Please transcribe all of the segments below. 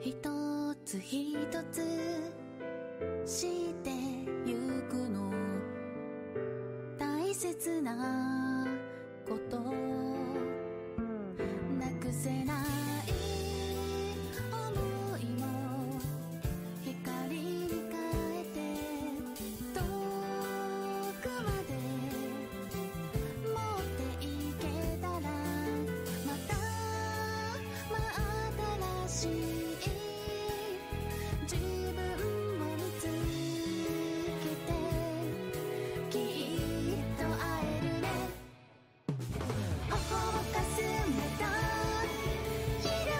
一つ一つしてゆくの大切なことなくせない想いも光に変えて遠くまで持っていけたらまた新しい自分を見つけてきっと会えるねほこぼかすめたひら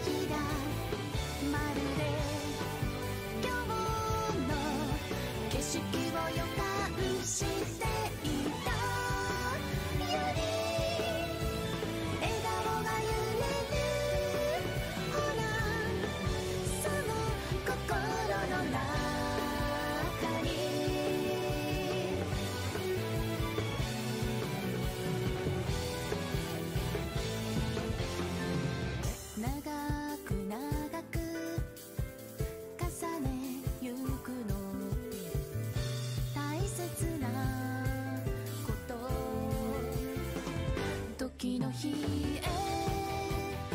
ひらまるで今日の景色を予感していたより笑顔が揺れるほらその心の中に長く長く重ねゆくの大切なこと時の日へ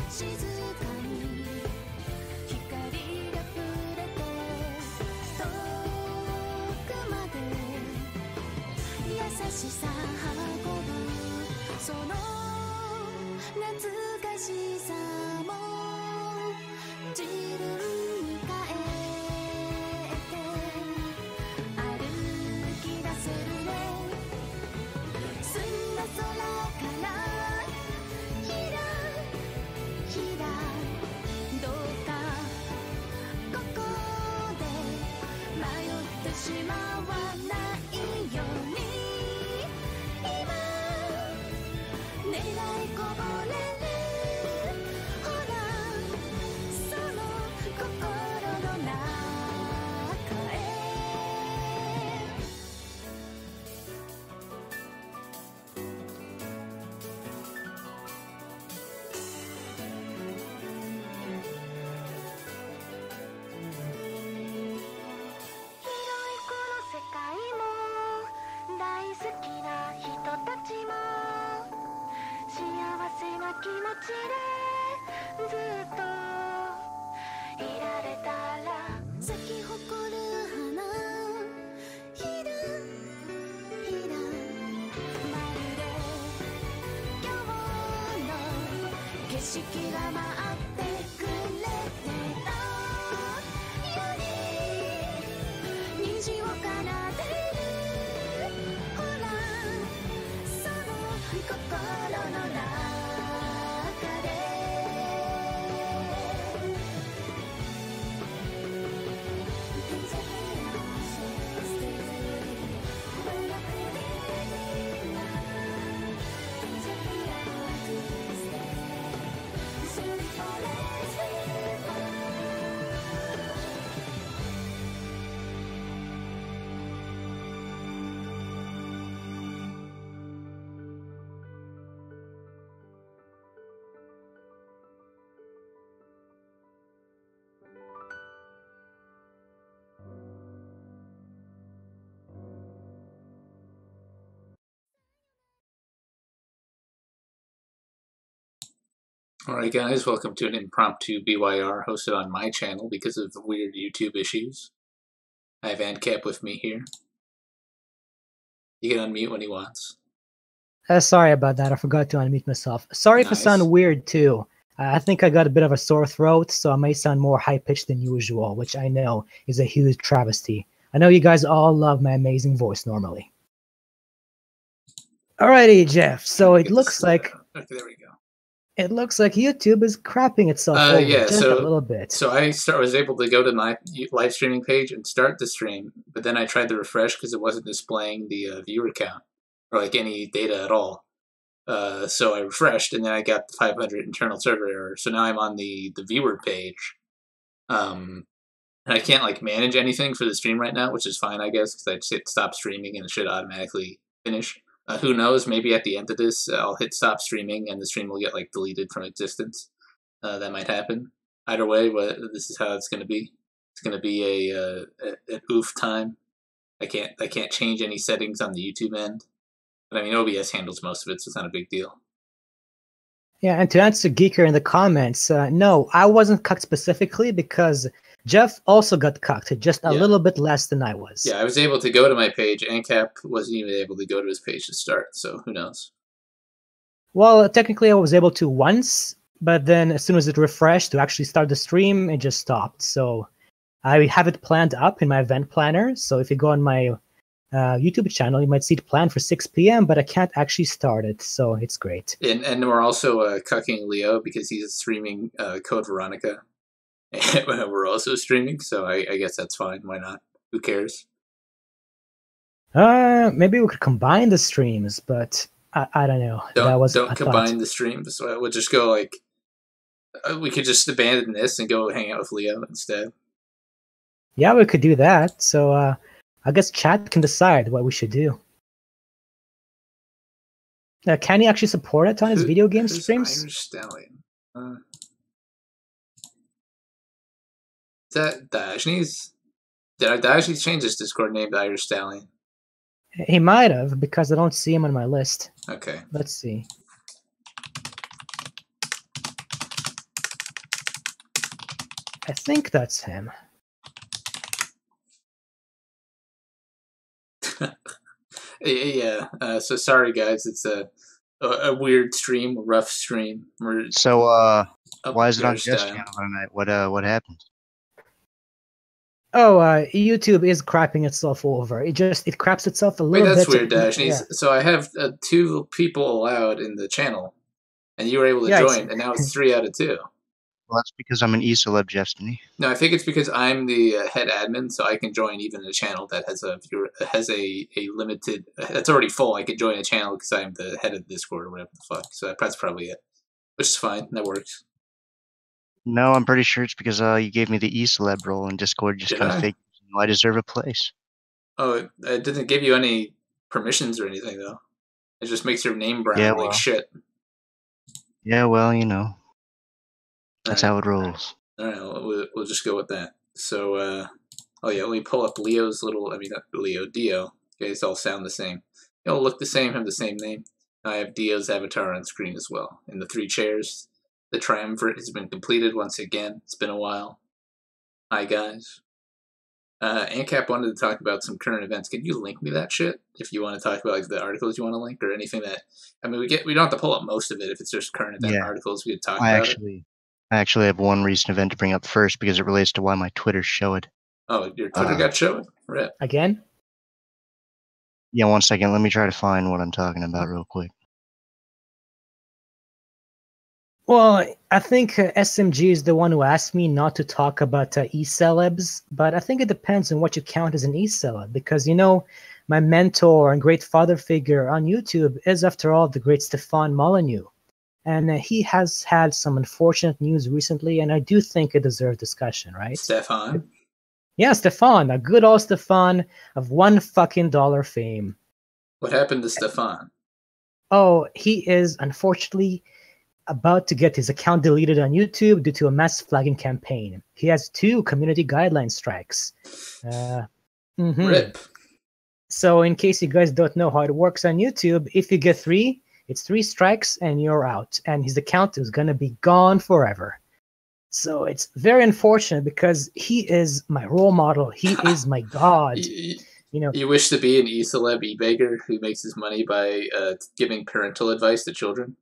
静かに光が触れて遠くまで優しさ運ぶその懐かしさも自分に変えて歩き出せるね澄んだ空からひらひらどうかここで迷ってしまわないように今願いこぼれるほらその心の中へ広いこの世界も大好きな人たちも幸せな気持ちでずっといられたら咲き誇る花ひらひらまるで今日の景色が待ってくれてたより虹を奏でるほらその心の中でAlright guys, welcome to an impromptu BYR hosted on my channel because of the weird YouTube issues. I have ANCAP with me here. You can unmute when he wants. Sorry about that, I forgot to unmute myself. Sorry if I sound weird too. I think I got a bit of a sore throat, so I may sound more high-pitched than usual, which I know is a huge travesty. I know you guys all love my amazing voice normally. Alrighty, Jeff, so it looks like... Okay, there we go. It looks like YouTube is crapping itself over just a little bit. So I was able to go to my live streaming page and start the stream, but then I tried to refresh because it wasn't displaying the viewer count or like any data at all. So I refreshed and then I got the 500 internal server error. So now I'm on the viewer page. And I can't like manage anything for the stream right now, which is fine, I guess, because I just hit stop streaming and it should automatically finish. Who knows, maybe at the end of this, I'll hit stop streaming and the stream will get like deleted from existence. That might happen. either way, this is how it's going to be. It's going to be an oof time. I can't change any settings on the YouTube end, but I mean OBS handles most of it, so it's not a big deal. Yeah, and to answer Geeker in the comments, no, I wasn't cucked specifically because Jeff also got cucked, just a little bit less than I was. Yeah, I was able to go to my page. ANCAP wasn't even able to go to his page to start, so who knows? Well, technically I was able to once, but then as soon as it refreshed to actually start the stream, it just stopped. So I have it planned up in my event planner. So if you go on my YouTube channel, you might see it planned for 6 p.m., but I can't actually start it, so it's great. And we're also cucking Leo because he's streaming Code Veronica. And we're also streaming, so I guess that's fine. Why not? Who cares? Maybe we could combine the streams, but I don't know. Don't combine the streams. So we'll just go like we could just abandon this and go hang out with Leo instead. Yeah, we could do that. So I guess chat can decide what we should do. Can he actually support it on his video game streams? Irish Stallion. Is that Dajni's? Dajni's changed his Discord name to Irish Stallion? He might have, because I don't see him on my list. Okay. Let's see. I think that's him. Yeah. So sorry, guys. It's a weird stream, a rough stream. So why is it on Just Channel tonight? What happened? Oh, YouTube is crapping itself over. It craps itself a little bit. Wait, that's weird, Dash. Yeah. So I have 2 people allowed in the channel, and you were able to join, and now it's 3 out of 2. Well, that's because I'm an e-celeb, Destiny. No, I think it's because I'm the head admin, so I can join even a channel that has a limited. That's already full. I can join a channel because I'm the head of Discord or whatever the fuck. So that's probably it, which is fine. That works. No, I'm pretty sure it's because you gave me the e-celeb role, and Discord just kind of faked. I deserve a place. Oh, it didn't give you any permissions or anything, though. It just makes your name brown like shit. Yeah, well, you know. That's how it rolls. All right, we'll just go with that. So, oh yeah, let me pull up Leo's little. I mean, not Leo, Dio. You guys all sound the same. They all look the same, have the same name. I have Dio's avatar on screen as well. In the 3 chairs, the triumvirate has been completed once again. It's been a while. Hi guys. ANCAP wanted to talk about some current events. Can you link me that shit if you want to talk about like the articles you want to link or anything that? I mean, we don't have to pull up most of it if it's just current event articles. We could talk about it. I actually have one recent event to bring up first because it relates to why my Twitter showed. Oh, your Twitter got showed? Rip. Again? Yeah, 1 second. Let me try to find what I'm talking about real quick. Well, I think SMG is the one who asked me not to talk about e-celebs, but I think it depends on what you count as an e-celeb, because, you know, my mentor and great father figure on YouTube is, after all, the great Stefan Molyneux. And he has had some unfortunate news recently, and I do think it deserves discussion, right? Stefan? Yeah, Stefan, a good old Stefan of $1 fame. What happened to Stefan? Oh, he is unfortunately about to get his account deleted on YouTube due to a mass flagging campaign. He has 2 community guideline strikes. Rip. So in case you guys don't know how it works on YouTube, if you get 3, it's 3 strikes and you're out. And his account is going to be gone forever. So it's very unfortunate because he is my role model. He is my god. You know, you wish to be an e-celeb e-beggar who makes his money by giving parental advice to children?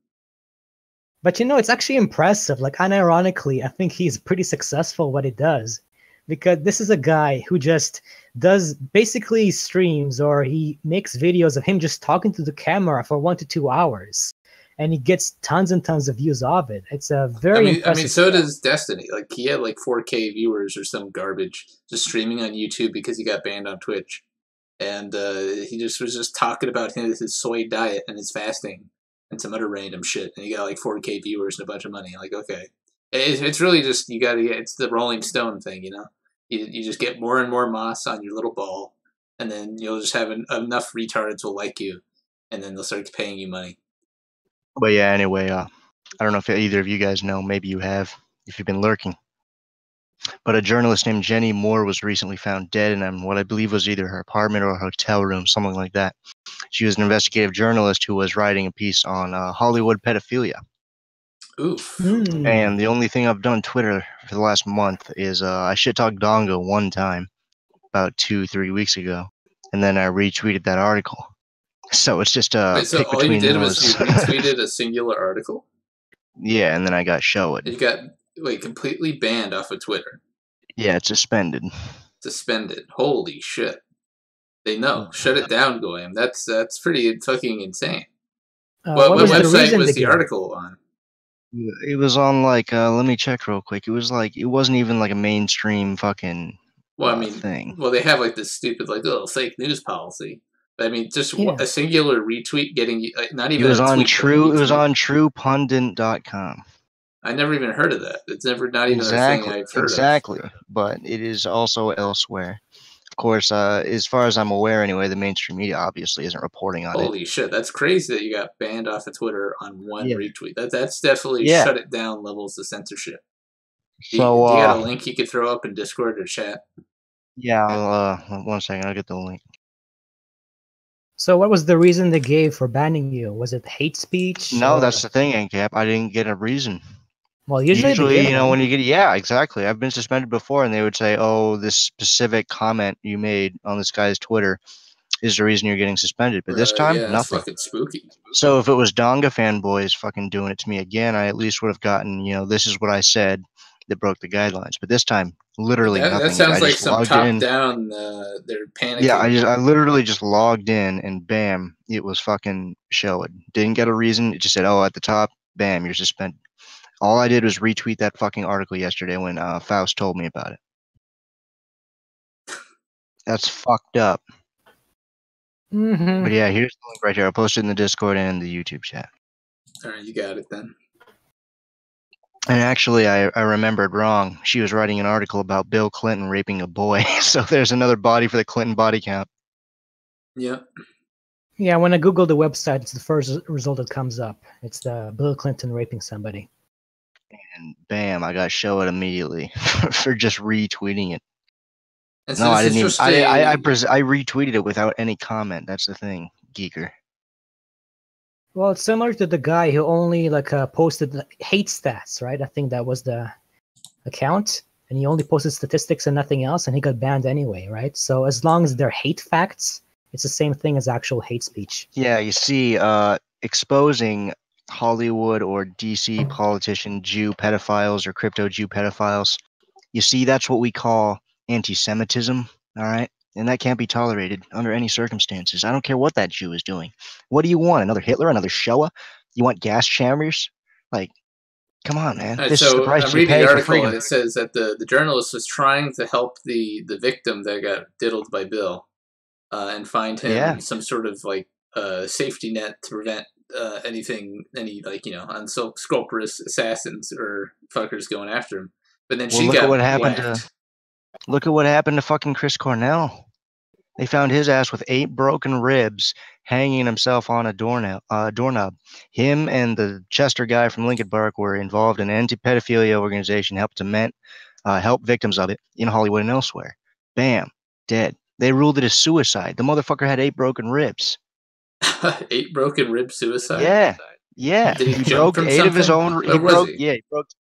But you know, it's actually impressive. Like, unironically, I think he's pretty successful what he does. Because this is a guy who just does basically streams, or he makes videos of him just talking to the camera for 1 to 2 hours. And he gets tons and tons of views of it. It's a very impressive. I mean, so does Destiny. Like, he had like 4K viewers or some garbage just streaming on YouTube because he got banned on Twitch. And he just was just talking about his soy diet and his fasting and some other random shit. And he got like 4K viewers and a bunch of money. Like, okay. It's really just, it's the Rolling Stone thing, you know? You just get more and more moss on your little ball, and then you'll just have enough retards will like you, and then they'll start paying you money. But yeah, anyway, I don't know if either of you guys know, maybe you have, if you've been lurking. But a journalist named Jenny Moore was recently found dead in what I believe was either her apartment or a hotel room, something like that. She was an investigative journalist who was writing a piece on Hollywood pedophilia. Oof. And the only thing I've done on Twitter for the last month is I shit-talked Dongo one time about 2-3 weeks ago, and then I retweeted that article. So it's just Wait, so pick all you between did those. was you retweeted a singular article? Yeah, and then I got showed. You got completely banned off of Twitter. Yeah, it's suspended. Suspended. Holy shit. They know. Shut it down, Goyim. That's pretty fucking insane. What website was the article on? It was on like let me check real quick. It was like it wasn't even like a mainstream fucking thing. Well, they have like this stupid fake news policy. But, I mean, just a singular retweet getting not even. It was on True. It was on TruePundit.com. I never even heard of that. It's not even a thing I've heard of. Exactly, but it is also elsewhere. Of course, as far as I'm aware, anyway, the mainstream media obviously isn't reporting on it. Holy shit, that's crazy that you got banned off of Twitter on one retweet. That's definitely shut it down levels of censorship. Do you got a link you could throw up in Discord or chat? Yeah, 1 second, I'll get the link. So what was the reason they gave for banning you? Was it hate speech? No, that's the thing, Ancap. I didn't get a reason. Well, usually you know, when you get, exactly. I've been suspended before, and they would say, "Oh, this specific comment you made on this guy's Twitter is the reason you're getting suspended." But this time, nothing. That's fucking spooky. So if it was Donga fanboys fucking doing it to me again, I at least would have gotten, this is what I said that broke the guidelines. But this time, literally nothing. That sounds like some top-down. They're panicking. Yeah, I literally just logged in, and bam, it was fucking showed. Didn't get a reason. It just said, "Oh, at the top, bam, you're suspended." All I did was retweet that fucking article yesterday when Faust told me about it. That's fucked up. Mm-hmm. But yeah, here's the link right here. I'll post it in the Discord and the YouTube chat. All right, you got it then. And actually, I remembered wrong. She was writing an article about Bill Clinton raping a boy. So there's another body for the Clinton body count. Yep. Yeah, when I Google the website, it's the first result that comes up. It's the Bill Clinton raping somebody. And bam, I got showed immediately for just retweeting it. And so no, I didn't even. I retweeted it without any comment. That's the thing, geeker. Well, it's similar to the guy who only posted hate stats, right? I think that was the account, and he only posted statistics and nothing else, and he got banned anyway, right? So as long as they're hate facts, it's the same thing as actual hate speech. Yeah, you see, exposing Hollywood or DC politician Jew pedophiles or crypto Jew pedophiles, you see, that's what we call anti-Semitism, all right? And that can't be tolerated under any circumstances. I don't care what that Jew is doing. What do you want? Another Hitler? Another Shoah? You want gas chambers? Like, come on, man. Right, this is the price you pay for freedom. It says that the journalist was trying to help the victim that got diddled by Bill and find him some sort of safety net to prevent any unscrupulous assassins or fuckers going after him. But then she got whacked. Look at what happened to fucking Chris Cornell. They found his ass with 8 broken ribs, hanging himself on a doorknob. Him and the Chester guy from Lincoln Park were involved in an anti-pedophilia organization, help victims of it in Hollywood and elsewhere. Bam, dead. They ruled it as suicide. The motherfucker had 8 broken ribs. 8 broken rib suicide? Yeah. Did he broke from 8 of his own.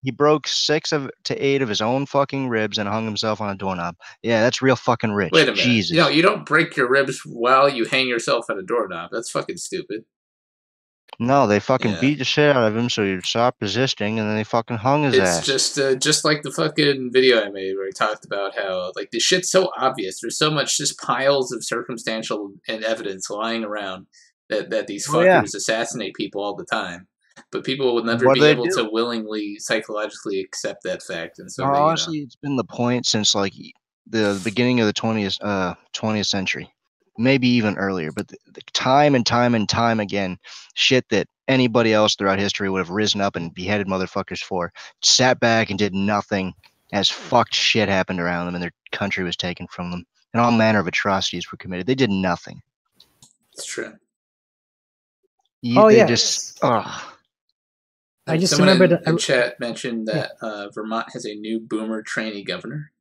He broke 6 to 8 of his own fucking ribs and hung himself on a doorknob. Yeah, that's real fucking rich. Wait a minute. Jesus. You don't break your ribs while you hang yourself on a doorknob. That's fucking stupid. No, they fucking beat the shit out of him so he'd stop resisting, and then they fucking hung his ass. It's just like the fucking video I made where I talked about how the shit's so obvious. There's so much just piles of circumstantial and evidence lying around that these fuckers assassinate people all the time. But people will never be able to willingly, psychologically accept that fact. And so, honestly, it's been the point since the beginning of the 20th century, maybe even earlier. But the time and time again, shit that anybody else throughout history would have risen up and beheaded motherfuckers for, sat back and did nothing as fucked shit happened around them and their country was taken from them, and all manner of atrocities were committed. They did nothing. It's true. Yes. I just Someone remembered in chat mentioned that Vermont has a new boomer trainee governor.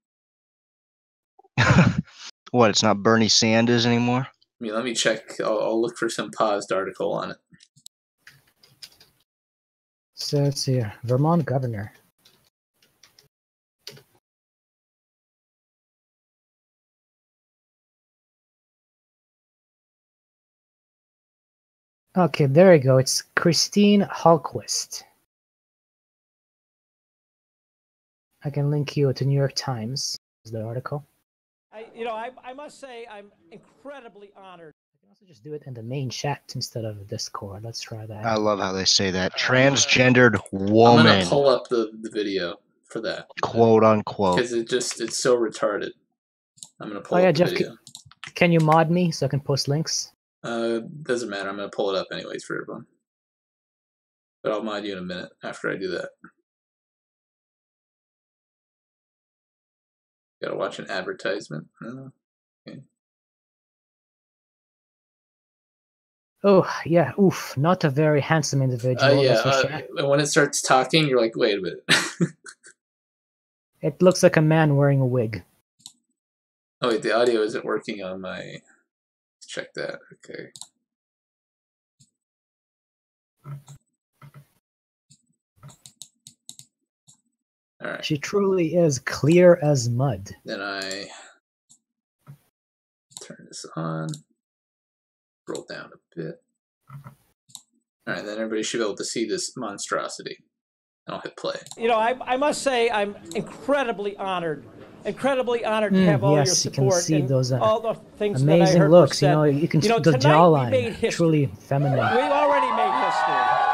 What? It's not Bernie Sanders anymore. I mean, let me check. I'll look for some paused article on it. So let's see. Vermont governor. Okay, there you go. It's Christine Hallquist. I can link you to New York Times. Is the article? I must say I'm incredibly honored. I can also just do it in the main chat instead of Discord. Let's try that. I love how they say that. Transgendered woman. I'm gonna pull up the video for that. Quote unquote. Because it's so retarded. I'm gonna pull up the Jeff, video. Can you mod me so I can post links? Doesn't matter. I'm gonna pull it up anyways for everyone. But I'll mod you in a minute after I do that. Gotta watch an advertisement. Okay. Oh, yeah. Oof. Not a very handsome individual. When it starts talking, you're like, wait a minute. It looks like a man wearing a wig. Oh, wait, the audio isn't working on my... Let's check that. Okay. All right. She truly is clear as mud. Then I turn this on. Scroll down a bit. All right, then everybody should be able to see this monstrosity. And I'll hit play. I must say I'm incredibly honored to have all your support. You can see those all the things amazing that I heard looks. said. You can see the jawline. Truly feminine. We already made history.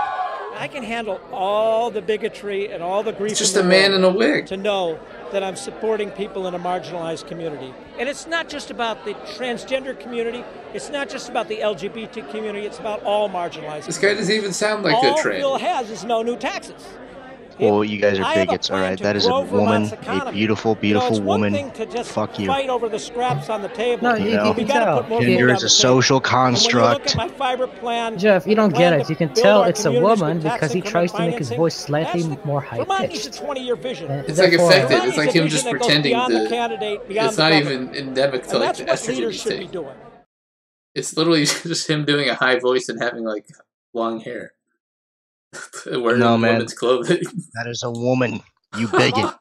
I can handle all the bigotry and all the grief. It's just a man in a wig. To know that I'm supporting people in a marginalized community. And it's not just about the transgender community. It's not just about the LGBT community. It's about all marginalized. This guy doesn't even sound like a trans. All Bill has is no new taxes. Well, you guys are bigots, all right? That is a woman, a beautiful, beautiful woman. Fuck you. Fight over the scraps on the table. No, you can tell. Gender is a social construct. My fiber plan, Jeff, you don't get it. You can tell it's a woman because he tries to make his voice slightly more high-pitched. It's a 20-year vision. It's like affected. It's like him just pretending to... It's not even endemic to like the estrogen thing. It's literally just him doing a high voice and having like long hair. Wearing woman's clothing. That is a woman, you bigot.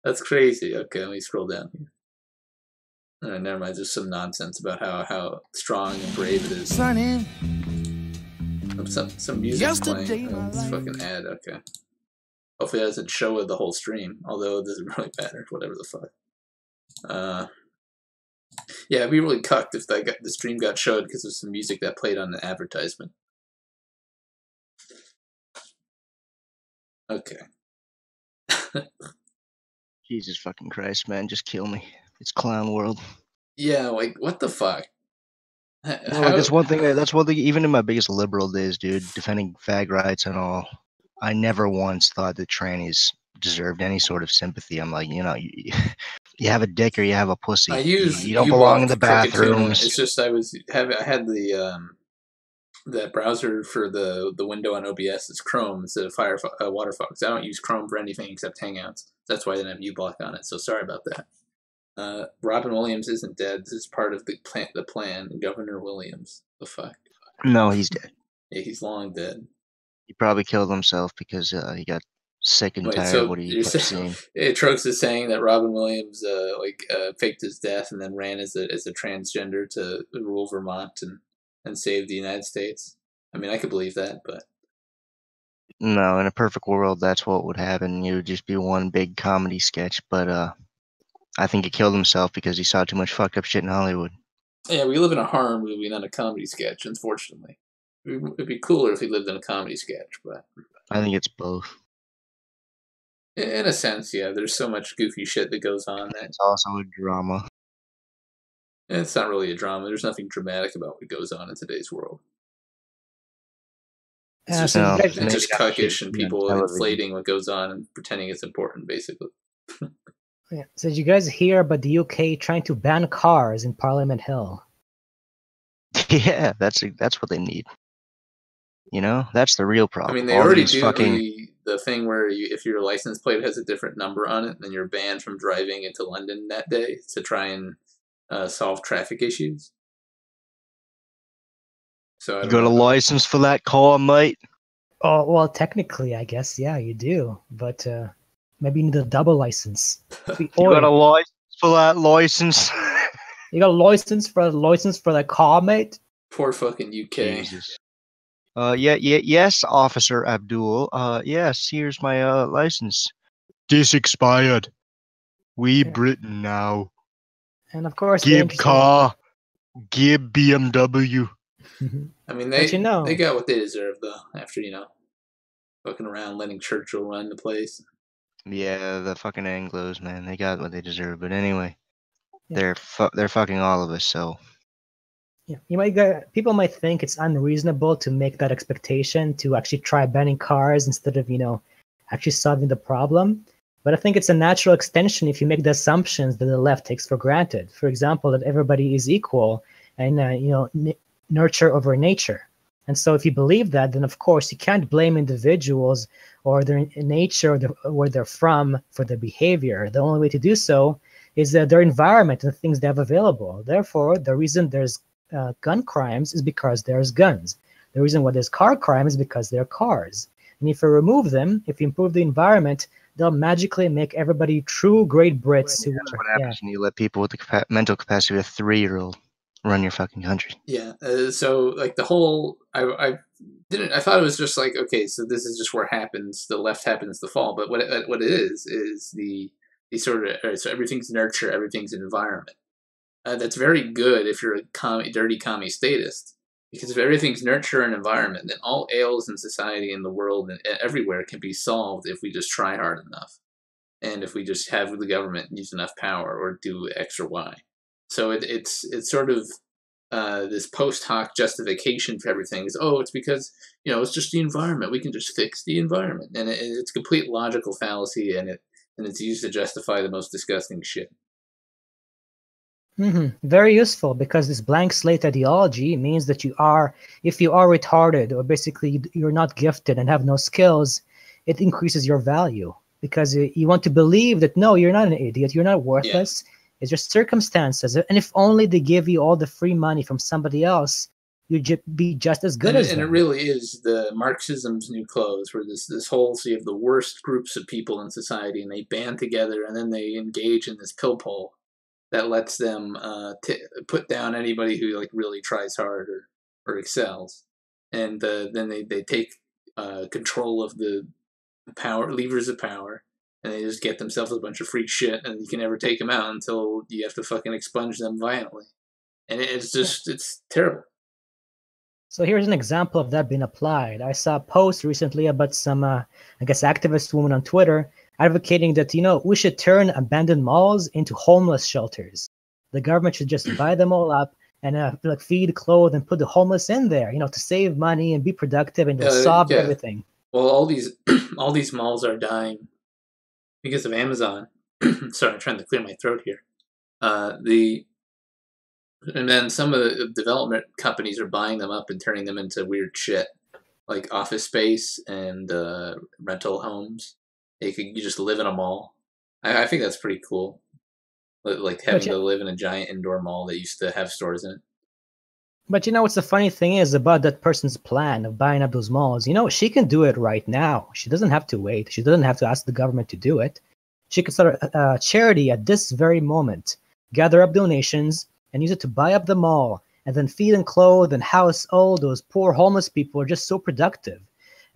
That's crazy. Okay, let me scroll down here. All right, never mind. There's some nonsense about how strong and brave it is. Some music playing. Oh, it's fucking ad. Okay. Hopefully it doesn't show the whole stream. Although it doesn't really matter. Whatever the fuck. Yeah, it'd be really cucked if the stream got showed because of some music that played on the advertisement. Okay. Jesus fucking Christ, man. Just kill me. It's clown world. Yeah, like, what the fuck? That's one thing, even in my biggest liberal days, dude, defending fag rights and all, I never once thought that trannies deserved any sort of sympathy. I'm like, you have a dick or you have a pussy. You don't belong in the bathrooms. It's just I had that browser for the window on OBS is Chrome instead of Firefox. I don't use Chrome for anything except Hangouts. That's why I didn't have uBlock on it. So sorry about that. Robin Williams isn't dead. This is part of the plan. Governor Williams. The fuck? No, he's dead. Yeah, he's long dead. He probably killed himself because he got sick and tired of what he kept seeing. Trox is saying that Robin Williams faked his death and then ran as a transgender to rule Vermont and save the United States. I mean, I could believe that, but... No, in a perfect world, that's what would happen. It would just be one big comedy sketch, but I think he killed himself because he saw too much fucked up shit in Hollywood. Yeah, we live in a horror movie, not a comedy sketch, unfortunately. It'd be cooler if he lived in a comedy sketch, but... I think it's both. In a sense, yeah. There's so much goofy shit that goes on. It's also a drama. It's not really a drama. There's nothing dramatic about what goes on in today's world. It's just cuckish and people inflating what goes on and pretending it's important, basically. Yeah. So did you guys hear about the UK trying to ban cars in Parliament Hill? Yeah, that's what they need. You know, that's the real I problem. mean, they All already these do fucking the thing where if your license plate has a different number on it, then you're banned from driving into London that day to try and solve traffic issues. So I you don't got a know. license for that car, mate? Oh, well, technically, I guess, yeah, you do. But maybe you need a double license. You got a license for that license? You got a license for that car, mate? Poor fucking UK. Jesus. Yes, Officer Abdul. Yes, here's my license. This expired. We Yeah. Britain now. And of course, the Give interesting. car. Give BMW. I mean, But you know, they got what they deserve though. After fucking around letting Churchill run the place. Yeah, the fucking Anglos, man. They got what they deserve. But anyway, Yeah. they're fucking all of us. So yeah, people might think it's unreasonable to make that expectation to actually try banning cars instead of actually solving the problem. But I think it's a natural extension if you make the assumptions that the left takes for granted. For example, that everybody is equal and nurture over nature. And so if you believe that, then of course you can't blame individuals or their nature or where they're from for their behavior. The only way to do so is their environment and the things they have available. Therefore, the reason there's gun crimes is because there's guns. The reason why there's car crime is because there are cars. And if you remove them, if you improve the environment, they'll magically make everybody true great Brits. that's what happens when you let people with the mental capacity of a 3-year-old run your fucking country. Yeah. So like the whole, I thought it was just like, okay, so this is just where the left happens to fall. But what it is the sort of, so everything's nurture, everything's environment. That's very good if you're a dirty commie statist, because if everything's nurture and environment, then all ails in society, in the world, and everywhere can be solved if we just try hard enough, and if we just have the government use enough power or do X or Y. So it's sort of this post hoc justification for everything is, it's because it's just the environment. We can just fix the environment, and it's complete logical fallacy, and it's used to justify the most disgusting shit. Very useful, because this blank slate ideology means that if you are retarded or basically you're not gifted and have no skills, it increases your value because you want to believe that no, you're not an idiot, you're not worthless. Yeah. It's just circumstances, and if only they give you all the free money from somebody else, you'd be just as good as them. And it really is the Marxism's new clothes, where this whole, so you have the worst groups of people in society, and they band together, and then they engage in this pill poll that lets them put down anybody who like really tries hard or excels, and then they take control of the power levers of power, and they just get themselves a bunch of free shit, and you can never take them out until you have to fucking expunge them violently, and it's terrible. So here's an example of that being applied. I saw a post recently about some, I guess, activist woman on Twitter advocating that, we should turn abandoned malls into homeless shelters. The government should just buy them all up and feed, clothe, and put the homeless in there, to save money and be productive, and solve everything. Well, all these malls are dying because of Amazon. Sorry, I'm trying to clear my throat here. And then some of the development companies are buying them up and turning them into weird shit, like office space and rental homes. You just live in a mall. I think that's pretty cool. Like having to live in a giant indoor mall that used to have stores in it. But what's the funny thing is about that person's plan of buying up those malls? She can do it right now. She doesn't have to wait. She doesn't have to ask the government to do it. She could start a charity at this very moment, gather up donations, and use it to buy up the mall, and then feed and clothe and house all those poor homeless people who are just so productive.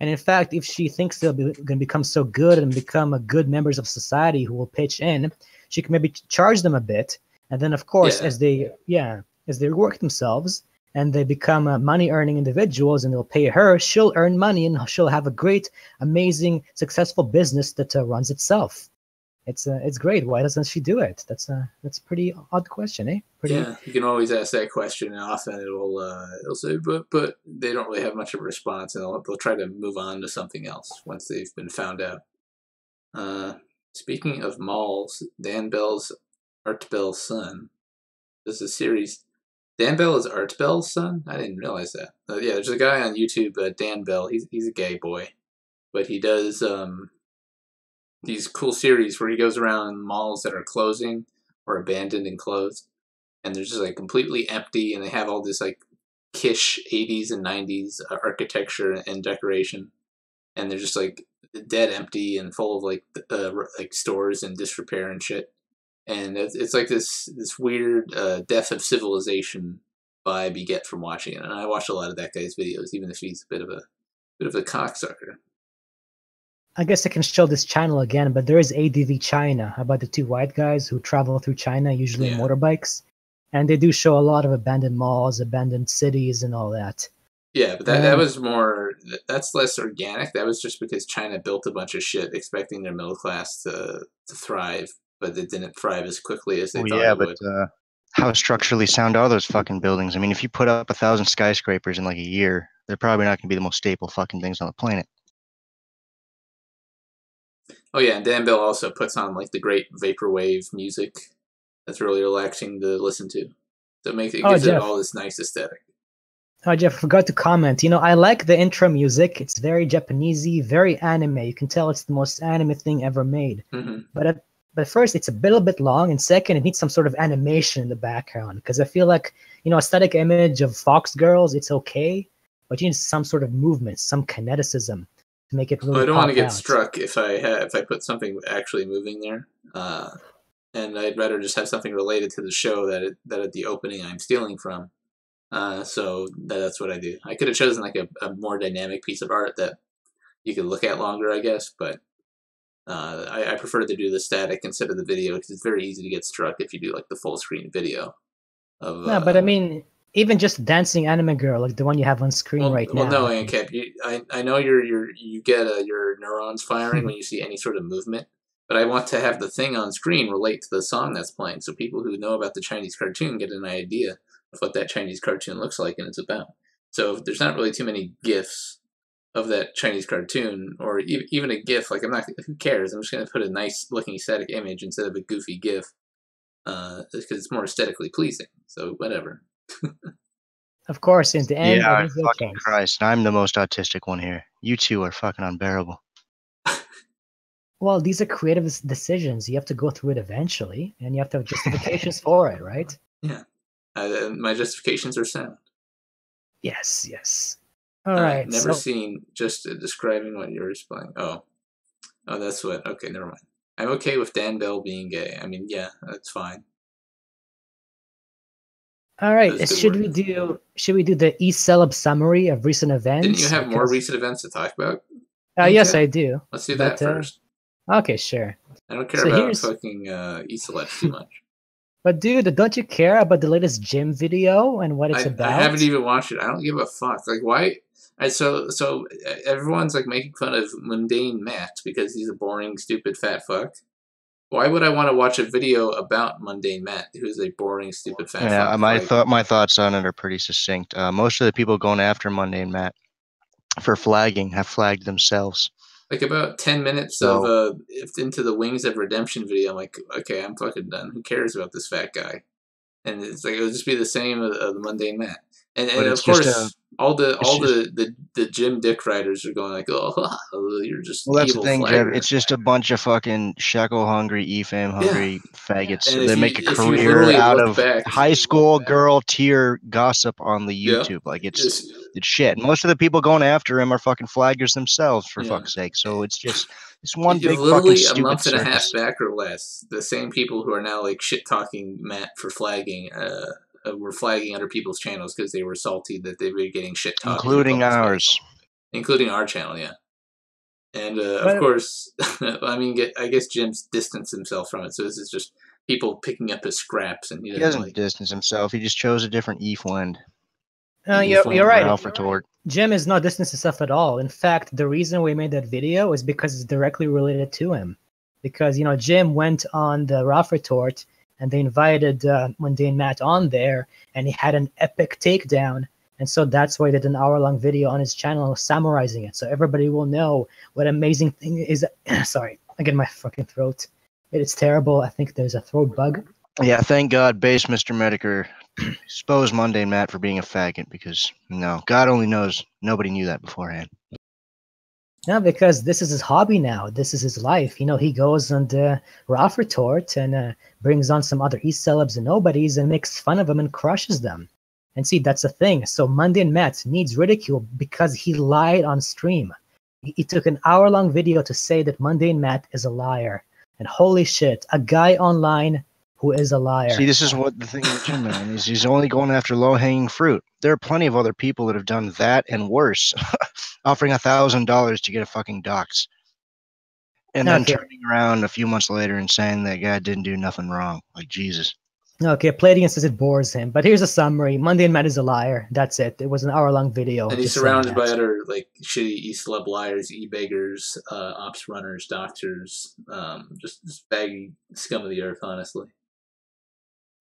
And in fact, if she thinks they're going to become so good and become good members of society who will pitch in, she can maybe charge them a bit. And then, of course, as they work themselves and they become money-earning individuals and they'll pay her, she'll earn money and she'll have a great, amazing, successful business that runs itself. It's great. Why doesn't she do it? That's a pretty odd question, eh? Yeah, you can always ask that question, and often it'll say, but they don't really have much of a response, and they'll try to move on to something else once they've been found out. Speaking of malls, Dan Bell's Art Bell's son does a series Dan Bell is Art Bell's son? I didn't realize that. Yeah, there's a guy on YouTube, Dan Bell. He's a gay boy, but he does these cool series where he goes around malls that are closing or abandoned and closed, and they're just like completely empty, and they have all this like kish 80s and 90s architecture and decoration, and they're just like dead empty and full of like stores and disrepair and shit. And it's like this weird death of civilization vibe you get from watching it. And I watch a lot of that guy's videos, even if he's a bit of a cocksucker. I guess I can show this channel again, but there is ADV China about the two white guys who travel through China, usually on motorbikes, and they do show a lot of abandoned malls, abandoned cities, and all that. Yeah, but that was more. That's less organic. That was just because China built a bunch of shit, expecting their middle class to thrive. But it didn't thrive as quickly as they thought it would. How structurally sound are those fucking buildings? I mean, if you put up 1,000 skyscrapers in like a year, they're probably not going to be the most stable fucking things on the planet. Oh yeah, and Dan Bell also puts on like the great vaporwave music that's really relaxing to listen to. So it gives it all this nice aesthetic. Oh, Jeff, I forgot to comment. I like the intro music. It's very Japanesey, very anime. You can tell it's the most anime thing ever made. Mm-hmm. But first, it's a little bit long, and second, it needs some sort of animation in the background, because I feel like, aesthetic image of Fox Girls, it's okay, but you need some sort of movement, some kineticism to make it really Well, I don't want to get out. struck if I put something actually moving there, and I'd rather just have something related to the show that at the opening I'm stealing from. So that's what I do. I could have chosen like a more dynamic piece of art that you could look at longer, I guess, but I prefer to do the static instead of the video because it's very easy to get struck if you do like the full screen video. No, but I mean, even just dancing anime girl, like the one you have on screen right now. Well, no, Ankep, I know you get your neurons firing when you see any sort of movement, but I want to have the thing on screen relate to the song that's playing, so people who know about the Chinese cartoon get an idea of what that Chinese cartoon looks like and it's about. So if there's not really too many GIFs of that Chinese cartoon, or even a GIF, like who cares? I'm just going to put a nice looking static image instead of a goofy GIF, because it's more aesthetically pleasing. So whatever. Of course, in the end, yeah, fucking Christ, I'm the most autistic one here. You two are fucking unbearable. Well, these are creative decisions. You have to go through it eventually, and you have to have justifications for it, right? Yeah, my justifications are sound. Yes. All right. Never seen, just describing what you're displaying. Oh, that's what. Okay, never mind. I'm okay with Dan Bell being gay. I mean, yeah, that's fine. All right. Should we do the e-celeb summary of recent events? Didn't you have more recent events to talk about? Yes, I do. Let's do that first. Okay, sure. I don't care about fucking e-celebs too much. But dude, don't you care about the latest gym video and what it's about? I haven't even watched it. I don't give a fuck. Like, why? So everyone's like making fun of Mundane Matt because he's a boring, stupid, fat fuck. Why would I want to watch a video about Mundane Matt, who's a boring, stupid, fat fuck? Yeah, my thoughts on it are pretty succinct. Most of the people going after Mundane Matt for flagging have flagged themselves. Like about 10 minutes of into the Wings of Redemption video, I'm like, okay, I'm fucking done. Who cares about this fat guy? And it's like it'll just be the same of the Mundane Matt. And of course, all the gym dick riders are going like, oh, you're just evil. Well, that's the thing, Jeff. It's just a bunch of fucking shekel hungry, e-fam hungry faggots. So they make a career out of high school girl tier gossip on the YouTube. Like it's shit. Most of the people going after him are fucking flaggers themselves, for fuck's sake. So it's one big fucking stupid a month and circus. a half back or less. The same people who are now like shit talking Matt for flagging. Were flagging other people's channels because they were salty that they were getting shit talking. Including ours. Including our channel, yeah. And of course, I mean, I guess Jim's distanced himself from it, so this is just people picking up his scraps. And he doesn't distance himself, he just chose a different e-friend. You're right. Jim is not distancing himself at all. In fact, the reason we made that video is because it's directly related to him. Because, Jim went on the Ralph Retort, and they invited Mundane Matt on there, and he had an epic takedown. And so that's why he did an hour-long video on his channel summarizing it. So everybody will know what amazing thing is. Sorry, I get my fucking throat. It's terrible. I think there's a throat bug. Yeah, thank God base Mr. Medicare Expose Mundane Matt for being a faggot because, no, God only knows nobody knew that beforehand. No, because this is his hobby now. This is his life. You know, he goes on the Ralph Retort and brings on some other E-celebs and nobodies and makes fun of them and crushes them. And see, that's the thing. So Mundane Matt needs ridicule because he lied on stream. He took an hour-long video to say that Mundane Matt is a liar. And holy shit, a guy online who is a liar. See, this is what the thing with Jim Man is. He's only going after low-hanging fruit. There are plenty of other people that have done that and worse, offering $1,000 to get a fucking dox, and then turning around a few months later and saying that guy didn't do nothing wrong. Like, Jesus. Okay, Palladian says it bores him, but here's a summary. Mundane Matt is a liar. That's it. It was an hour-long video. And he's surrounded by other like shitty E-celeb liars, e-beggars, ops runners, doctors, just baggy scum of the earth, honestly.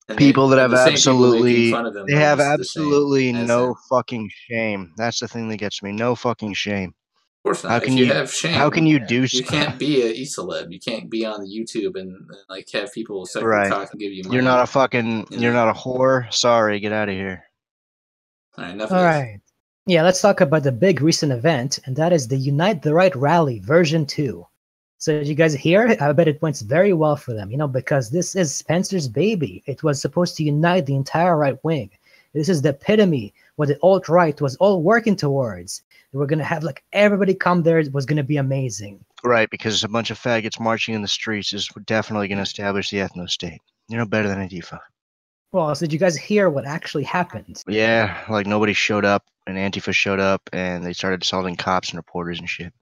And people that have absolutely, they have absolutely no fucking shame. That's the thing that gets me. No fucking shame. Of course not. If you have shame, how can you do? You can't be a E-celeb. You can't be on the YouTube and like have people suck your cock and give you money. You're not a fucking. You're not a whore. Sorry, get out of here. All right, enough. All right. Yeah, let's talk about the big recent event, and that is the Unite the Right rally version 2. So did you guys hear? I bet it went very well for them, you know, because this is Spencer's baby. It was supposed to unite the entire right wing. This is the epitome what the alt-right was all working towards. We're going to have like everybody come there. It was going to be amazing. Right, because a bunch of faggots marching in the streets is definitely going to establish the ethno-state. You're no better than Antifa. Well, so did you guys hear what actually happened? Yeah, like nobody showed up and Antifa showed up and they started assaulting cops and reporters and shit.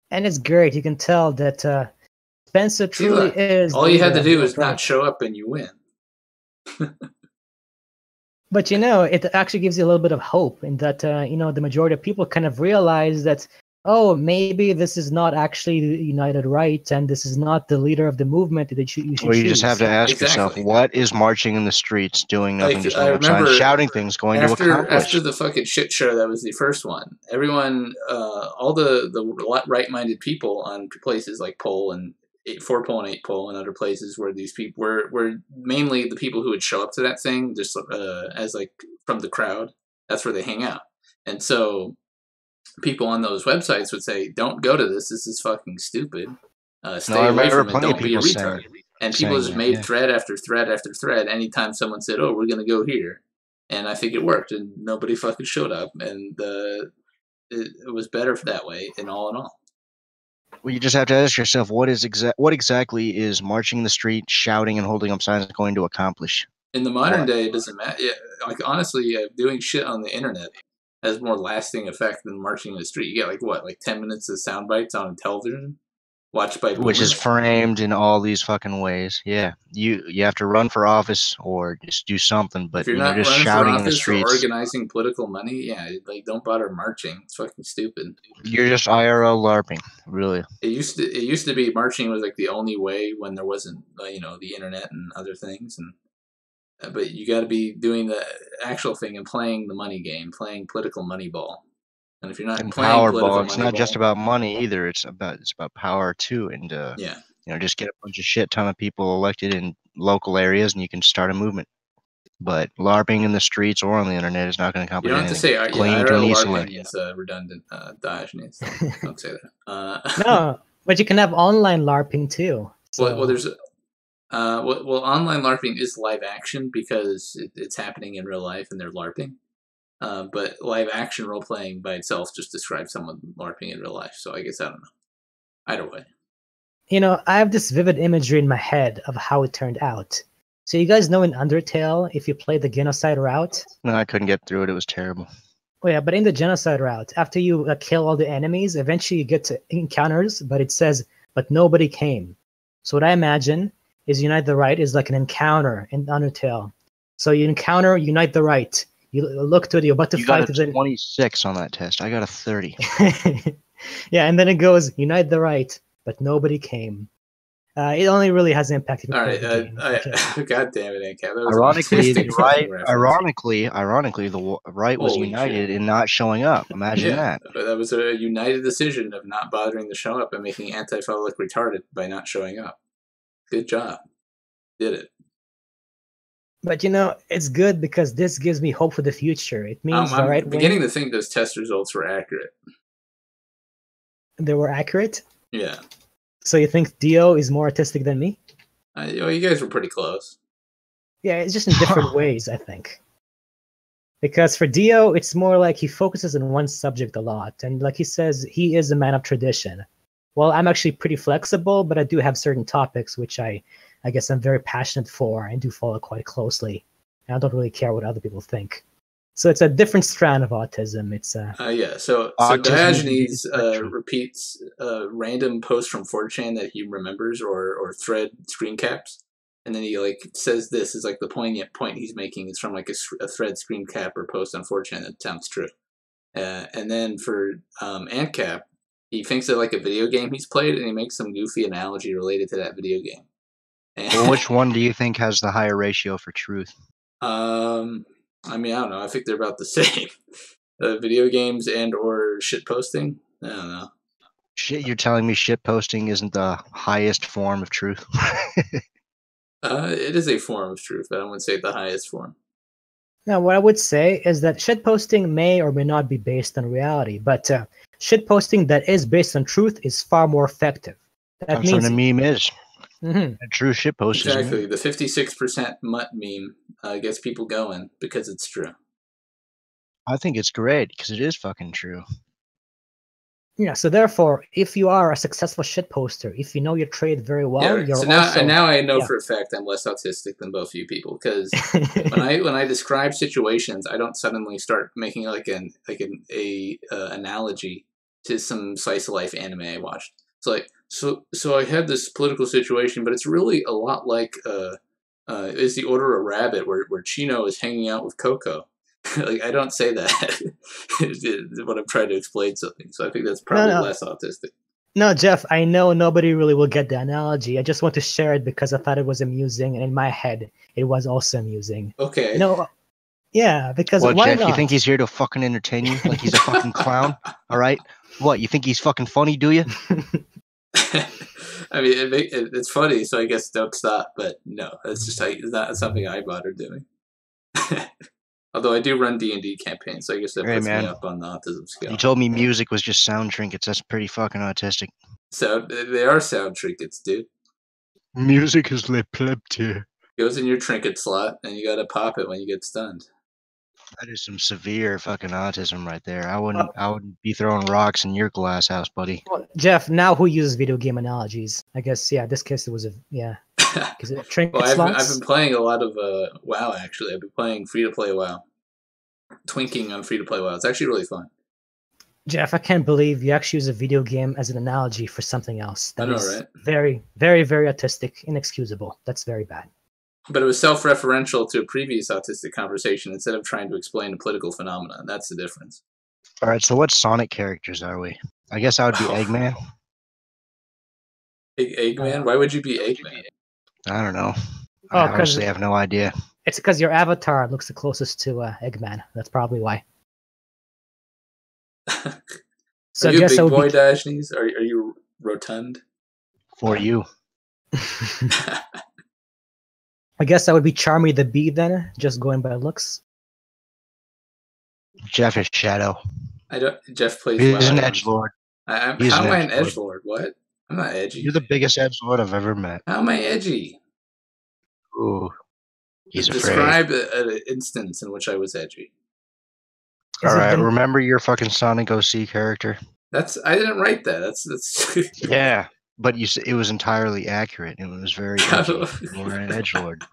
And it's great. You can tell that Spencer truly is. All you had to do is not show up and you win. But, you know, it actually gives you a little bit of hope in that, you know, the majority of people kind of realize that, oh, maybe this is not actually the United Right and this is not the leader of the movement that you should Well, you just have to ask yourself, what is marching in the streets doing nothing, just shouting things going to accomplish? After the fucking shit show that was the first one, everyone, all the right-minded people on places like Pole and 4-Pole and 8-Pole and other places where these people were mainly the people who would show up to that thing just as like from the crowd. That's where they hang out. And so people on those websites would say, don't go to this. This is fucking stupid. Stay away from it. Don't be a retard. And people just made thread after thread after thread anytime someone said, oh, we're going to go here. And I think it worked. And nobody fucking showed up. And it was better that way in all. Well, you just have to ask yourself, what exactly is marching in the street, shouting, and holding up signs going to accomplish? In the modern day, it doesn't matter. Yeah, like honestly, doing shit on the internet has more lasting effect than marching in the street. You get like 10 minutes of sound bites on television, watched by boomers. Which is framed in all these fucking ways. Yeah, you have to run for office or just do something, but if you're not just running shouting for in the office streets, or organizing political money, yeah, like don't bother marching. It's fucking stupid. You're just IRL LARPing, really. It used to be marching was like the only way when there wasn't the internet and other things, and but you got to be doing the actual thing and playing the money game, playing political money ball. And if you're not playing Powerball, it's not just about money either. It's about power too, and just get a bunch of shit ton of people elected in local areas, and you can start a movement. But LARPing in the streets or on the internet is not going to accomplish anything. You don't have to say IRL LARPing is redundant. Diogenes. Don't say that. No, but you can have online LARPing too. So. Well, there's online LARPing is live action because it's happening in real life and they're LARPing. But live action role playing by itself just describes someone LARPing in real life. So I guess I don't know. Either way. You know, I have this vivid imagery in my head of how it turned out. So you guys know in Undertale, if you play the genocide route? No, I couldn't get through it. It was terrible. Oh yeah, but in the genocide route, after you kill all the enemies, eventually you get to encounters, but it says, but nobody came. So what I imagine is Unite the Right is like an encounter in Undertale. So you encounter Unite the Right. You look to it, you're about to fight. You got a 26 on that test. I got a 30. Yeah, and then it goes, Unite the Right, but nobody came. It only really has impact if you play the game. God damn it, Ancap. Ironically, the right was united in not showing up. Imagine that. That was a united decision of not bothering to show up and making Antifa look retarded by not showing up. Good job. Did it. But it's good because this gives me hope for the future. It means the I'm right beginning wing, to think those test results were accurate. they were accurate. Yeah. So you think Dio is more artistic than me? Well, you guys were pretty close. Yeah, it's just in different ways, I think. Because for Dio, it's more like he focuses on one subject a lot. And like he says, he is a man of tradition. Well, I'm actually pretty flexible, but I do have certain topics which I guess I'm very passionate for and do follow quite closely. And I don't really care what other people think. So it's a different strand of autism. It's yeah. So Diogenes repeats random posts from 4chan that he remembers or thread screen caps, and then he like says this is like the poignant point he's making is from like a thread screen cap or post on 4chan that sounds true. And then for AntCap, he thinks of like a video game he's played, and he makes some goofy analogy related to that video game. Well, which one do you think has the higher ratio for truth? I mean, I don't know. I think they're about the same. Video games and or shit posting. I don't know. Shit, you're telling me shit posting isn't the highest form of truth? It is a form of truth, but I wouldn't say the highest form. Now, what I would say is that shitposting may or may not be based on reality, but shitposting that is based on truth is far more effective. That's what a meme is. Mm-hmm. A true shitpost is. Exactly. The 56% mutt meme gets people going because it's true. I think it's great because it is fucking true. Yeah, so therefore, if you are a successful shitposter, if you know your trade very well, you're so now, also... now I know for a fact I'm less autistic than both of you people, because when I describe situations, I don't suddenly start making like an analogy to some slice of life anime I watched. It's like, so I had this political situation, but it's really a lot like Is the Order of Rabbit, where Chino is hanging out with Coco. Like, I don't say that when I'm trying to explain something. So I think that's probably less autistic. No, Jeff, I know nobody really will get the analogy. I just want to share it because I thought it was amusing, and in my head, it was also amusing. Okay. Yeah, because why Jeff, not? You think he's here to fucking entertain you? Like he's a fucking clown? All right? What, you think he's fucking funny, do you? I mean, it's funny, so I guess don't stop. But no, it's just it's not something I bother doing. Although I do run D&D campaigns, so I guess that puts me up on the autism scale. You told me music was just sound trinkets. That's pretty fucking autistic. So they are sound trinkets, dude. Music is epilepsy. Goes in your trinket slot, and you gotta pop it when you get stunned. That is some severe fucking autism right there. I wouldn't be throwing rocks in your glass house, buddy. Well, Jeff, now who uses video game analogies? I guess, this case it was Because I've been playing a lot of WoW, actually. I've been playing free-to-play WoW. Twinking on free-to-play WoW. It's actually really fun. Jeff, I can't believe you actually use a video game as an analogy for something else. That is right? Very, very, very autistic, inexcusable. That's very bad. But it was self-referential to a previous autistic conversation instead of trying to explain a political phenomenon. That's the difference. All right, so what Sonic characters are we? I guess I would be Eggman. Eggman? Why would you be Eggman? I don't know. I honestly have no idea. It's because your avatar looks the closest to Eggman. That's probably why. So are you a big boy, Diogenes? Are you rotund? For you. I guess I would be Charmy the Bee then, just going by looks. Jeff is Shadow. Jeff plays. He's an edgelord. How am I an edgelord? What? I'm not edgy. You're the biggest edgelord I've ever met. How am I edgy? Ooh, he's Describe an instance in which I was edgy. All right, remember your fucking Sonic OC character? I didn't write that. That's. Yeah, but it was entirely accurate. It was very edgy. You were an edgelord.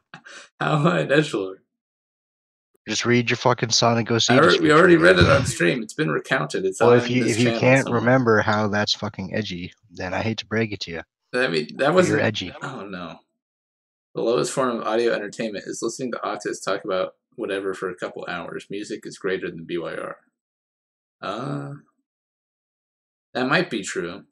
How am I an edgelord? Just read your fucking Sonic OC. We already read it on stream. It's been recounted. It's if you can't remember how that's fucking edgy, then I hate to break it to you. I mean, that wasn't edgy. Oh no. The lowest form of audio entertainment is listening to autists talk about whatever for a couple hours. Music is greater than BYR. That might be true.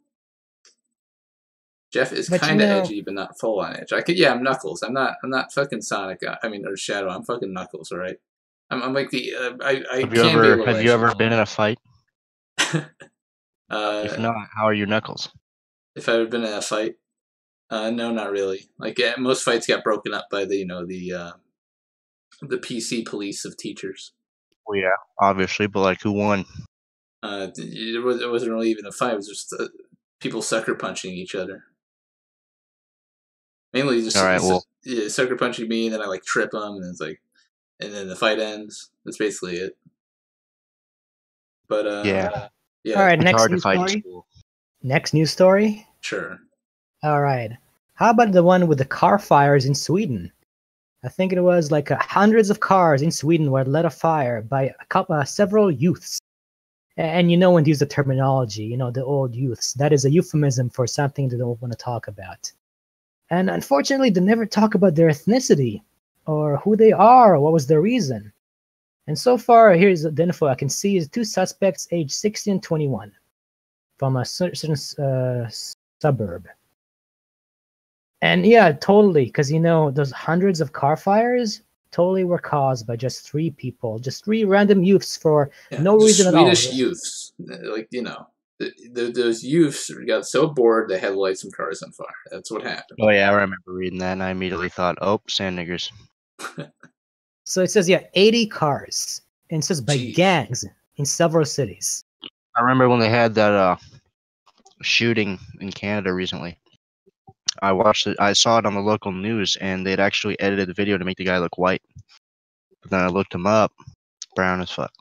Jeff is kind of edgy, but not full on edge. I'm Knuckles. I'm not fucking Sonic. Or Shadow. I'm fucking Knuckles. All right. I'm like the. Have you ever been in a fight? If not, how are you Knuckles? If I've ever been in a fight, no, not really. Like most fights got broken up by the The PC police of teachers. Well, yeah, obviously, but like, who won? It wasn't really even a fight. It was just people sucker punching each other. Mainly just All right, well, sucker punching me, and then I like trip them, and it's like, and then the fight ends. That's basically it. But yeah. All right, It's next hard to news fight in story. school. Next news story. Sure. All right. How about the one with the car fires in Sweden? I think it was like hundreds of cars in Sweden were lit afire by several youths. And you know when they use the terminology, you know, the old youths, that is a euphemism for something they don't want to talk about. And unfortunately, they never talk about their ethnicity or who they are or what was their reason. And so far, here's the info I can see is 2 suspects aged 16 and 21 from a certain suburb. And yeah, totally, because you know, those hundreds of car fires totally were caused by just 3 people, just 3 random youths for no reason at all. Swedish youths, like, you know, those youths got so bored they had to light some cars on fire. That's what happened. Oh yeah, I remember reading that, and I immediately thought, "Oh, sand niggers." So it says, 80 cars, and it says by gangs in several cities. I remember when they had that shooting in Canada recently. I watched it. I saw it on the local news, and they'd actually edited the video to make the guy look white. But then I looked him up, brown as fuck.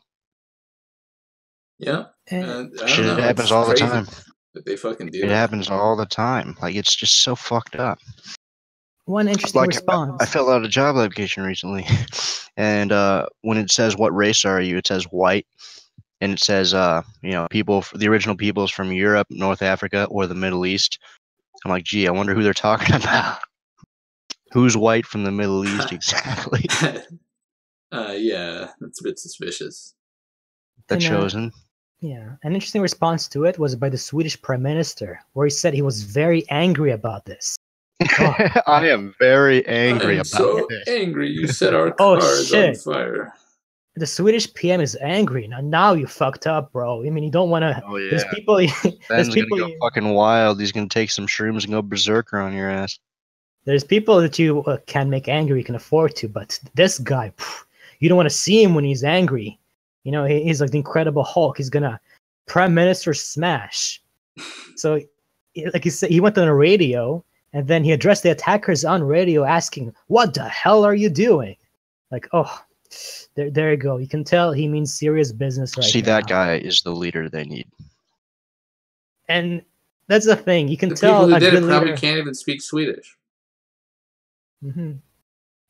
Yeah, Shit happens all the time. But they fucking do. It happens all the time. Like, it's just so fucked up. One interesting response. I filled out a job application recently, and when it says what race are you, it says white, and it says you know, the original peoples from Europe, North Africa, or the Middle East. I'm like, gee, I wonder who they're talking about. Who's white from the Middle East exactly? Yeah, that's a bit suspicious. The chosen. Yeah, an interesting response to it was by the Swedish Prime Minister, where he said he was very angry about this. Oh, I am very angry about so this. Angry you set our cars on fire. The Swedish PM is angry. Now you fucked up, bro. I mean, you don't want to. Oh, yeah. There's people. Ben's gonna go fucking wild. He's gonna take some shrooms and go berserker on your ass. There's people that you can make angry, you can afford to, but this guy, you don't want to see him when he's angry. You know, he's like the Incredible Hulk. He's gonna Prime Minister smash. So, like he said, he went on the radio and then he addressed the attackers on radio, asking, "What the hell are you doing?" Like, oh. There you go. You can tell he means serious business right now. See, that guy is the leader they need. And that's the thing. You can the tell people who did it probably can't even speak Swedish. Mm-hmm.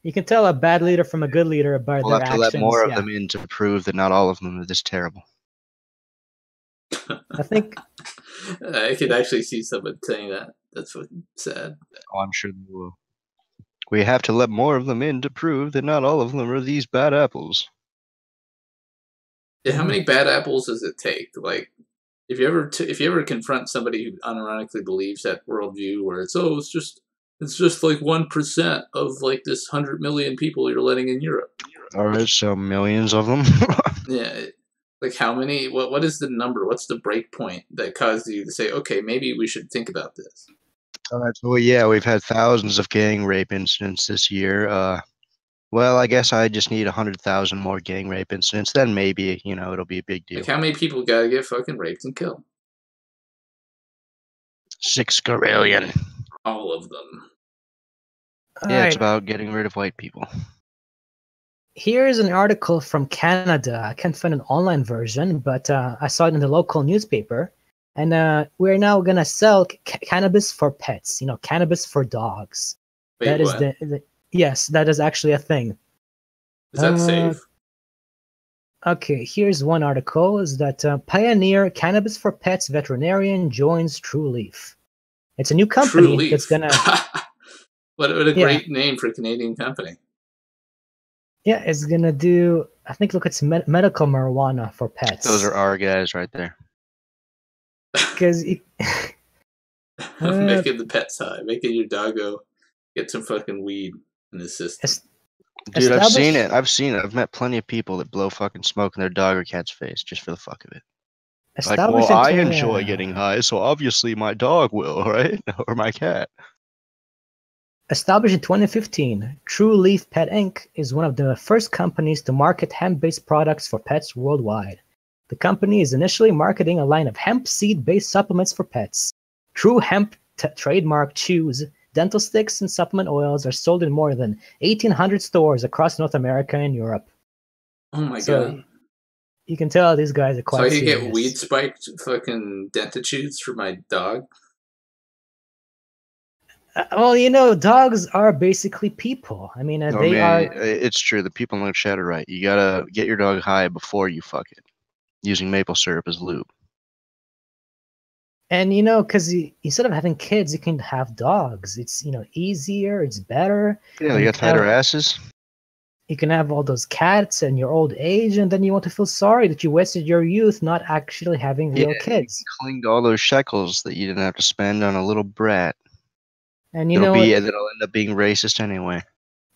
You can tell a bad leader from a good leader by their actions. We'll have to let more of them in to prove that not all of them are this terrible. I think I could actually see someone saying that. That's fucking sad. Oh, I'm sure they will. We have to let more of them in to prove that not all of them are these bad apples. Yeah, how many bad apples does it take? Like, if you ever confront somebody who unironically believes that worldview, where it's just like 1% of like this 100 million people you're letting in Europe. All right, so millions of them. Yeah, like how many? What is the number? What's the break point that caused you to say, okay, maybe we should think about this? Well, yeah, we've had thousands of gang rape incidents this year. Well, I guess I just need 100,000 more gang rape incidents. Then maybe, you know, it'll be a big deal. Like, how many people gotta get fucking raped and killed? 6 squillion. All of them. Yeah, it's about getting rid of white people. Here's an article from Canada. I can't find an online version, but I saw it in the local newspaper. And we're now gonna sell cannabis for pets. You know, cannabis for dogs. Wait, that is what? Yes, that is actually a thing. Is that safe? Okay, here's one article: is that Pioneer Cannabis for Pets veterinarian joins True Leaf. It's a new company that's gonna. What a great name for a Canadian company. Yeah, it's gonna do. I think look, it's medical marijuana for pets. Those are our guys right there. Because making the pets high, making your doggo get some fucking weed in his system. Dude, I've seen it. I've met plenty of people that blow fucking smoke in their dog or cat's face just for the fuck of it. Like, well, I enjoy getting high, so obviously my dog will, right? Or my cat. Established in 2015, True Leaf Pet Inc. is one of the first companies to market hemp-based products for pets worldwide. The company is initially marketing a line of hemp seed-based supplements for pets. True Hemp trademark chews, dental sticks, and supplement oils are sold in more than 1,800 stores across North America and Europe. Oh my So, god. You can tell these guys are So quite I could serious. get weed spiked fucking dentitudes for my dog? Well, you know, dogs are basically people. I mean, they are. It's true. The people in the chat are right. You gotta get your dog high before you fuck it, using maple syrup as lube. And you know, because instead of having kids, you can have dogs. It's, you know, easier. It's better. Yeah, And they you got can have- tighter asses. You can have all those cats in your old age, and then you want to feel sorry that you wasted your youth not actually having real kids. Cling to all those shekels that you didn't have to spend on a little brat. And you know, That'll end up being racist anyway.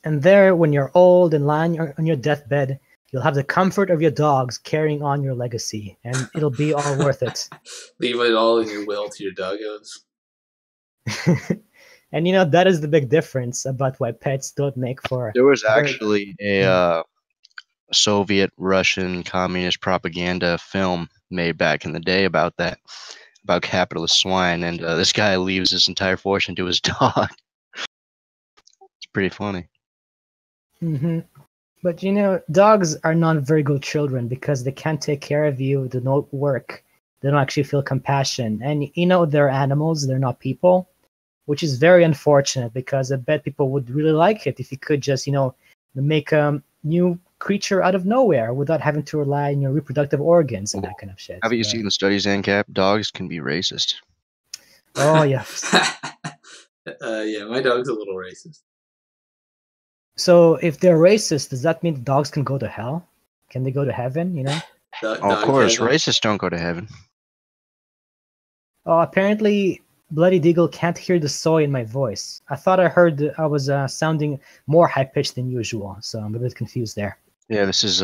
and there, when you're old and lying on your deathbed, you'll have the comfort of your dogs carrying on your legacy, and it'll be all worth it. Leave it all in your will to your doggos. And you know, that is the big difference about why pets don't make for. There was actually a Soviet Russian communist propaganda film made back in the day about that, about capitalist swine, and this guy leaves his entire fortune to his dog. It's pretty funny. Mm-hmm. But you know, dogs are not very good children because they can't take care of you, they don't work, they don't actually feel compassion. And you know, they're animals, they're not people, which is very unfortunate because I bet people would really like it if you could just, you know, make a new creature out of nowhere without having to rely on your reproductive organs and that kind of shit. Haven't you seen the studies, ANCAP? Dogs can be racist. Oh, yeah. Yeah, my dog's a little racist. So if they're racist, does that mean the dogs can go to hell? Can they go to heaven, you know? Of course, racists don't go to heaven. Oh, apparently Bloody Deagle can't hear the soy in my voice. I thought I heard I was sounding more high-pitched than usual, so I'm a bit confused there. Yeah, this is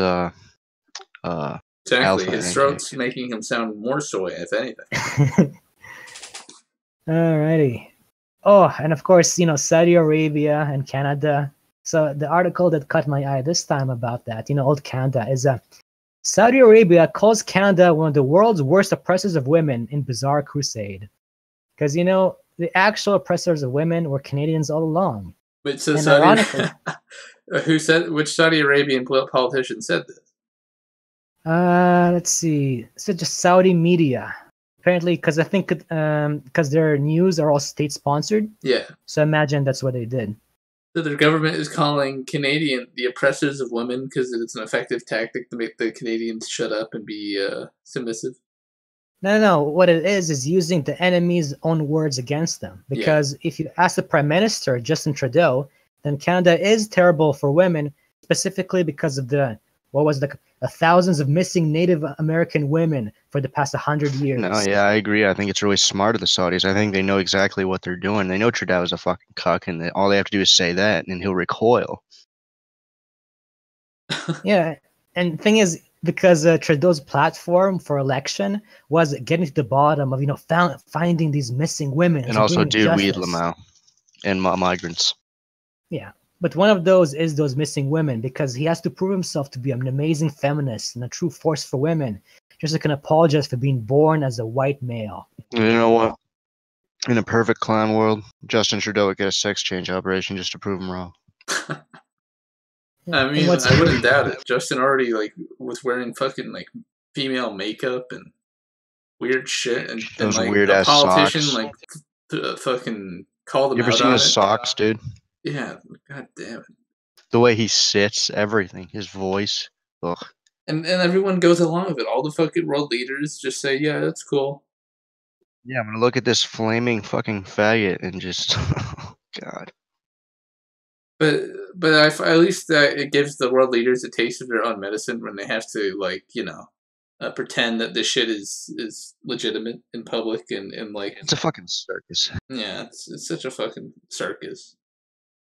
Exactly. His throat's making him sound more soy, if anything. Alrighty. Oh, and of course, you know, Saudi Arabia and Canada. So the article that caught my eye this time about that, you know, old Canada, is Saudi Arabia calls Canada one of the world's worst oppressors of women in bizarre crusade. Because, you know, the actual oppressors of women were Canadians all along. But so Saudi, who said, which Saudi Arabian politician said this? Let's see. So just Saudi media. Apparently, because I think because their news are all state-sponsored. Yeah. So imagine that's what they did. So their government is calling Canadian the oppressors of women because it's an effective tactic to make the Canadians shut up and be submissive. No. What it is using the enemy's own words against them. Because if you ask the Prime Minister, Justin Trudeau, then Canada is terrible for women, specifically because of the, thousands of missing Native American women for the past 100 years. No, yeah, I agree. I think it's really smart of the Saudis. I think they know exactly what they're doing. They know Trudeau is a fucking cuck, and all they have to do is say that, and he'll recoil. Yeah, and the thing is, because Trudeau's platform for election was getting to the bottom of, you know, finding these missing women. And also do weed Lamau and migrants. Yeah, but one of those is those missing women, because he has to prove himself to be an amazing feminist and a true force for women, just like an apologize for being born as a white male. You know what? In a perfect clown world, Justin Trudeau would get a sex change operation just to prove him wrong. I mean, I wouldn't doubt it. Justin already was wearing fucking female makeup and weird shit, and those like weird a politician socks. Fucking called him out. You ever seen his socks, dude? Yeah, god damn it. The way he sits, everything, his voice. Ugh. And everyone goes along with it. All the fucking world leaders just say, yeah, that's cool. Yeah, I'm gonna look at this flaming fucking faggot and just, oh, God. But at least it gives the world leaders a taste of their own medicine when they have to, pretend that this shit is legitimate in public and it's a fucking circus. Yeah, it's such a fucking circus.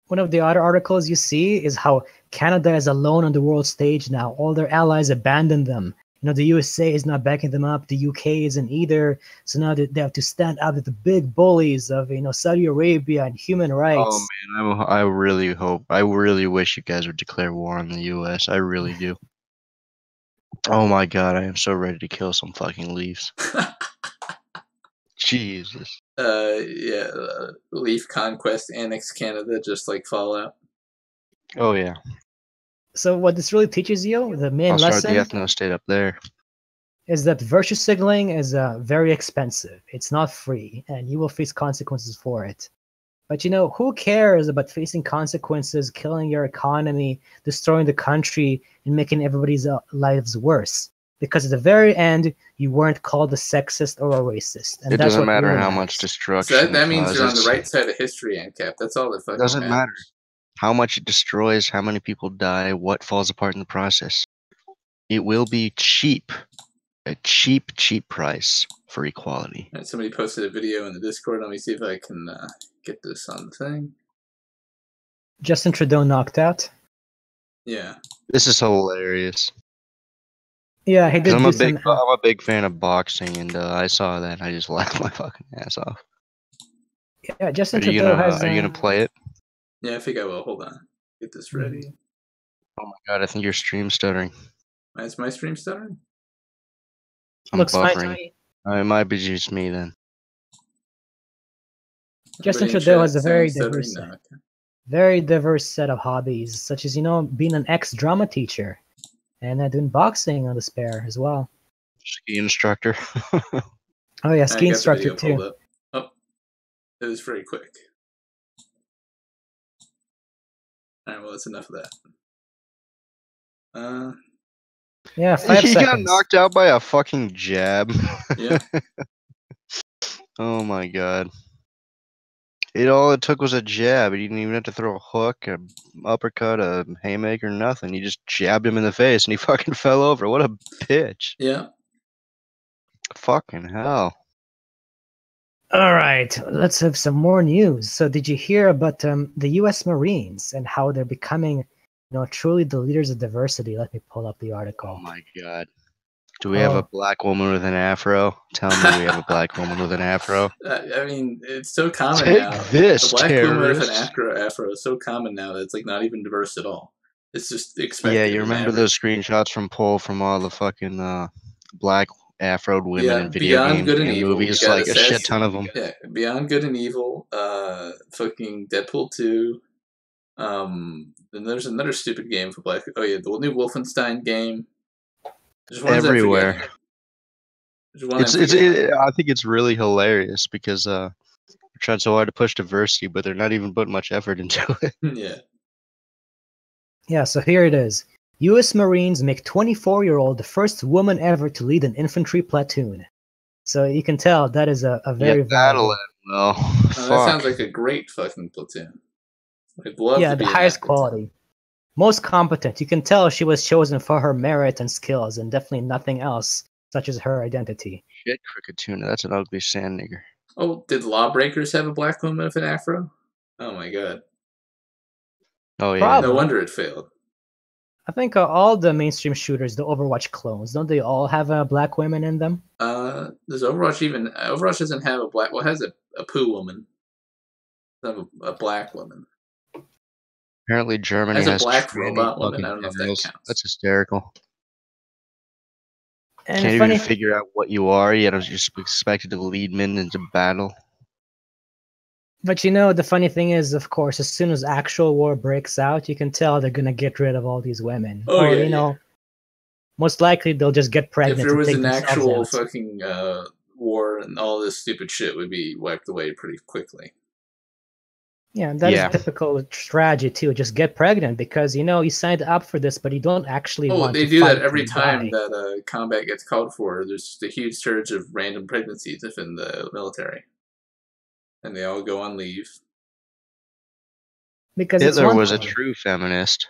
One of the other articles you see is how Canada is alone on the world stage now. All their allies abandoned them. The USA is not backing them up. The UK isn't either. So now they have to stand up with the big bullies of Saudi Arabia and human rights. Oh man, I really wish you guys would declare war on the US. I really do. Oh my god, I am so ready to kill some fucking leaves. Jesus. Leaf conquest, annex Canada, just like Fallout. Oh yeah. So what this really teaches you, the main I'll start lesson, the ethno state up there. is that virtue signaling is very expensive. It's not free, and you will face consequences for it. But who cares about facing consequences, killing your economy, destroying the country, and making everybody's lives worse? Because at the very end, you weren't called a sexist or a racist. And It that's doesn't what matter really how matters. much destruction. So that means you're on the causes. right side of history, ANCAP. That's all that fucking Doesn't matter. matters. How much it destroys, how many people die, what falls apart in the process. It will be cheap. A cheap, cheap price for equality. Right, somebody posted a video in the Discord. Let me see if I can get this on the thing. Justin Trudeau knocked out. Yeah. This is hilarious. Yeah, he did. I'm a big fan of boxing, and I saw that and I just laughed my fucking ass off. Yeah, Justin Trudeau has. Are you gonna play it? Yeah, I think I will. Hold on. Get this ready. Oh my god, I think your stream's stuttering. Is my stream stuttering? Looks fine to buffering. me. It might be just me then. Justin Everybody in Trudeau chat has a saying very stuttering? diverse, No, okay. very diverse set of hobbies, such as being an ex-drama teacher, and doing boxing on the spare as well. Ski instructor. Oh yeah, I ski got the instructor video pulled too. up. Oh, it was very quick. Alright, well, that's enough of that. Yeah, 5 He seconds. got knocked out by a fucking jab. Yeah. Oh my god. All it took was a jab. He didn't even have to throw a hook, an uppercut, a haymaker, nothing. He just jabbed him in the face and he fucking fell over. What a bitch. Yeah. Fucking hell. All right, let's have some more news. So, did you hear about the U.S. Marines and how they're becoming, truly the leaders of diversity? Let me pull up the article. Oh my god. Do we have a black woman with an afro? Tell me we have a black woman with an afro. I mean, it's so common Take now. this, a black woman with an terrorist. afro is so common now that it's like not even diverse at all. It's just expected. Yeah, you remember those screenshots from Poll from all the fucking black afroed women in video Beyond games Good and and Evil, movies, you got like a shit ton of them. Yeah, Beyond Good and Evil, fucking Deadpool 2. Then there's another stupid game for black. Oh yeah, the new Wolfenstein game. Everywhere. I think it's really hilarious because they're trying so hard to push diversity, but they're not even putting much effort into it. Yeah. Yeah, so here it is. U.S. Marines make 24-year-old the first woman ever to lead an infantry platoon. So you can tell that is a very that'll end well. That sounds like a great fucking platoon. I'd love to be the highest quality. Most competent. You can tell she was chosen for her merit and skills, and definitely nothing else, such as her identity. Shit, cricket tuna. That's an ugly sand nigger. Oh, did Lawbreakers have a black woman with an afro? Oh my god. Oh yeah. Probably. No wonder it failed. I think all the mainstream shooters, the Overwatch clones, don't they all have black women in them? Does Overwatch Overwatch doesn't have a black. Well, it has a poo woman. It doesn't have a black woman. Apparently Germany has a black robot woman. I don't know if that counts. That's hysterical. And Can't even figure out what you are, yet you're just expected to lead men into battle. But the funny thing is, of course, as soon as actual war breaks out, you can tell they're gonna get rid of all these women. Oh, or, yeah. Most likely they'll just get pregnant. If there was and an take actual out. fucking war, and all this stupid shit would be wiped away pretty quickly. Yeah, that is a typical strategy too. Just get pregnant because you signed up for this, but you don't actually want to. They do that every time that combat gets called for. There's just a huge surge of random pregnancies within the military, and they all go on leave. Because Hitler was a true feminist.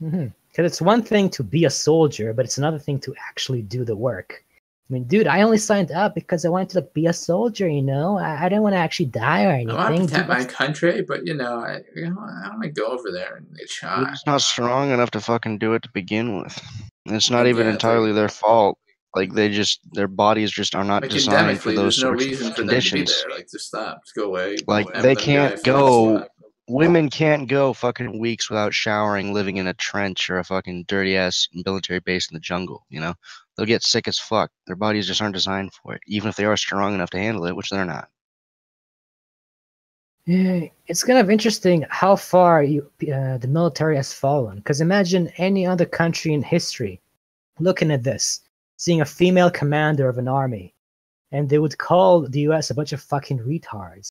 Because it's one thing to be a soldier, but it's another thing to actually do the work. I mean, dude, I only signed up because I wanted to be a soldier, I didn't want to actually die or anything. I want to protect my country, but, I don't want to go over there and get shot. It's not strong enough to fucking do it to begin with. It's not even entirely their fault. Like their bodies just are not Like designed for endemically, those there's no sorts reason of for them to be conditions. there. Like, just stop, just go away. Like Have they them die can't for what's go. left. Women can't go fucking weeks without showering, living in a trench or a fucking dirty ass military base in the jungle. You know, they'll get sick as fuck. Their bodies just aren't designed for it, even if they are strong enough to handle it, which they're not. Yeah, it's kind of interesting how far the military has fallen. Because imagine any other country in history looking at this, seeing a female commander of an army, and they would call the US a bunch of fucking retards.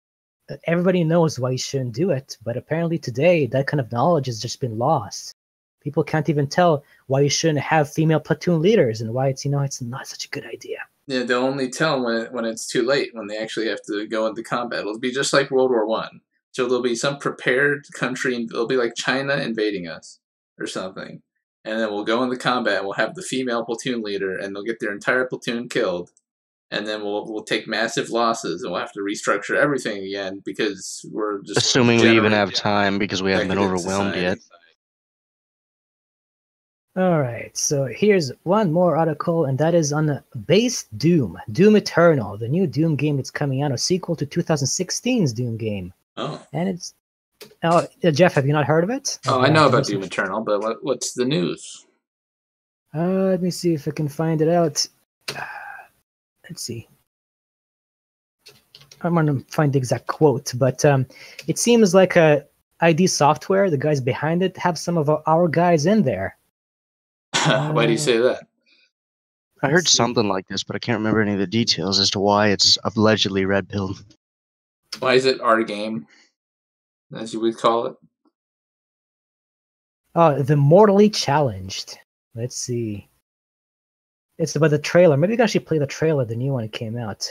Everybody knows why you shouldn't do it, but apparently today that kind of knowledge has just been lost. People can't even tell why you shouldn't have female platoon leaders and why it's not such a good idea. Yeah, they'll only tell when it's too late, when they actually have to go into combat. It'll be just like World War One. So there'll be some prepared country, and it'll be like China invading us or something. And then we'll go into combat, and we'll have the female platoon leader, and they'll get their entire platoon killed. And then we'll take massive losses, and we'll have to restructure everything again because we're just assuming we even have time because we haven't been overwhelmed yet. All right, so here's one more article, and that is on the base Doom Eternal, the new Doom game that's coming out, a sequel to 2016's Doom game. Oh. And it's Jeff, have you not heard of it? Oh, I know about Doom Eternal, but what's the news? Let me see if I can find it out. Let's see. I'm going to find the exact quote, but it seems like ID Software, the guys behind it, have some of our guys in there. Why do you say that? I heard something like this, but I can't remember any of the details as to why it's allegedly red-pilled. Why is it our game, as you would call it? Oh, the Mortally Challenged. Let's see. It's about the trailer. Maybe you can actually play the trailer, the new one that came out.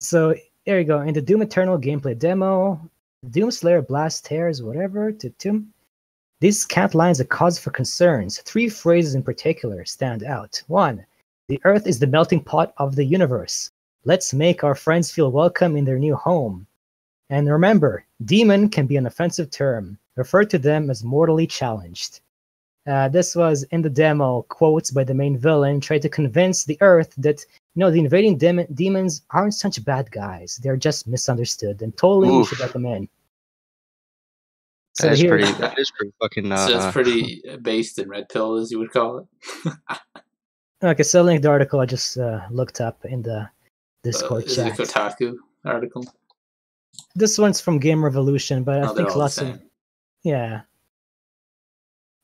So, there you go. In the Doom Eternal gameplay demo, Doomslayer blast tears, whatever. These cant lines are cause for concerns. 3 phrases in particular stand out. 1. The Earth is the melting pot of the universe. Let's make our friends feel welcome in their new home. And remember, demon can be an offensive term. Refer to them as mortally challenged. This was in the demo, quotes by the main villain tried to convince the Earth that the invading demons aren't such bad guys. They're just misunderstood, and totally we should let them in. So that is pretty fucking. So it's pretty based in red pill, as you would call it. Okay, so link the article I just looked up in the Discord chat. Is it a Kotaku article? This one's from Game Revolution, but I think lots of yeah.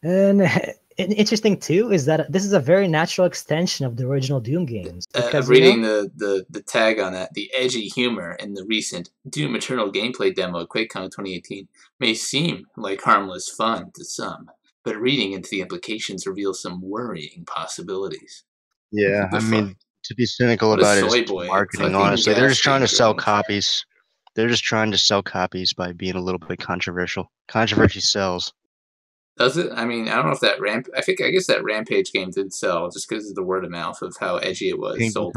And interesting too is that this is a very natural extension of the original Doom games. Because, reading the tag on that, the edgy humor in the recent Doom Eternal gameplay demo at QuakeCon 2018 may seem like harmless fun to some, but reading into the implications reveals some worrying possibilities. Yeah, I mean, to be cynical about it is marketing, honestly. They're just trying to sell copies. They're just trying to sell copies by being a little bit controversial. Controversy sells. Does it? I mean, I don't know if that I guess that Rampage game did sell just because of the word of mouth of how edgy it was. Even though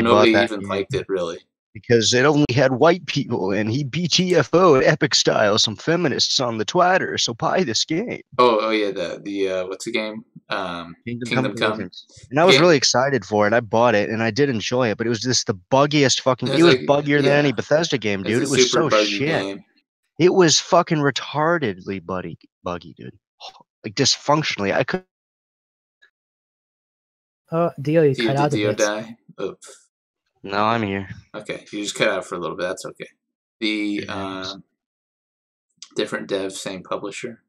nobody even liked it, really. Because it only had white people, and he BTFO'd epic style some feminists on the Twitter, so buy this game. Oh yeah, the what's the game? Kingdom Come. And I was really excited for it. I bought it, and I did enjoy it, but it was just the buggiest fucking... It was buggier than any Bethesda game, dude. It was so shit. Game. It was fucking retardedly buggy, dude. Like, dysfunctionally. I could... Oh, Dio, you cut out a bit. Die? Oops. No, I'm here. Okay, if you just cut out for a little bit, that's okay. The different devs, same publisher.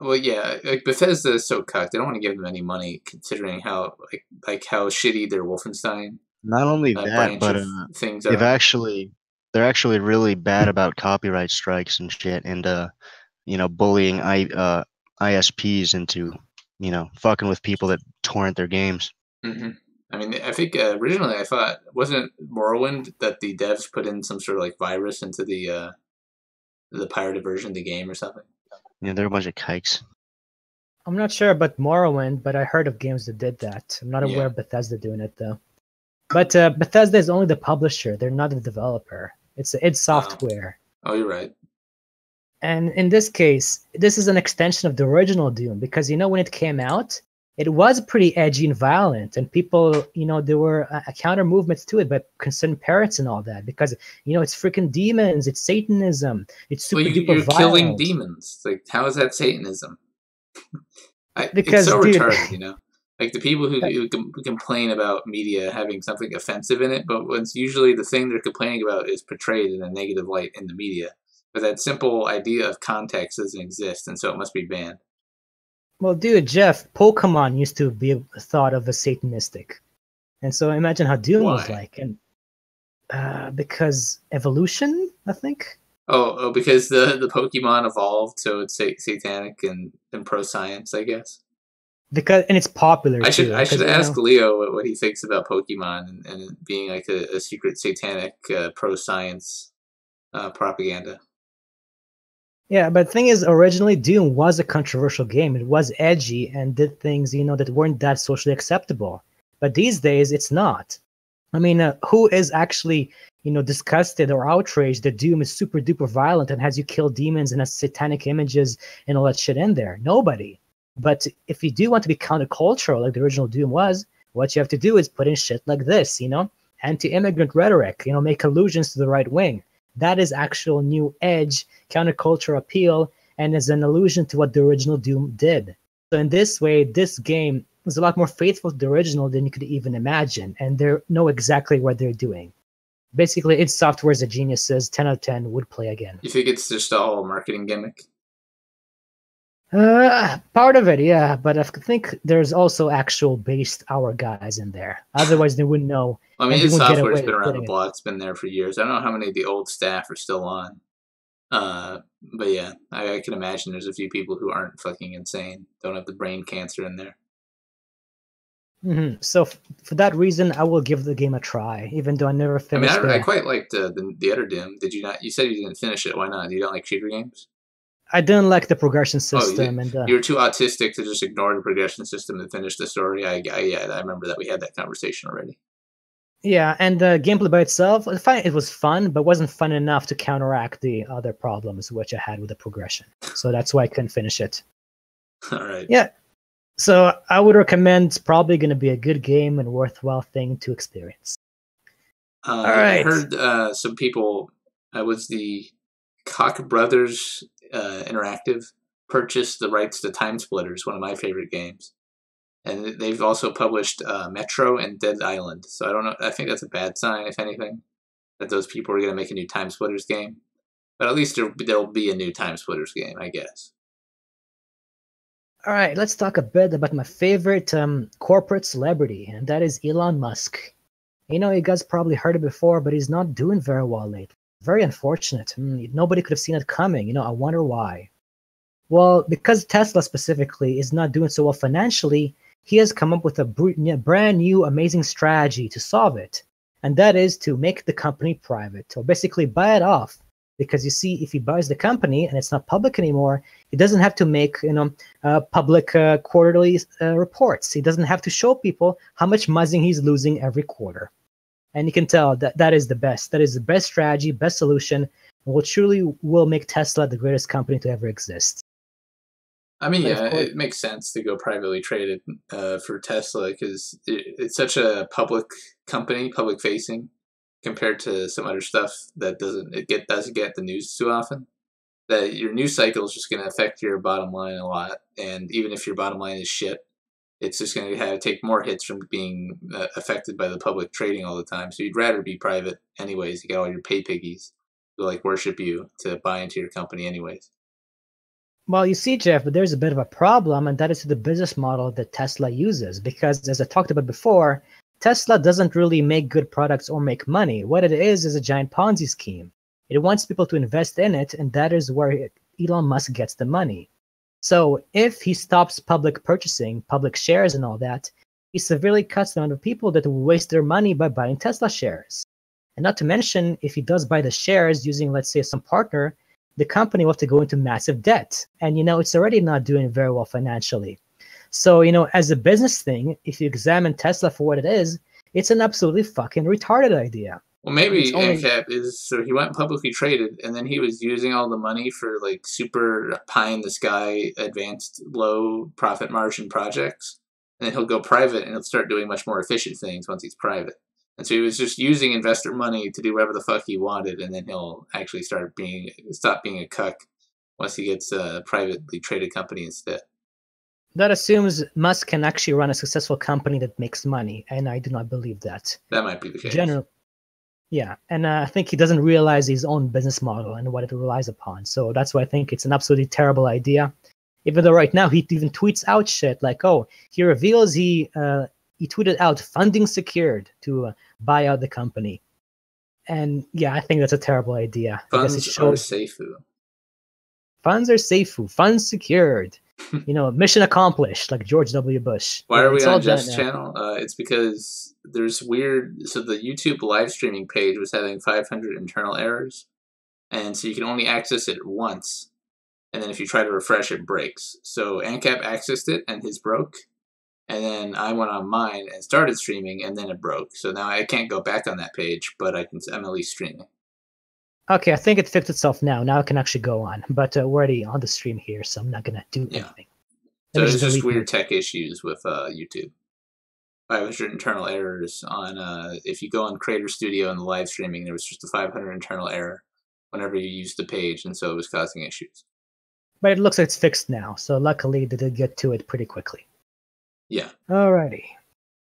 Well, yeah, like Bethesda is so cucked. They don't want to give them any money, considering how like how shitty their Wolfenstein. Not only that, but things they're actually really bad about copyright strikes and shit, and bullying ISPs into fucking with people that torrent their games. Mm-hmm. I mean, I think originally I thought, wasn't it Morrowind that the devs put in some sort of like virus into the pirated version of the game or something? Yeah, they're a bunch of kikes. I'm not sure about Morrowind, but I heard of games that did that. I'm not aware of Bethesda doing it though. But Bethesda is only the publisher; they're not the developer. It's id Software. Oh, you're right. And in this case, this is an extension of the original Doom because, when it came out, it was pretty edgy and violent, and people, there were counter movements to it by concerned parents and all that because, it's freaking demons, it's Satanism, it's super duper you're violent. killing demons. Like, how is that Satanism? Because it's so dude, retarded, Like the people who complain about media having something offensive in it, but it's usually the thing they're complaining about is portrayed in a negative light in the media. But that simple idea of context doesn't exist, and so it must be banned. Well, dude, Jeff, Pokemon used to be thought of as satanistic. And so imagine how Doom was like. And because evolution, I think. Oh, because the Pokemon evolved, so it's satanic and pro-science, I guess. And it's popular. I should ask Leo what he thinks about Pokemon and being like a secret satanic pro-science propaganda. Yeah, but the thing is, originally Doom was a controversial game. It was edgy and did things, that weren't that socially acceptable. But these days, it's not. I mean, who is actually, disgusted or outraged that Doom is super duper violent and has you kill demons and has satanic images and all that shit in there? Nobody. But if you do want to be countercultural like the original Doom was, what you have to do is put in shit like this, anti-immigrant rhetoric, make allusions to the right wing. That is actual new edge, counterculture appeal, and is an allusion to what the original Doom did. So in this way, this game is a lot more faithful to the original than you could even imagine, and they know exactly what they're doing. Basically, id Software's a geniuses, 10 out of 10 would play again. You think it's just all a marketing gimmick? Part of it, yeah, but I think there's also actual based hour guys in there. Otherwise, they wouldn't know. I mean, id Software's been around the block. It's been there for years. I don't know how many of the old staff are still on. But yeah, I can imagine there's a few people who aren't fucking insane, don't have the brain cancer in there. Mm-hmm. So for that reason, I will give the game a try, even though I never finished it. I quite liked the other Doom. Did you not? You said you didn't finish it. Why not? You don't like shooter games? I didn't like the progression system. You were too autistic to just ignore the progression system and finish the story. I remember that we had that conversation already. Yeah, and the gameplay by itself, it was fun, but wasn't fun enough to counteract the other problems which I had with the progression. So that's why I couldn't finish it. All right. Yeah. So I would recommend. It's probably going to be a good game and worthwhile thing to experience. All right. I heard some people. Was the Koch brothers Interactive purchased the rights to Time Splitters, one of my favorite games, and they've also published Metro and Dead Island. So I don't know. I think that's a bad sign, if anything, that those people are going to make a new Time Splitters game. But at least there'll be a new Time Splitters game, I guess. All right, let's talk a bit about my favorite corporate celebrity, and that is Elon Musk. You guys probably heard it before, but he's not doing very well lately. Very unfortunate. Nobody could have seen it coming. I wonder why. Well, because Tesla specifically is not doing so well financially, he has come up with a brand new amazing strategy to solve it. And that is to make the company private, or basically buy it off. Because you see, if he buys the company and it's not public anymore, he doesn't have to make public quarterly reports. He doesn't have to show people how much muzzing he's losing every quarter. And you can tell that is the best. That is the best strategy, best solution, and will truly make Tesla the greatest company to ever exist. I mean, yeah, it makes sense to go privately traded for Tesla because it's such a public company, public facing, compared to some other stuff that doesn't get the news too often. That your news cycle is just going to affect your bottom line a lot, and even if your bottom line is shit, it's just going to take more hits from being affected by the public trading all the time. So you'd rather be private anyways. You got all your pay piggies who worship you to buy into your company anyways. Well, you see, Jeff, but there's a bit of a problem, and that is the business model that Tesla uses. Because as I talked about before, Tesla doesn't really make good products or make money. What it is a giant Ponzi scheme. It wants people to invest in it, and that is where Elon Musk gets the money. So if he stops public purchasing, public shares and all that, he severely cuts the amount of people that will waste their money by buying Tesla shares. And not to mention, if he does buy the shares using, let's say, some partner, the company will have to go into massive debt. And, it's already not doing very well financially. So, as a business thing, if you examine Tesla for what it is, it's an absolutely fucking retarded idea. Well, maybe only ANCAP is so he went publicly traded, and then he was using all the money for like super pie in the sky, advanced, low profit margin projects, and then he'll go private and he'll start doing much more efficient things once he's private. And so he was just using investor money to do whatever the fuck he wanted, and then he'll actually stop being a cuck once he gets a privately traded company instead. that assumes Musk can actually run a successful company that makes money, and I do not believe that. That might be the case. Yeah, and I think he doesn't realize his own business model and what it relies upon. So that's why I think it's an absolutely terrible idea. Even though right now he even tweets out shit like, "Oh, he reveals he tweeted out funding secured to buy out the company," and yeah, I think that's a terrible idea. Funds because it shows funds are safe. Funds secured. Mission accomplished, like George W. Bush. Why are we on Jeff's channel? It's because there's weird. So the YouTube live streaming page was having 500 internal errors, and so you can only access it once, and then if you try to refresh, it breaks. So ANCAP accessed it, and his broke, and then I went on mine and started streaming, and then it broke. So now I can't go back on that page, but I'm at least streaming. Okay, I think it fixed itself now. Now I can actually go on, but we're already on the stream here, so I'm not gonna do anything. So it's just weird tech issues with YouTube. 500 internal errors on if you go on Creator Studio and the live streaming, there was just a 500 internal error whenever you used the page, and so it was causing issues. But it looks like it's fixed now, so luckily they did get to it pretty quickly. Yeah. Alrighty.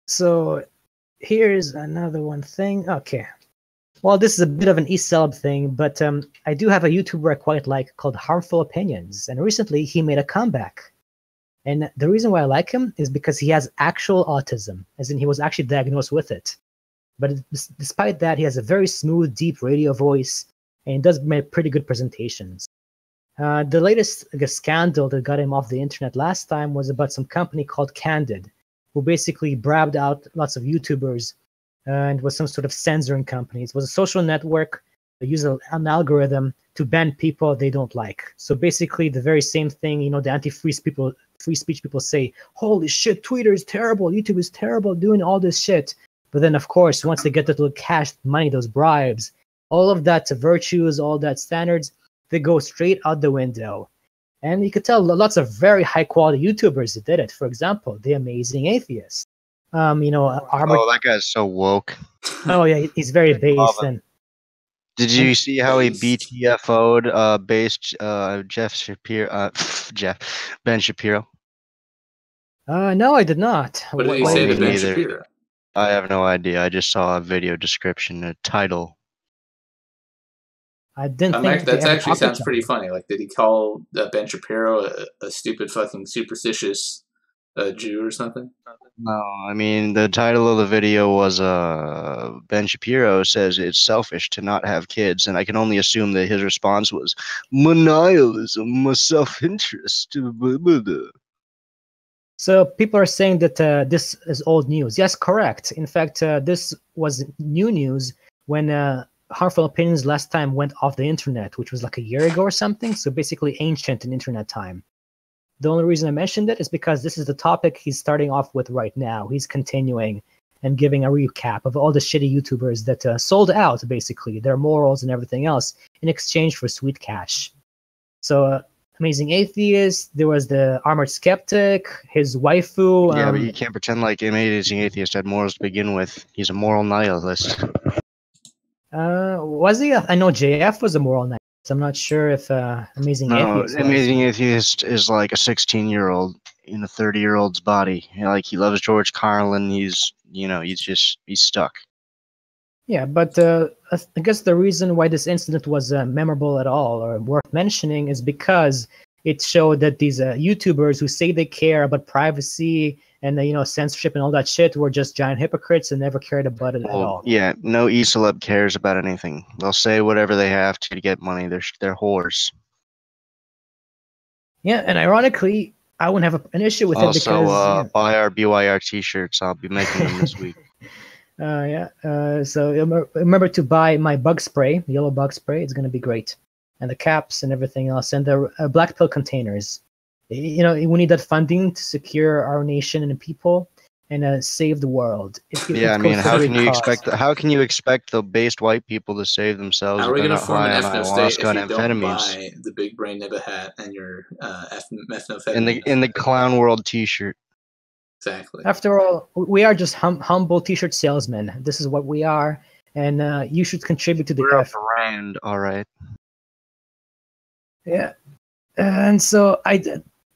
So here's another one thing. Okay. Well, this is a bit of an e-celeb thing, but I do have a YouTuber I quite like called Harmful Opinions, and recently he made a comeback. And the reason why I like him is because he has actual autism, as in he was actually diagnosed with it. But despite that, he has a very smooth, deep radio voice, and does make pretty good presentations. The latest, I guess, scandal that got him off the internet last time was about some company called Candid, who basically brabbed out lots of YouTubers and was some sort of censoring company. It was a social network that used an algorithm to ban people they don't like. So basically the very same thing, the anti-free speech people say, holy shit, Twitter is terrible, YouTube is terrible, doing all this shit. But then, of course, once they get that little cash money, those bribes, all of that virtues, all that standards, they go straight out the window. And you could tell lots of very high-quality YouTubers that did it. For example, The Amazing Atheist. that guy's so woke. Oh yeah, he's very based. And did you see how he BTFO'd based Ben Shapiro? No, I did not. What did he say to Ben Shapiro? I have no idea. I just saw a video description, a title. I didn't think that actually sounds pretty funny. Like, did he call Ben Shapiro a stupid fucking superstitious Jew or something? No, I mean, the title of the video was Ben Shapiro says it's selfish to not have kids, and I can only assume that his response was manialism, self-interest. So people are saying that this is old news. Yes, correct. In fact, this was new news when Harmful Opinions last time went off the internet, which was like a year ago or something. So basically ancient in internet time. The only reason I mentioned it is because this is the topic he's starting off with right now. He's continuing and giving a recap of all the shitty YouTubers that sold out, basically, their morals and everything else in exchange for sweet cash. So, Amazing Atheist, there was the Armored Skeptic, his waifu. Yeah, but you can't pretend like Amazing Atheist had morals to begin with. He's a moral nihilist. Was he? I know JF was a moral nihilist. I'm not sure if Amazing Atheist was. Amazing Atheist is like a 16-year-old in a 30-year-old's body. Like, he loves George Carlin. He's stuck. Yeah, but I guess the reason why this incident was memorable at all or worth mentioning is because it showed that these YouTubers who say they care about privacy and censorship and all that shit were just giant hypocrites and never cared about it at all. Yeah, no e-celeb cares about anything. They'll say whatever they have to get money. They're whores. Yeah, and ironically, I wouldn't have an issue with it because buy our BYR t-shirts. I'll be making them this week. So remember to buy my bug spray, yellow bug spray. It's going to be great. And the caps and everything else, and the black pill containers. We need that funding to secure our nation and the people. and save the world. Yeah, I mean, goes to a great cause. how can you expect the based white people to save themselves How if are we they're going to not form an high on ethno state ayahuasca if and you don't amphetamines buy the big brain nibba hat and your in methamphetamines? the clown world T-shirt? Exactly. After all, we are just humble T-shirt salesmen. This is what we are, and you should contribute to the We're a effort. brand, all right. Yeah, and so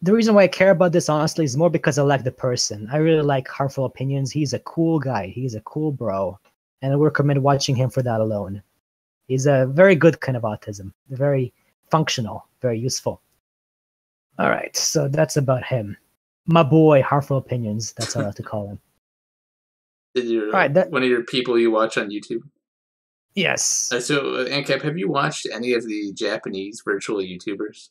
the reason why I care about this honestly is more because I like the person. I really like Harmful Opinions. He's a cool guy. He's a cool bro, and I recommend watching him for that alone. He's a very good kind of autism, very functional, very useful. All right, so that's about him. My boy, Harmful Opinions. That's how I like to call him. All right, one of your people you watch on YouTube? Yes. So, Ancap, have you watched any of the Japanese virtual YouTubers?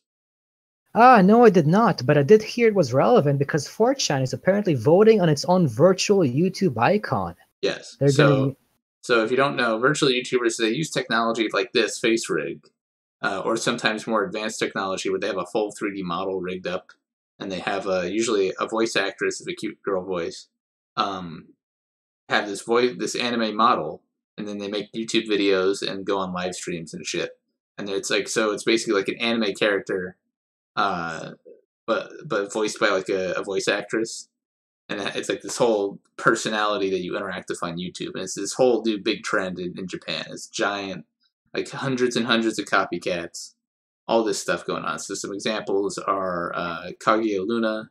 No, I did not, but I did hear it was relevant because 4chan is apparently voting on its own virtual YouTube icon. Yes. So if you don't know, virtual YouTubers, they use technology like this, face rig, or sometimes more advanced technology where they have a full 3D model rigged up, and they have usually a voice actress of a cute girl voice, have this anime model, and then they make YouTube videos and go on live streams and shit. And it's basically like an anime character, but voiced by like a voice actress, and it's like this whole personality that you interact with on YouTube, and it's this whole new big trend in Japan. It's giant, like hundreds and hundreds of copycats, all this stuff going on. So some examples are Kaguya Luna,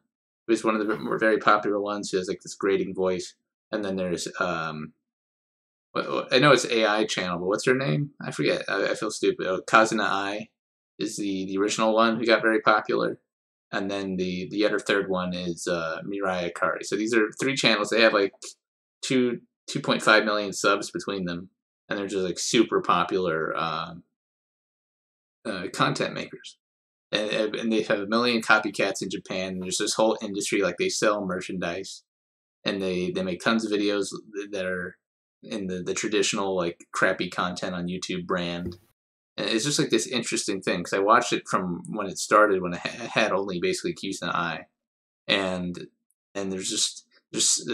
who's one of the more very popular ones. She has like this grating voice, and then there's I know it's AI channel, but what's her name? I forget. I feel stupid. Kazuna Ai is the original one who got very popular. And then the other third one is Mirai Akari. So these are 3 channels. They have like 2.5 million subs between them. And they're just like super popular content makers. And they have 1 million copycats in Japan. And there's this whole industry, like they sell merchandise. And they make tons of videos that are in the traditional like crappy content on YouTube brand, and it's just like this interesting thing because I watched it from when it started when it had only basically Kazuna Ai, and there's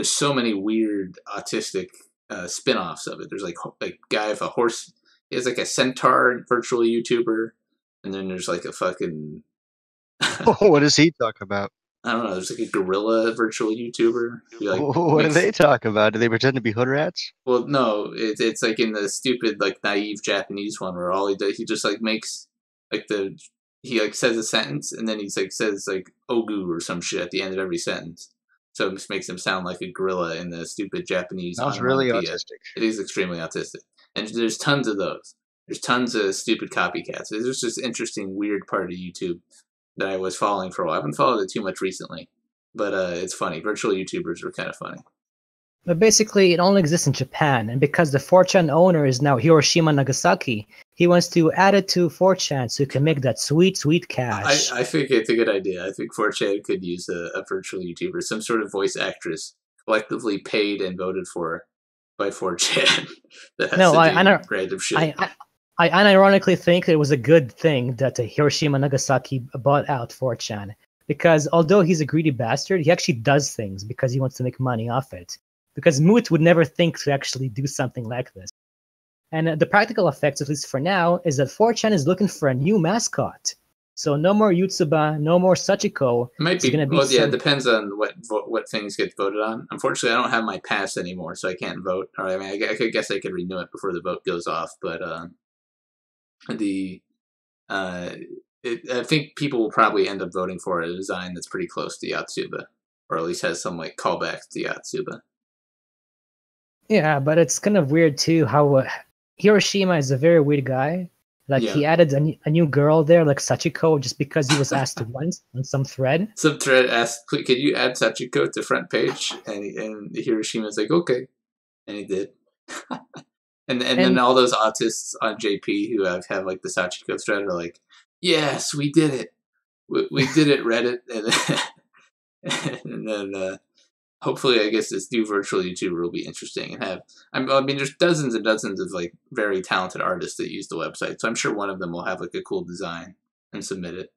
so many weird autistic spin-offs of it. There's like guy with a horse, he has like a centaur virtual YouTuber, and then there's like a fucking what does he talk about? I don't know. There's like a gorilla virtual YouTuber. What do they talk about? Do they pretend to be hood rats? Well, no. It's like in the stupid, like naive Japanese one where all he does, he just like makes like he like says a sentence and then he's like says like ogu or some shit at the end of every sentence. So it just makes him sound like a gorilla in the stupid Japanese. Sounds really autistic. It is extremely autistic, and there's tons of those. There's tons of stupid copycats. There's just this interesting, weird part of YouTube that I was following for a while. I haven't followed it too much recently, but it's funny. Virtual YouTubers are kind of funny. But basically, it only exists in Japan, and because the 4chan owner is now Hiroshima Nagasaki, he wants to add it to 4chan so he can make that sweet, sweet cash. I think it's a good idea. I think 4chan could use a virtual YouTuber, some sort of voice actress, collectively paid and voted for by 4chan. That has to do random shit. I unironically think it was a good thing that Hiroshima Nagasaki bought out 4chan, because although he's a greedy bastard, he actually does things because he wants to make money off it. Because Moot would never think to actually do something like this. And the practical effects, at least for now, is that 4chan is looking for a new mascot. So no more Yutsuba, no more Sachiko. It might be. Yeah, it depends on what things get voted on. Unfortunately, I don't have my pass anymore, so I can't vote. Or I mean, I guess I could renew it before the vote goes off, but I think people will probably end up voting for a design that's pretty close to Yatsuba, or at least has some like callbacks to Yatsuba. Yeah, but it's kind of weird too how Hiroshima is a very weird guy. Like he added a new girl there, like Sachiko, just because he was asked once on some thread. Some thread asked, "Could you add Sachiko to front page?" And Hiroshima's like, "Okay," and he did. And then all those autists on JP who have like the Sachiko thread are like, "Yes, we did it. We did it, Reddit." And then hopefully, I guess this new virtual YouTuber will be interesting and have. I mean, there's dozens and dozens of like very talented artists that use the website, so I'm sure one of them will have like a cool design and submit it.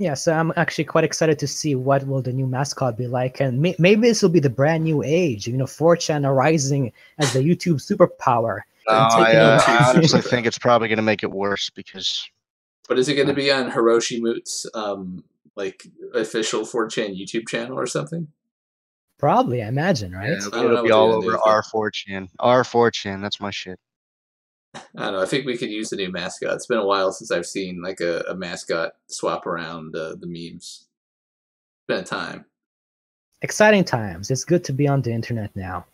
Yeah, so I'm actually quite excited to see what will the new mascot be like, and maybe this will be the brand new age. 4chan arising as the YouTube superpower No, and taking Yeah, over. I honestly think it's probably going to make it worse because But is it going to be on Hiroshi Moot's like official 4chan YouTube channel or something? Probably, I imagine, right? Yeah, I don't it'll know be what they're all gonna do over with it. R4chan. R4chan, that's my shit. I don't know. I think we could use the new mascot. It's been a while since I've seen like a mascot swap around the memes. It's been a time. Exciting times. It's good to be on the internet now.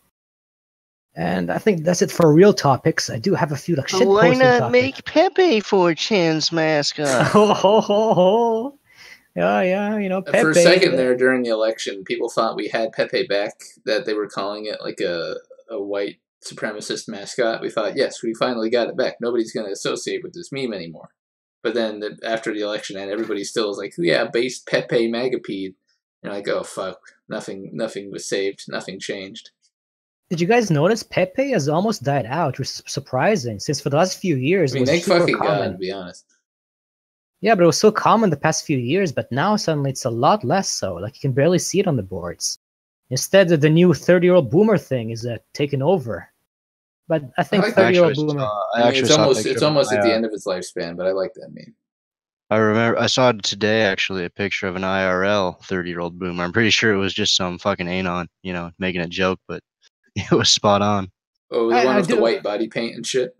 And I think that's it for real topics. I do have a few like shit Why posting not topics. make Pepe 4chan's mascot? Ho, ho, ho, ho. Yeah, Pepe. For a second there during the election, people thought we had Pepe back, that they were calling it like a white supremacist mascot. We thought, yes, we finally got it back. Nobody's going to associate with this meme anymore. But then after the election, and everybody still is like, yeah, based Pepe Magapede. And like, oh, fuck, nothing was saved, nothing changed. Did you guys notice Pepe has almost died out, which is surprising, since for the last few years I mean, it was thank super fucking common. God, to be honest. Yeah, but it was so common the past few years, but now suddenly it's a lot less so. Like you can barely see it on the boards. Instead, the new 30-year-old boomer thing is taken over. But I think like 30-year-old Actually, boomer. I mean, it's almost at the end. end of its lifespan, but I like that meme. I remember I saw today actually a picture of an IRL 30-year-old boomer. I'm pretty sure it was just some fucking anon, making a joke, but it was spot on. Oh, the one I with the do- white body paint and shit.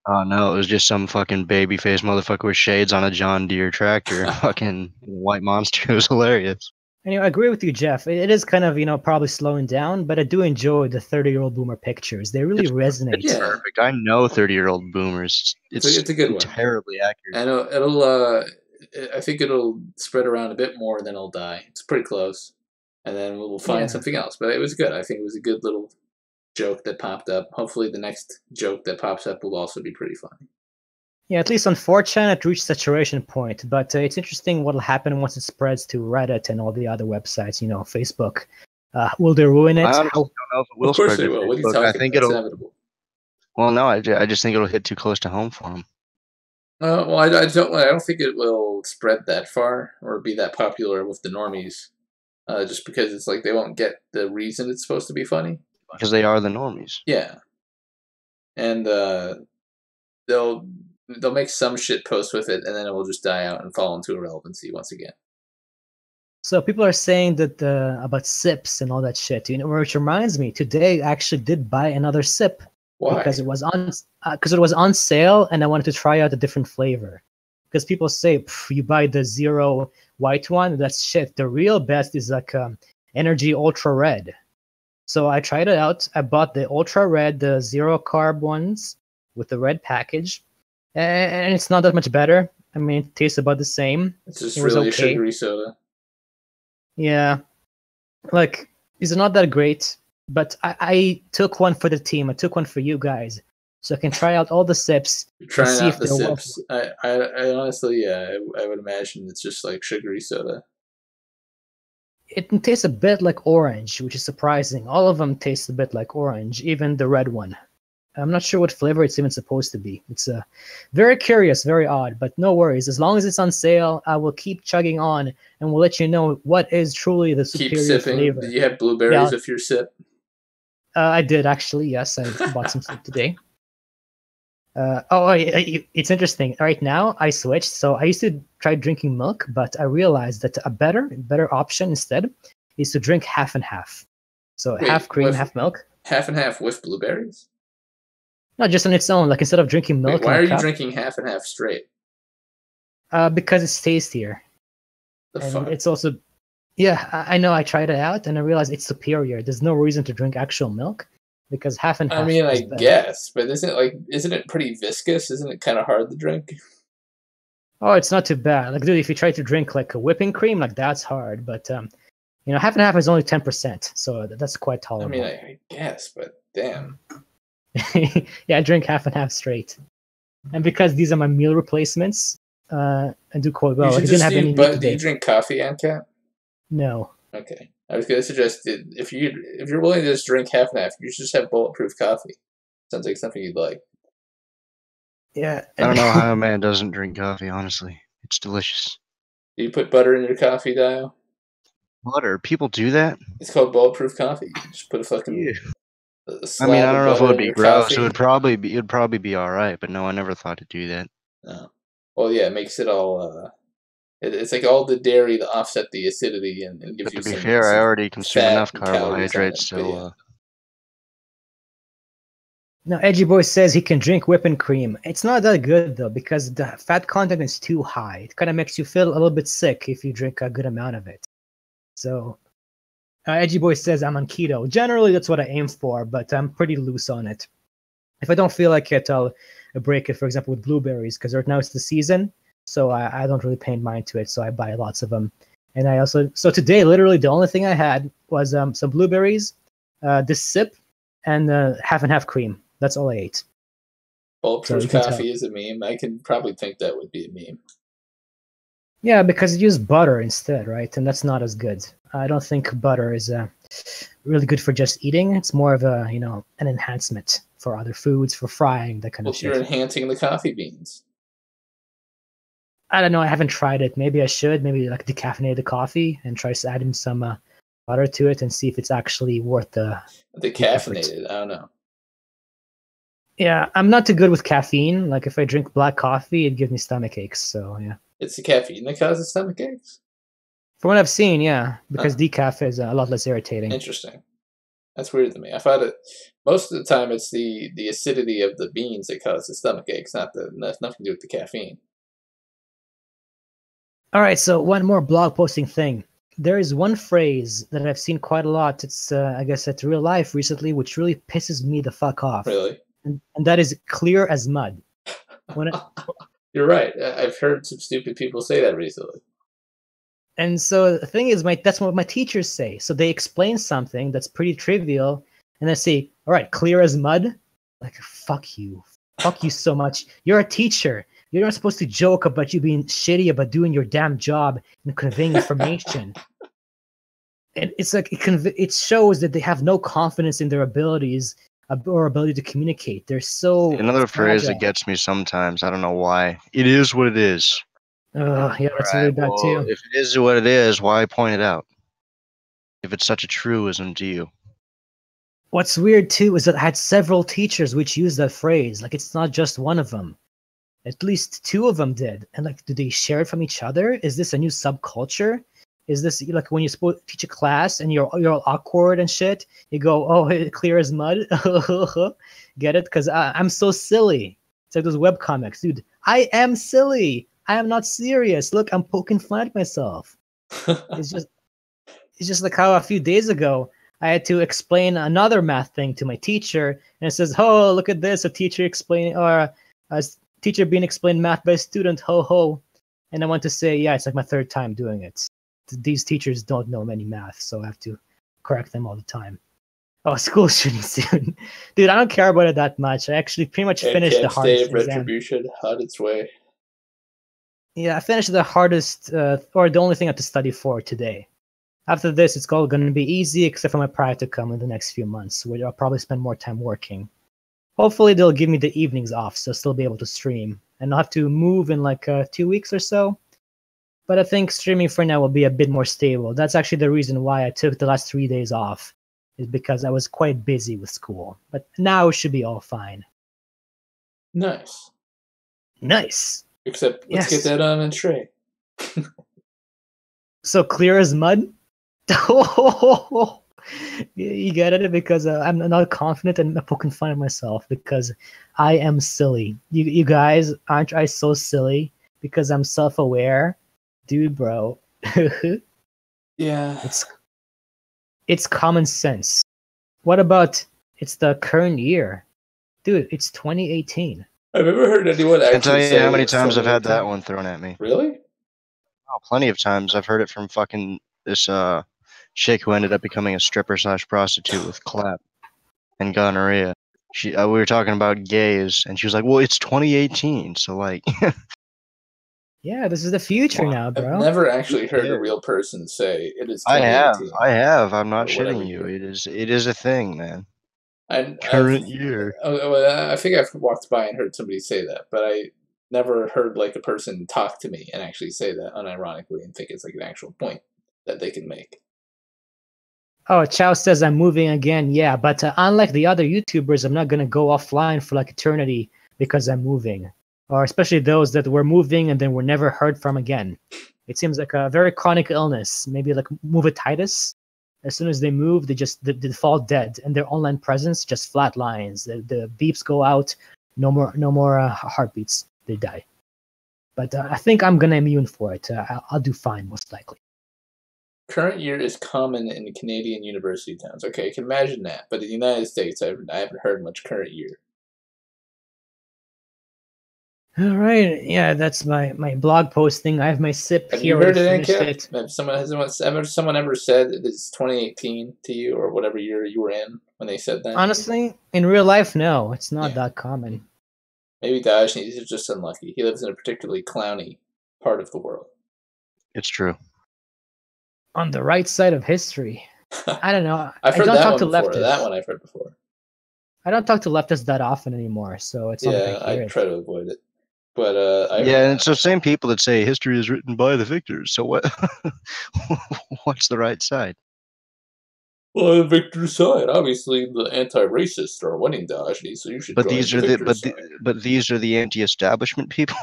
Oh no, it was just some fucking baby face motherfucker with shades on a John Deere tractor, fucking white monster. It was hilarious. And, I agree with you, Jeff. It is kind of, probably slowing down, but I do enjoy the 30-year-old boomer pictures. They really resonate. Yeah. Perfect. I know 30-year-old boomers. It's a good one. Terribly accurate. And I think it'll spread around a bit more, then it'll die. It's pretty close. And then we'll find something else. But it was good. I think it was a good little joke that popped up. Hopefully the next joke that pops up will also be pretty funny. Yeah, at least on 4chan it reached saturation point, but it's interesting what'll happen once it spreads to Reddit and all the other websites, Facebook. Will they ruin it? I honestly don't know if it will Of course spread they to will. What are you Facebook. talking I think about? It's it'll. inevitable. Well, no, I just think it'll hit too close to home for them. Well, I don't think it will spread that far or be that popular with the normies. Just because it's like they won't get the reason it's supposed to be funny. Because they are the normies. Yeah. And they'll make some shit post with it, and then it will just die out and fall into irrelevancy once again. So people are saying that about sips and all that shit, which reminds me, today I actually did buy another sip. Why? Because it was on sale, and I wanted to try out a different flavor. Because people say you buy the zero white one, that's shit. The real best is like Energy Ultra Red. So I tried it out. I bought the Ultra Red, the zero carb ones with the red package, and it's not that much better. I mean, it tastes about the same. It's just was really okay. sugary soda. Yeah, like it's not that great. But I took one for the team. I took one for you guys, so I can try out all the sips. You're trying see out if the they're sips. I honestly, yeah, I would imagine it's just like sugary soda. It tastes a bit like orange, which is surprising. All of them taste a bit like orange, even the red one. I'm not sure what flavor it's even supposed to be. It's very curious, very odd, but no worries. As long as it's on sale, I will keep chugging on, and we'll let you know what is truly the superior Keep sipping. flavor. Did you have blueberries with your sip? I did actually. Yes, I bought some sip today. It's interesting. Right now, I switched. So I used to try drinking milk, but I realized that a better option instead is to drink half and half. So half cream, half milk. Half and half with blueberries? Not just on its own. Like instead of drinking milk. Wait, why are you drinking half and half straight? Because it's tastier. Fuck? It's also, yeah, I know. I tried it out and I realized it's superior. There's no reason to drink actual milk because half and half. I mean, I guess, but isn't it pretty viscous? Isn't it kind of hard to drink? Oh, it's not too bad. Like, dude, if you try to drink like a whipping cream, like that's hard. But half and half is only 10%, so that's quite tolerable. I mean, I guess, but damn. Yeah, I drink half and half straight, and because these are my meal replacements, I do quite well. Do you drink coffee, Ancat? No. Okay, I was gonna suggest if you're willing to just drink half and half, you should just have bulletproof coffee. Sounds like something you'd like. Yeah. I don't know how a man doesn't drink coffee. Honestly, it's delicious. Do you put butter in your coffee, Dio? Butter? People do that? It's called bulletproof coffee. You just put a fucking Yeah. slab I mean, I of don't know if it butter would in be your gross. coffee. It'd probably be all right, but no, I never thought to do that. No. Well, yeah, it makes it all. It's like all the dairy to offset the acidity and gives But you to be some, fair, I already consume fat enough and calories on it. carbohydrates, But so yeah. Now, Edgy Boy says he can drink whipping cream. It's not that good though because the fat content is too high. It kind of makes you feel a little bit sick if you drink a good amount of it. So, Edgy Boy says I'm on keto. Generally, that's what I aim for, but I'm pretty loose on it. If I don't feel like it, I'll break it. For example, with blueberries, because right now it's the season, so I don't really pay mind to it. So I buy lots of them. And I also today, literally, the only thing I had was some blueberries, this sip, and half and half cream. That's all I ate. Bulletproof coffee is a meme. I can probably think that would be a meme. Yeah, because you use butter instead, right? And that's not as good. I don't think butter is really good for just eating. It's more of a, an enhancement for other foods, for frying, that kind of shit. You're enhancing the coffee beans. I don't know. I haven't tried it. Maybe I should. Maybe like decaffeinate the coffee and try adding some butter to it and see if it's actually worth the decaffeinated. I don't know. Yeah, I'm not too good with caffeine. Like if I drink black coffee, it gives me stomach aches. So yeah. It's the caffeine that causes stomach aches? From what I've seen, yeah, because decaf is a lot less irritating. Interesting. That's weird to me. I thought most of the time it's the acidity of the beans that causes stomach aches, nothing to do with the caffeine. All right, so one more blog posting thing. There is one phrase that I've seen quite a lot. It's I guess at real life recently, which really pisses me the fuck off. Really? And that is clear as mud. You're right. I've heard some stupid people say that recently. And so the thing is, that's what my teachers say. So they explain something that's pretty trivial, and they say, all right, clear as mud? Like, fuck you. Fuck you so much. You're a teacher. You're not supposed to joke about you being shitty about doing your damn job and conveying information. And it's like, it shows that they have no confidence in their abilities or ability to communicate. They're so another phrase that gets me sometimes. I don't know why. It is what it is. Yeah, that's really bad too. If it is what it is, why point it out? If it's such a truism to you. What's weird too is that I had several teachers which use that phrase. Like it's not just one of them. At least two of them did. And like, do they share it from each other? Is this a new subculture? Is this like when you teach a class and you're all awkward and shit? You go, oh, clear as mud. Get it? Because I'm so silly. It's like those webcomics, dude. I am silly. I am not serious. Look, I'm poking fun at myself. It's just like how a few days ago I had to explain another math thing to my teacher, and it says, "Oh, look at this! A teacher explaining, or a teacher being explained math by a student." Ho ho! And I want to say, yeah, it's like my third time doing it. These teachers don't know many math, so I have to correct them all the time. Oh, school shooting soon, dude. I don't care about it that much. I actually pretty much finished the hardest exam. Retribution on its way. Yeah, I finished the hardest, or the only thing I have to study for today. After this, it's all going to be easy, except for my practicum in the next few months, where I'll probably spend more time working. Hopefully, they'll give me the evenings off, so I'll still be able to stream. And I'll have to move in like 2 weeks or so. But I think streaming for now will be a bit more stable. That's actually the reason why I took the last 3 days off, is because I was quite busy with school. But now it should be all fine. Nice. Nice. Except, let's get that on a tray. So clear as mud? You get it? Because I'm not confident and I'm poking fun at myself because I am silly. You guys, aren't I so silly? Because I'm self-aware? Dude, bro. Yeah. It's common sense. What about it's the current year? Dude, it's 2018. I've never heard anyone actually say... I can tell you how many times I've had that one thrown at me. Really? Oh, plenty of times. I've heard it from fucking this chick who ended up becoming a stripper/prostitute with clap and gonorrhea. We were talking about gays, and she was like, "Well, it's 2018, so like." Yeah, this is the future now, bro. I've never actually heard a real person say it is 2018. I have. I'm not shitting you. It is a thing, man. Current year. I think I've walked by and heard somebody say that, but I never heard like a person talk to me and actually say that unironically and think it's like an actual point that they can make. Oh, Chow says I'm moving again. Yeah, but unlike the other YouTubers, I'm not gonna go offline for like eternity because I'm moving, or especially those that were moving and then were never heard from again. It seems like a very chronic illness, maybe like movatitis. As soon as they move, they fall dead, and their online presence just flatlines. The beeps go out, no more heartbeats. They die. But I think I'm gonna immune for it. I'll do fine, most likely. Current year is common in Canadian university towns. Okay, I can imagine that. But in the United States, I haven't heard much current year. All right, yeah, that's my blog posting. I have my sip Have here. you heard it, Finished it. Have someone ever said it is 2018 to you, or whatever year you were in when they said that? Honestly, in real life, no, it's not that common. Maybe Daesh is just unlucky. He lives in a particularly clowny part of the world. It's true. On the right side of history. I don't know. I've heard I don't that talk one to before. leftists. That one I've heard before. I don't talk to leftists that often anymore, so it's not like I hear try to avoid it. But yeah, and it's the same people that say history is written by the victors. So what? What's the right side? Well, the victor's side. Obviously, the anti-racists are winning Daesh, so you should. But these are these are the anti-establishment people.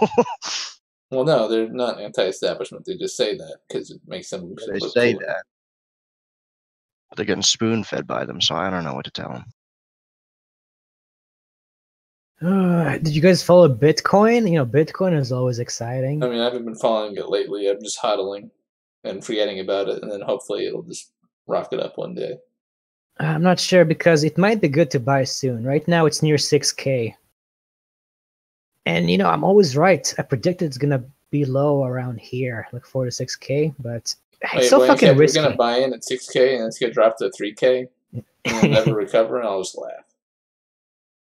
Well, no, they're not anti-establishment. They just say that because it makes them. They say that. But they're getting spoon-fed by them, so I don't know what to tell them. Did you guys follow Bitcoin? You know, Bitcoin is always exciting. I mean, I haven't been following it lately. I'm just hodling and forgetting about it, and then hopefully it'll just rocket up one day. I'm not sure because it might be good to buy soon. Right now, it's near 6K. And, you know, I'm always right. I predicted it's going to be low around here, like 4 to 6K, but it's so fucking risky. You're going to buy in at 6K and it's going to drop to 3K and then never recover, and I'll just laugh.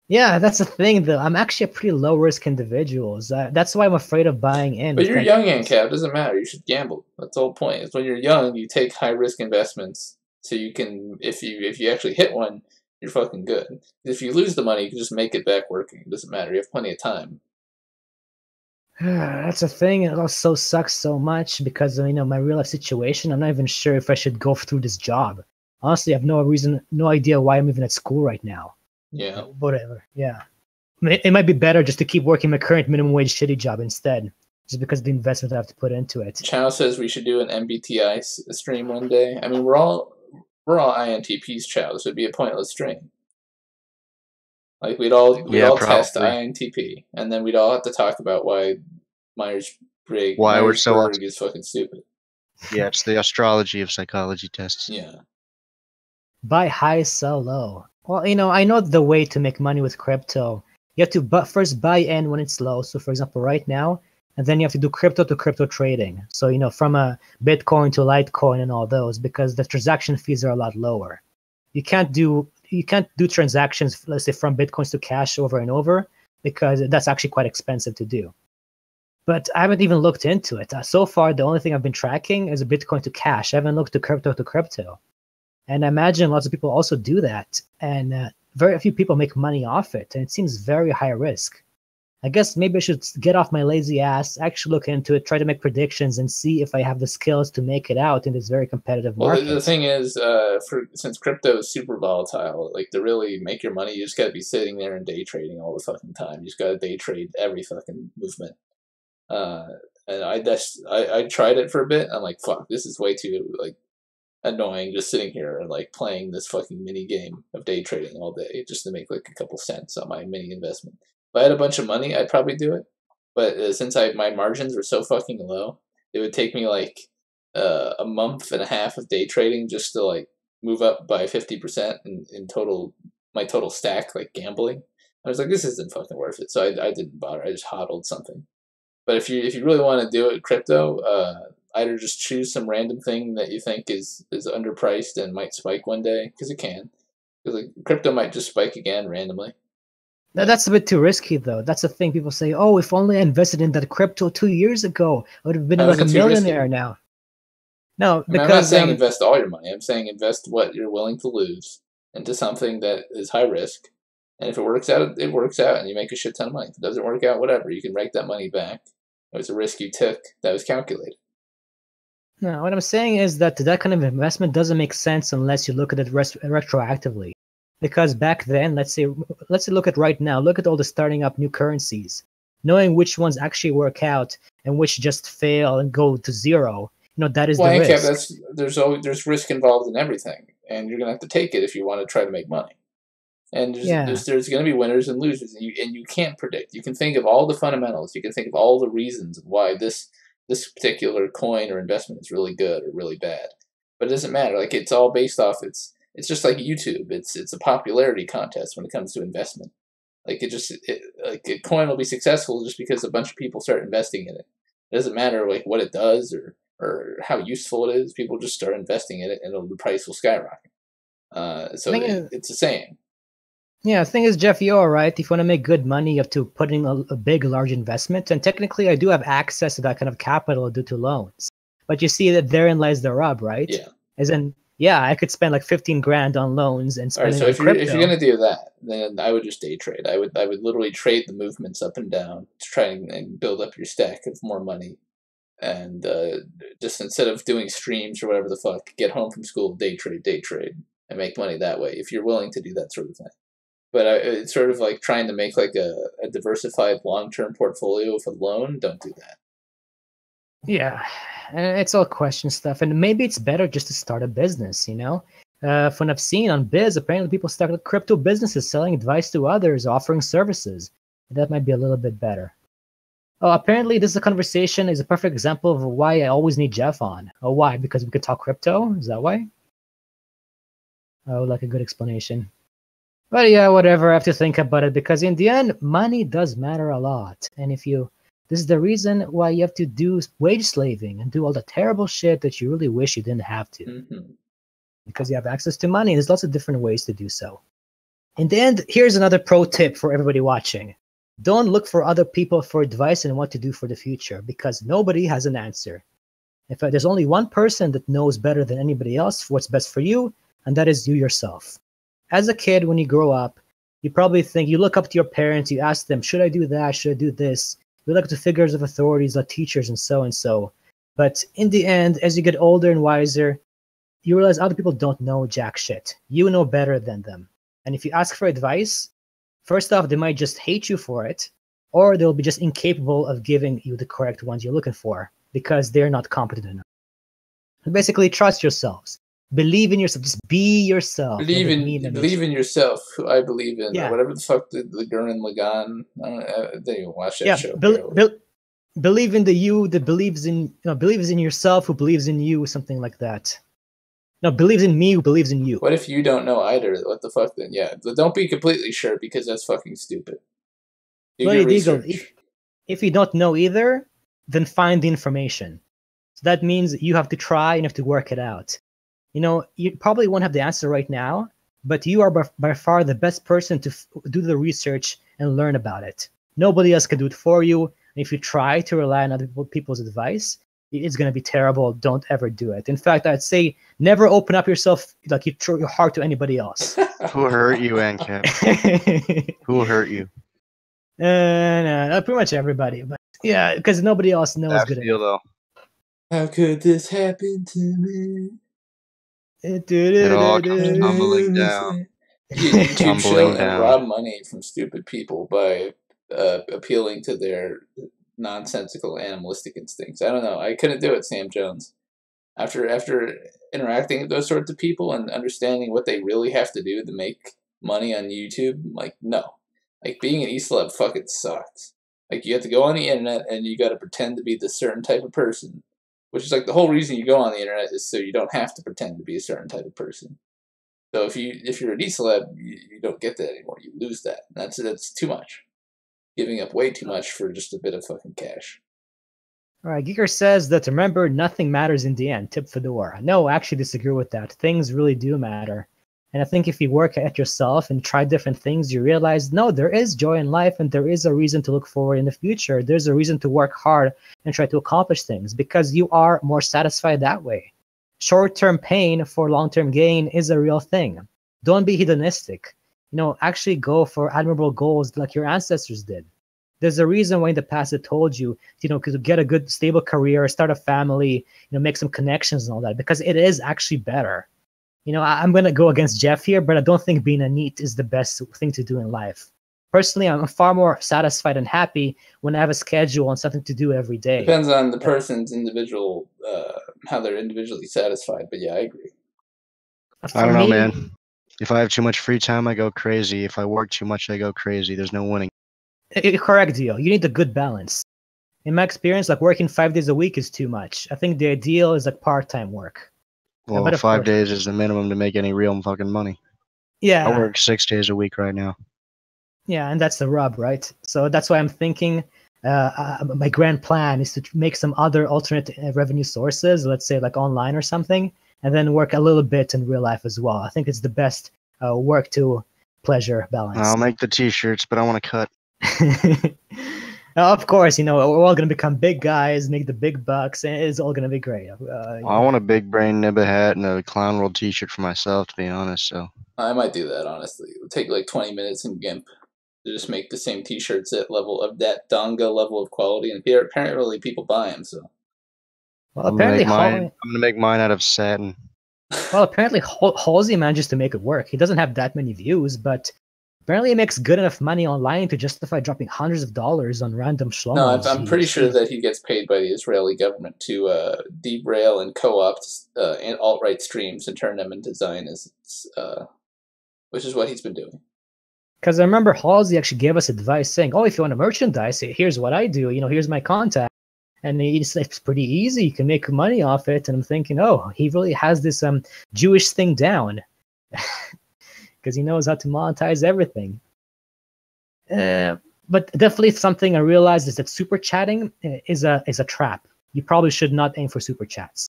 Yeah, that's the thing, though. I'm actually a pretty low-risk individual. That's why I'm afraid of buying in. But you're young, ANCAP. It doesn't matter. You should gamble. That's the whole point. It's when you're young, you take high-risk investments so you can, if you actually hit one, you're fucking good. If you lose the money, you can just make it back working. It doesn't matter. You have plenty of time. That's a thing. It also sucks so much because, you know, my real life situation, I'm not even sure if I should go through this job. Honestly, I have no idea why I'm even at school right now. Yeah. Whatever. Yeah. It might be better just to keep working my current minimum wage shitty job instead, just because of the investment I have to put into it. Chow says we should do an MBTI stream one day. I mean, we're all INTPs, Chow. This would be a pointless stream. Like we'd all test INTP, and then we'd all have to talk about why Myers-Briggs is fucking stupid. Yeah, it's the astrology of psychology tests. Yeah. Buy high, sell low. Well, you know, I know the way to make money with crypto. You have to first buy in when it's low. So, for example, right now, and then you have to do crypto to crypto trading. So, you know, from a Bitcoin to Litecoin and all those, because the transaction fees are a lot lower. You can't do transactions, let's say, from Bitcoins to cash over and over, because that's actually quite expensive to do. But I haven't even looked into it. So far, the only thing I've been tracking is a Bitcoin to cash. I haven't looked to crypto. And I imagine lots of people also do that. And very few people make money off it. And it seems very high risk. I guess maybe I should get off my lazy ass, actually look into it, try to make predictions, and see if I have the skills to make it out in this very competitive market. Well, the thing is, since crypto is super volatile, like to really make your money, you just got to be sitting there and day trading all the fucking time. You just got to day trade every fucking movement. And I tried it for a bit. I'm like, fuck, this is way too like annoying, just sitting here and like playing this fucking mini game of day trading all day just to make like a couple cents on my mini investment. If I had a bunch of money, I'd probably do it. But since my margins were so fucking low, it would take me like a month and a half of day trading just to like move up by 50% in total, my total stack, like gambling. I was like, this isn't fucking worth it. So I didn't bother. I just hodled something. But if you really want to do it, crypto, either just choose some random thing that you think is underpriced and might spike one day, because it can. Because like, crypto might just spike again randomly. That's a bit too risky, though. That's the thing. People say, oh, if only I invested in that crypto 2 years ago, I would have been like a millionaire now. No, because... I'm not saying invest all your money. I'm saying invest what you're willing to lose into something that is high risk And if it works out, it works out, and you make a shit ton of money. If it doesn't work out, whatever, you can write that money back. It was a risk you took that was calculated. No, what I'm saying is that kind of investment doesn't make sense unless you look at it retroactively. Because back then, let's say look at right now, look at all the starting up new currencies, knowing which ones actually work out and which just fail and go to zero. That is the risk. There's risk involved in everything, and you're gonna have to take it if you want to try to make money. And there's going to be winners and losers, and you can't predict. You can think of all the fundamentals. You can think of all the reasons why this particular coin or investment is really good or really bad. But it doesn't matter. Like, it's all based off. It's just like YouTube. It's a popularity contest when it comes to investment. Like, like a coin will be successful just because a bunch of people start investing in it. It doesn't matter like what it does or how useful it is. People just start investing in it, and the price will skyrocket. So it's the same. Yeah, the thing is, Jeff, you're right. If you want to make good money, you have to put in a big, large investment. And technically, I do have access to that kind of capital due to loans. But you see that therein lies the rub, right? Yeah. As in, yeah, I could spend like 15 grand on loans and spend it on crypto. If you're going to do that, then I would just day trade. I would literally trade the movements up and down to try and build up your stack of more money. And just instead of doing streams or whatever the fuck, get home from school, day trade, and make money that way, if you're willing to do that sort of thing. But it's sort of like trying to make like a diversified long-term portfolio with a loan. Don't do that. Yeah, it's all question stuff. And maybe it's better just to start a business, From what I've seen on Biz, apparently people start crypto businesses, selling advice to others, offering services. That might be a little bit better. Oh, apparently this conversation is a perfect example of why I always need Jeff on. Oh, why? Because we could talk crypto? Is that why? Oh, like a good explanation. But yeah, whatever, I have to think about it, because in the end, money does matter a lot. And this is the reason why you have to do wage slaving and do all the terrible shit that you really wish you didn't have to. Mm-hmm. Because you have access to money. There's lots of different ways to do so. In the end, here's another pro tip for everybody watching. Don't look for other people for advice on what to do for the future, because nobody has an answer. In fact, there's only one person that knows better than anybody else what's best for you, and that is you yourself. As a kid, when you grow up, you probably think, you look up to your parents, you ask them, should I do that? Should I do this? You look to figures of authorities like teachers and so. But in the end, as you get older and wiser, you realize other people don't know jack shit. You know better than them. And if you ask for advice, first off, they might just hate you for it, or they'll be just incapable of giving you the correct ones you're looking for because they're not competent enough. And basically, trust yourselves. Believe in yourself. Just be yourself. Believe in yourself. Who I believe in. Yeah. Whatever the fuck the Gurren Lagann. I didn't even watch that show. Believe in the you that believes in yourself, who believes in you, something like that. No, believes in me, who believes in you. What if you don't know either? What the fuck then? Yeah, but don't be completely sure, because that's fucking stupid. Do your research. If you don't know either, then find the information. So that means you have to try and you have to work it out. You probably won't have the answer right now, but you are by far the best person to do the research and learn about it. Nobody else can do it for you. And if you try to rely on other people's advice, it's going to be terrible. Don't ever do it. In fact, I'd say never open up yourself, like you throw your heart to anybody else. Who hurt you, Ankep? Who hurt you? No, pretty much everybody. But yeah, because nobody else knows good enough. Though. How could this happen to me? It all comes tumbling down. YouTube show and rob money from stupid people by appealing to their nonsensical animalistic instincts. I don't know. I couldn't do it, Sam Jones. After interacting with those sorts of people and understanding what they really have to do to make money on YouTube, like, no. Like, being an E-celeb fucking sucks. Like, you have to go on the internet and you gotta pretend to be this certain type of person. Which is like the whole reason you go on the internet is so you don't have to pretend to be a certain type of person. So if you're an E-celeb, you don't get that anymore. You lose that. That's too much. Giving up way too much for just a bit of fucking cash. All right, Geeker says that, remember, nothing matters in the end. Tip Fedora. No, I actually disagree with that. Things really do matter. And I think if you work at yourself and try different things, you realize, no, there is joy in life and there is a reason to look forward in the future. There's a reason to work hard and try to accomplish things because you are more satisfied that way. Short-term pain for long-term gain is a real thing. Don't be hedonistic. actually go for admirable goals like your ancestors did. There's a reason why in the past it told you, to get a good, stable career, start a family, make some connections and all that, because it is actually better. I'm going to go against Jeff here, but I don't think being a NEET is the best thing to do in life. Personally, I'm far more satisfied and happy when I have a schedule and something to do every day. Depends on the person's individual, how they're individually satisfied. But yeah, I agree. I don't know, man. If I have too much free time, I go crazy. If I work too much, I go crazy. There's no winning. Correct, Dio. You need a good balance. In my experience, like working 5 days a week is too much. I think the ideal is like part-time work. Well, 5 days is the minimum to make any real fucking money. Yeah. I work 6 days a week right now. Yeah, and that's the rub, right? So that's why I'm thinking my grand plan is to make some other alternate revenue sources, let's say like online or something, and then work a little bit in real life as well. I think it's the best work to pleasure balance. I'll make the t-shirts, but I want to cut. Of course, we're all going to become big guys, make the big bucks, and it's all going to be great. I want a big brain nibba hat and a Clown World t-shirt for myself, to be honest. So I might do that, honestly. It would take like 20 minutes in GIMP to just make the same t-shirts at level of that donga level of quality, and apparently people buy them. So, well, apparently I'm going to make mine out of satin. Well, apparently Halsey manages to make it work. He doesn't have that many views, but apparently he makes good enough money online to justify dropping hundreds of dollars on random schlongos. No, I'm pretty sure that he gets paid by the Israeli government to derail and co-opt alt-right streams and turn them into Zionists, which is what he's been doing. Because I remember Halsey actually gave us advice saying, if you want to merchandise, here's what I do. Here's my contact. And it's pretty easy. You can make money off it. And I'm thinking, he really has this Jewish thing down. Because he knows how to monetize everything. But definitely something I realized is that super chatting is a trap. You probably should not aim for super chats.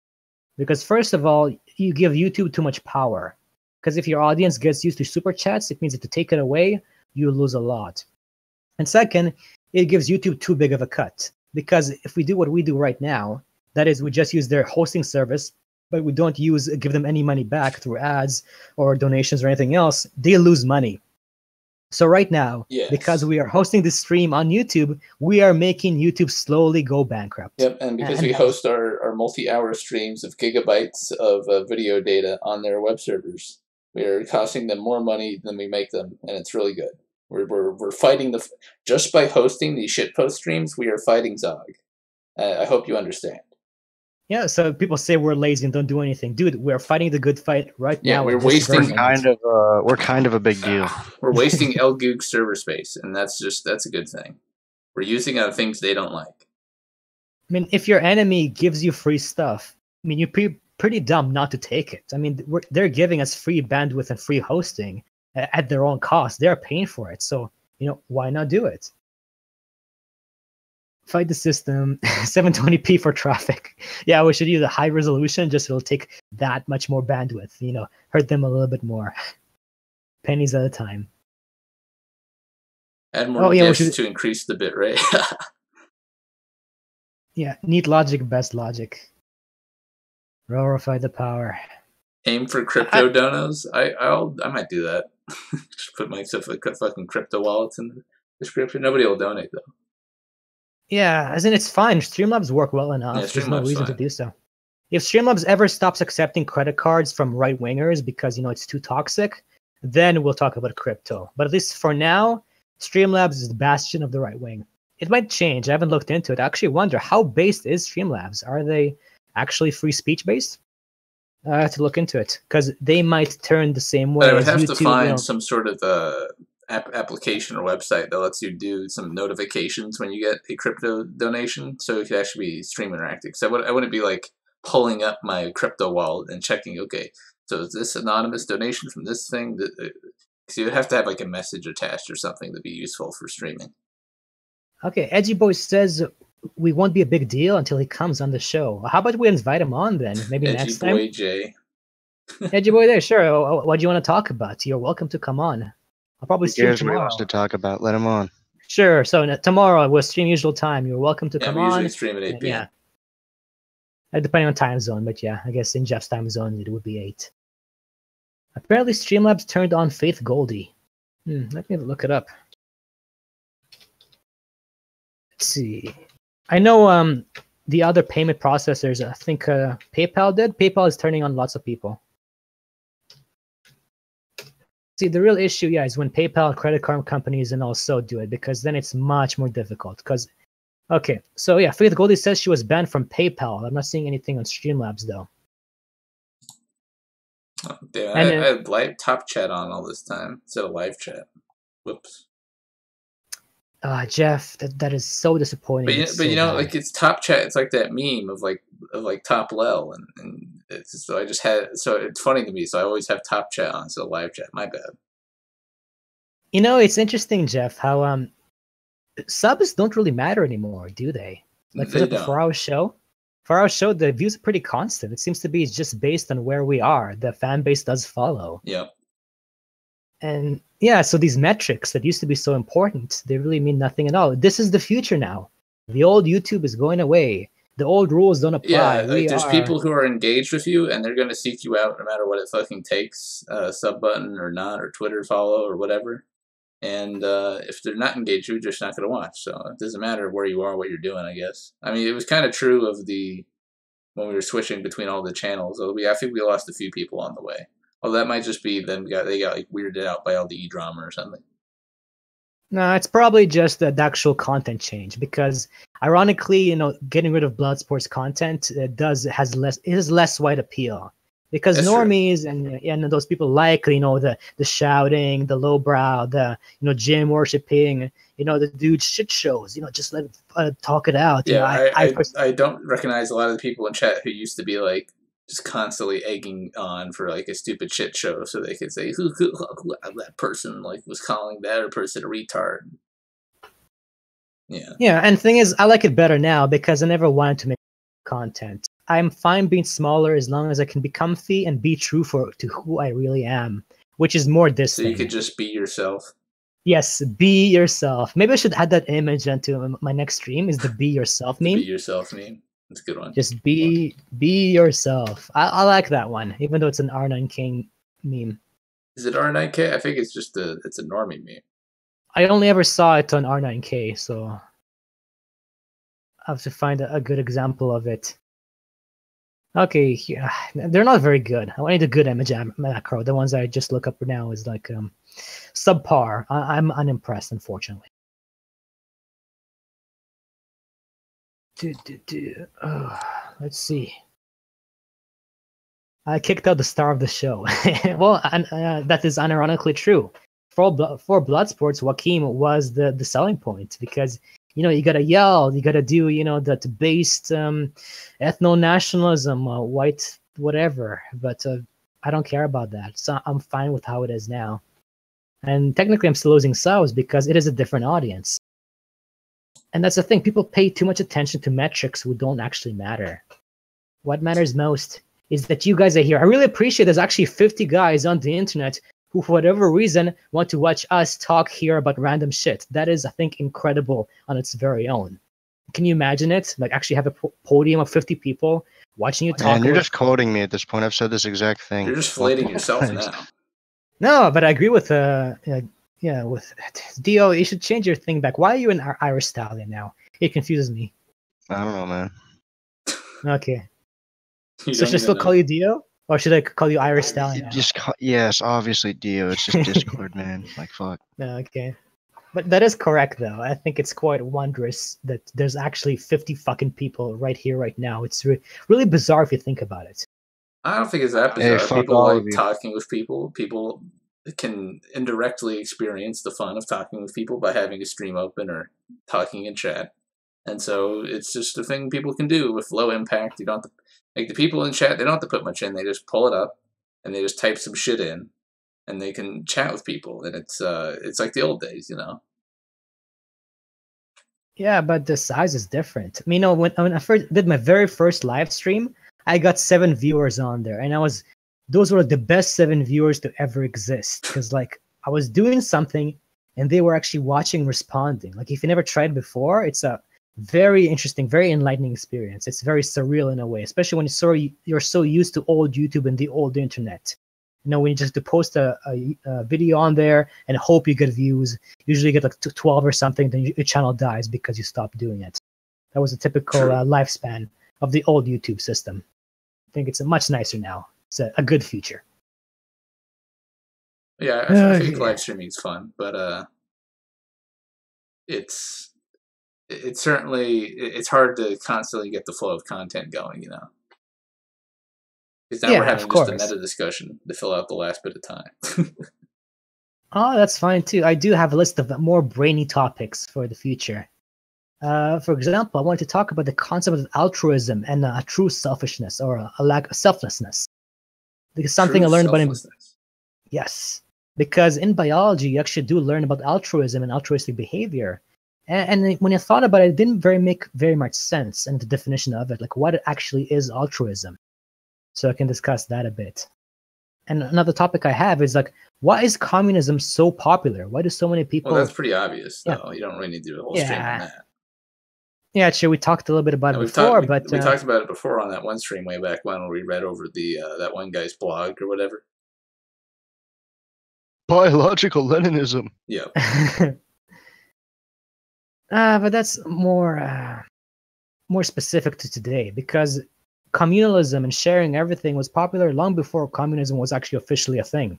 Because first of all, you give YouTube too much power. Because if your audience gets used to super chats, it means that to take it away, you lose a lot. And second, it gives YouTube too big of a cut. Because if we do what we do right now, that is, we just use their hosting service, but we don't give them any money back through ads or donations or anything else, they lose money. So right now, because we are hosting this stream on YouTube, we are making YouTube slowly go bankrupt. Yep, and because we host our multi-hour streams of gigabytes of video data on their web servers, we are costing them more money than we make them, and it's really good. We're fighting just by hosting these shitpost streams, we are fighting Zog. I hope you understand. Yeah, so people say we're lazy and don't do anything. Dude, we're fighting the good fight right now. We're wasting we're kind of a big deal. We're wasting LGoog server space, and that's a good thing. We're using it on things they don't like. I mean, if your enemy gives you free stuff, I mean, you're pretty dumb not to take it. I mean, they're giving us free bandwidth and free hosting at their own cost. They're paying for it. So, why not do it? Fight the system, 720p for traffic. Yeah, we should use a high resolution, just it'll take that much more bandwidth, hurt them a little bit more. Pennies at a time. Add more gifts to increase the bit rate. Yeah, neat logic, best logic. Glorify the power. Aim for crypto donos? I might do that. Just put myself a fucking crypto wallets in the description. Nobody will donate though. Yeah, as in it's fine. Streamlabs work well enough. Yeah, there's no reason to do so. If Streamlabs ever stops accepting credit cards from right-wingers because, it's too toxic, then we'll talk about crypto. But at least for now, Streamlabs is the bastion of the right wing. It might change. I haven't looked into it. I actually wonder, how based is Streamlabs? Are they actually free speech based? I have to look into it because they might turn the same way. I would have to find some sort of application or website that lets you do some notifications when you get a crypto donation, so it could actually be stream interactive. So I wouldn't be like pulling up my crypto wallet and checking, okay, so is this anonymous donation from this thing? So you'd have to have like a message attached or something to be useful for streaming. Okay, Edgy Boy says we won't be a big deal until he comes on the show. How about we invite him on then? Maybe next time. Edgy Boy J. Edgy Boy there, sure. What do you want to talk about? You're welcome to come on. I'll probably stream tomorrow. What he wants to talk about. Let him on. Sure. So tomorrow we'll stream usual time. You're welcome to come on. We usually stream at 8 p.m. Yeah. Depending on time zone, but yeah, I guess in Jeff's time zone it would be 8. Apparently Streamlabs turned on Faith Goldie. Let me look it up. Let's see. I know the other payment processors, I think PayPal did. PayPal is turning on lots of people. See, the real issue, is when PayPal, credit card companies, and also do it, because then it's much more difficult. Because, okay, so yeah, Faith Goldie says she was banned from PayPal. I'm not seeing anything on Streamlabs, though. Oh, damn, I had live top chat on all this time instead of live chat. Whoops. Jeff, that is so disappointing. But you know, like it's top chat. It's like that meme of top lel, and it's just, so I just had it's funny to me. So I always have top chat on, so live chat. My bad. You know, it's interesting, Jeff, how subs don't really matter anymore, do they? Like for our show. For our show, the views are pretty constant. It seems to be just based on where we are. The fan base does follow. Yep. And yeah, so these metrics that used to be so important, they really mean nothing at all. This is the future now. The old YouTube is going away. The old rules don't apply. Yeah, like there's people who are engaged with you, and they're going to seek you out no matter what it fucking takes. Sub button or not, or Twitter follow or whatever. And if they're not engaged, you're just not going to watch. So it doesn't matter where you are, what you're doing, I guess. I mean, it was kind of true of when we were switching between all the channels. I think we lost a few people on the way. Oh, that might just be them. They got like weirded out by all the E-drama or something. No, it's probably just the actual content change. Because ironically, getting rid of Bloodsport's content has less wide appeal. Because That's normies and those people like the shouting, the lowbrow, the gym worshiping, the dude shit shows. Just let talk it out. Yeah, I don't recognize a lot of the people in chat who used to be like just constantly egging on for like a stupid shit show, so they could say who that person like was calling that other person a retard. Yeah. Yeah, and the thing is, I like it better now because I never wanted to make content. I'm fine being smaller as long as I can be comfy and be true to who I really am, which is more this So thing. You could just be yourself. Yes, be yourself. Maybe I should add that image into my next stream. Is the be yourself meme? Be yourself meme. That's a good one. Just be yourself. I like that one, even though it's an R9K meme. Is it R9K? I think it's just it's a normie meme. I only ever saw it on R9K, so I have to find a good example of it. Okay, yeah, they're not very good. I need a good image macro. The ones I just look up now is like subpar. I'm unimpressed, unfortunately. Let's see. I kicked out the star of the show. Well, that is unironically true. For Bloodsports, Joaquim was the selling point because you gotta yell, you gotta do that based ethno-nationalism, white whatever. But I don't care about that. So I'm fine with how it is now. And technically, I'm still losing subs because it is a different audience. And that's the thing. People pay too much attention to metrics who don't actually matter. What matters most is that you guys are here. I really appreciate there's actually 50 guys on the internet who, for whatever reason, want to watch us talk here about random shit. That is, I think, incredible on its very own. Can you imagine it? Like, actually have a podium of 50 people watching you talk. Man, you're just quoting me at this point. I've said this exact thing. You're just flating yourself now. No, but I agree with with Dio. You should change your thing back. Why are you an Irish stallion now? It confuses me. I don't know, man. Okay. So should I still call you Dio? Or should I call you Irish Stallion? Yes, obviously Dio. It's just Discord, man. Like, fuck. Okay. But that is correct, though. I think it's quite wondrous that there's actually 50 fucking people right here, right now. It's really bizarre if you think about it. I don't think it's that bizarre. Hey, people like talking with people. People can indirectly experience the fun of talking with people by having a stream open or talking in chat. And so it's just a thing people can do with low impact. You don't have to, like the people in chat, they don't have to put much in. They just pull it up and they just type some shit in and they can chat with people. And it's like the old days, Yeah, but the size is different. I mean, when I first did my very first live stream, I got 7 viewers on there. And those were the best 7 viewers to ever exist. Because like I was doing something and they were actually watching, responding. Like if you never tried before, it's a very interesting, very enlightening experience. It's very surreal in a way, especially when you're so used to old YouTube and the old internet. When you just to post a video on there and hope you get views, usually you get like 12 or something, then your channel dies because you stopped doing it. That was a typical lifespan of the old YouTube system. I think it's much nicer now. It's a good feature. Yeah, I think live streaming is fun, but it's certainly hard to constantly get the flow of content going, Because now we're having just a meta discussion to fill out the last bit of time. Oh, that's fine too. I do have a list of more brainy topics for the future. For example, I wanted to talk about the concept of altruism and a true selfishness or a lack of selflessness. Because something I learned about yes, because in biology you actually do learn about altruism and altruistic behavior. And when I thought about it, it didn't make very much sense in the definition of it, like what actually is altruism. So I can discuss that a bit. And another topic I have is like, why is communism so popular? Why do so many people? Well, that's pretty obvious, though. You don't really need to do a whole stream on that. Yeah, actually, we talked a little bit about it before, but we talked about it before on that one stream way back when, where we read over the that one guy's blog or whatever. Biological Leninism. Yeah. But that's more specific to today, because communalism and sharing everything was popular long before communism was actually officially a thing.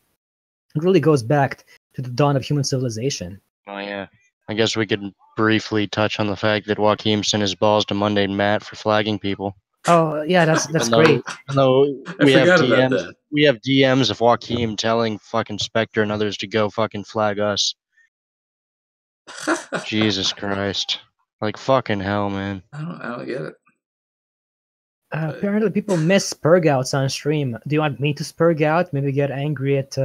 It really goes back to the dawn of human civilization. Oh yeah. I guess we could briefly touch on the fact that Joaquin sent his balls to Monday Matt for flagging people. Oh yeah, that's great. No, we have DMs of Joaquin telling fucking Spectre and others to go fucking flag us. Jesus Christ. Like fucking hell, man. I don't get it. Apparently people miss spurg outs on stream. Do you want me to spurg out? Maybe get angry at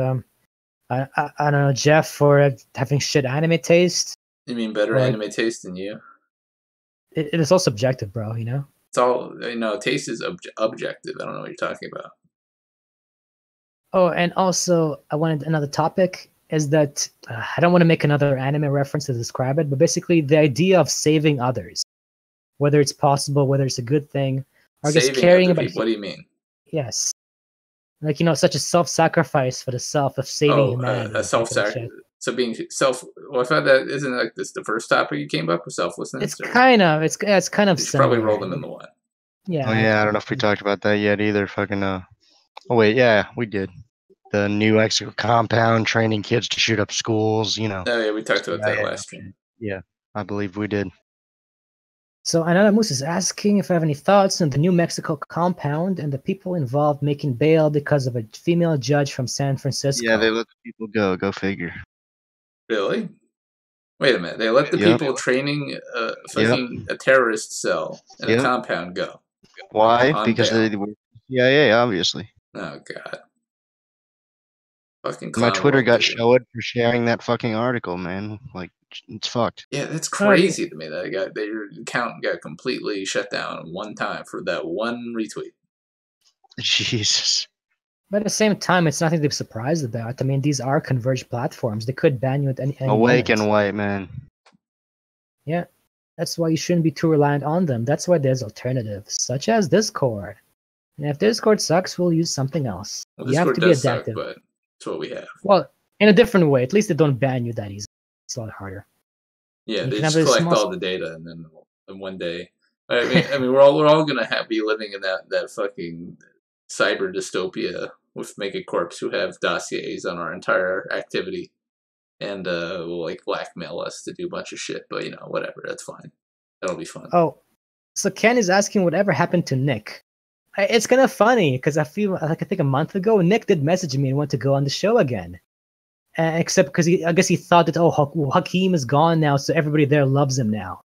I don't know, Jeff, for having shit anime taste? You mean better anime taste than you? It is all subjective, bro, It's all, taste is objective. I don't know what you're talking about. Oh, and also, I wanted another topic, is that I don't want to make another anime reference to describe it, but basically the idea of saving others. Whether it's possible, whether it's a good thing, or just caring about people. What do you mean? Yes. Like, such a self-sacrifice for the self of saving humanity. A self-sacrifice. So being well, I thought that isn't like this the first topic you came up with, selflessness. It's kind of you probably roll them in the one. Yeah. Oh yeah, I don't know if we talked about that yet either. Fucking Oh wait, yeah, we did. The New Mexico compound training kids to shoot up schools. Oh yeah, we talked about that last stream. Yeah, I believe we did. So Another Moose is asking if I have any thoughts on the New Mexico compound and the people involved making bail because of a female judge from San Francisco. Yeah, they let the people go. Go figure. Really? Wait a minute. They let the people training a terrorist cell in a compound go. Why? Because they were CIA, obviously. Oh god. Fucking my Twitter got showed for sharing that fucking article, man. Like, it's fucked. Yeah, that's crazy to me. That their account got completely shut down one time for that one retweet. Jesus. But at the same time, it's nothing to be surprised about. I mean, these are converged platforms. They could ban you at any Awake moment. and white, man. Yeah, that's why you shouldn't be too reliant on them. That's why there's alternatives, such as Discord. And if Discord sucks, we'll use something else. Well, you have to be adaptive. But that's what we have. Well, in a different way. At least they don't ban you that easy. It's a lot harder. Yeah, they just collect all the data, and then one day, I mean, we're all gonna be living in that fucking cyber dystopia with megacorps who have dossiers on our entire activity, and will like blackmail us to do a bunch of shit. But whatever, that's fine. That'll be fun. Oh, so Ken is asking whatever happened to Nick. It's kind of funny because I feel like I think a month ago Nick did message me and want to go on the show again. Except because I guess he thought that Hakeem is gone now, so everybody there loves him now.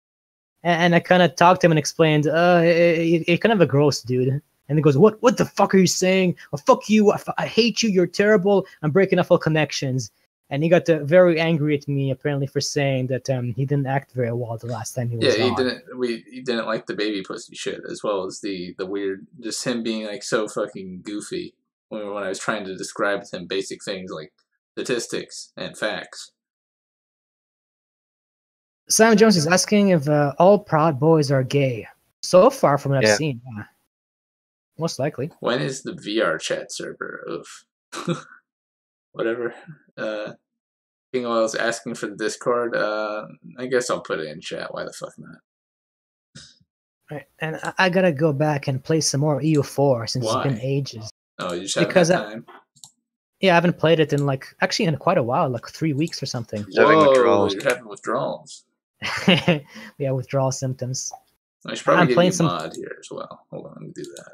And I kind of talked to him and explained, you're kind of a gross dude. And he goes, what the fuck are you saying? Oh, fuck you! I hate you! You're terrible! I'm breaking off all connections. And he got very angry at me apparently for saying that he didn't act very well the last time he was on. He didn't like the baby pussy shit, as well as the weird, just him being like so fucking goofy when I was trying to describe to him basic things like statistics and facts. Sam Jones is asking if all Proud Boys are gay. So far from what I've seen, most likely. When is the VR chat server? Oof. Whatever. King Oil's asking for the Discord. I guess I'll put it in chat. Why the fuck not? Right. And I gotta go back and play some more EU4 since Why? it's been ages. Oh, you just haven't Because had time. Yeah, I haven't played it in actually in quite a while, like 3 weeks or something. He's having withdrawals. You're having withdrawals. Yeah, withdrawal symptoms. I should probably I'm give playing you some- mod here as well. Hold on, let me do that.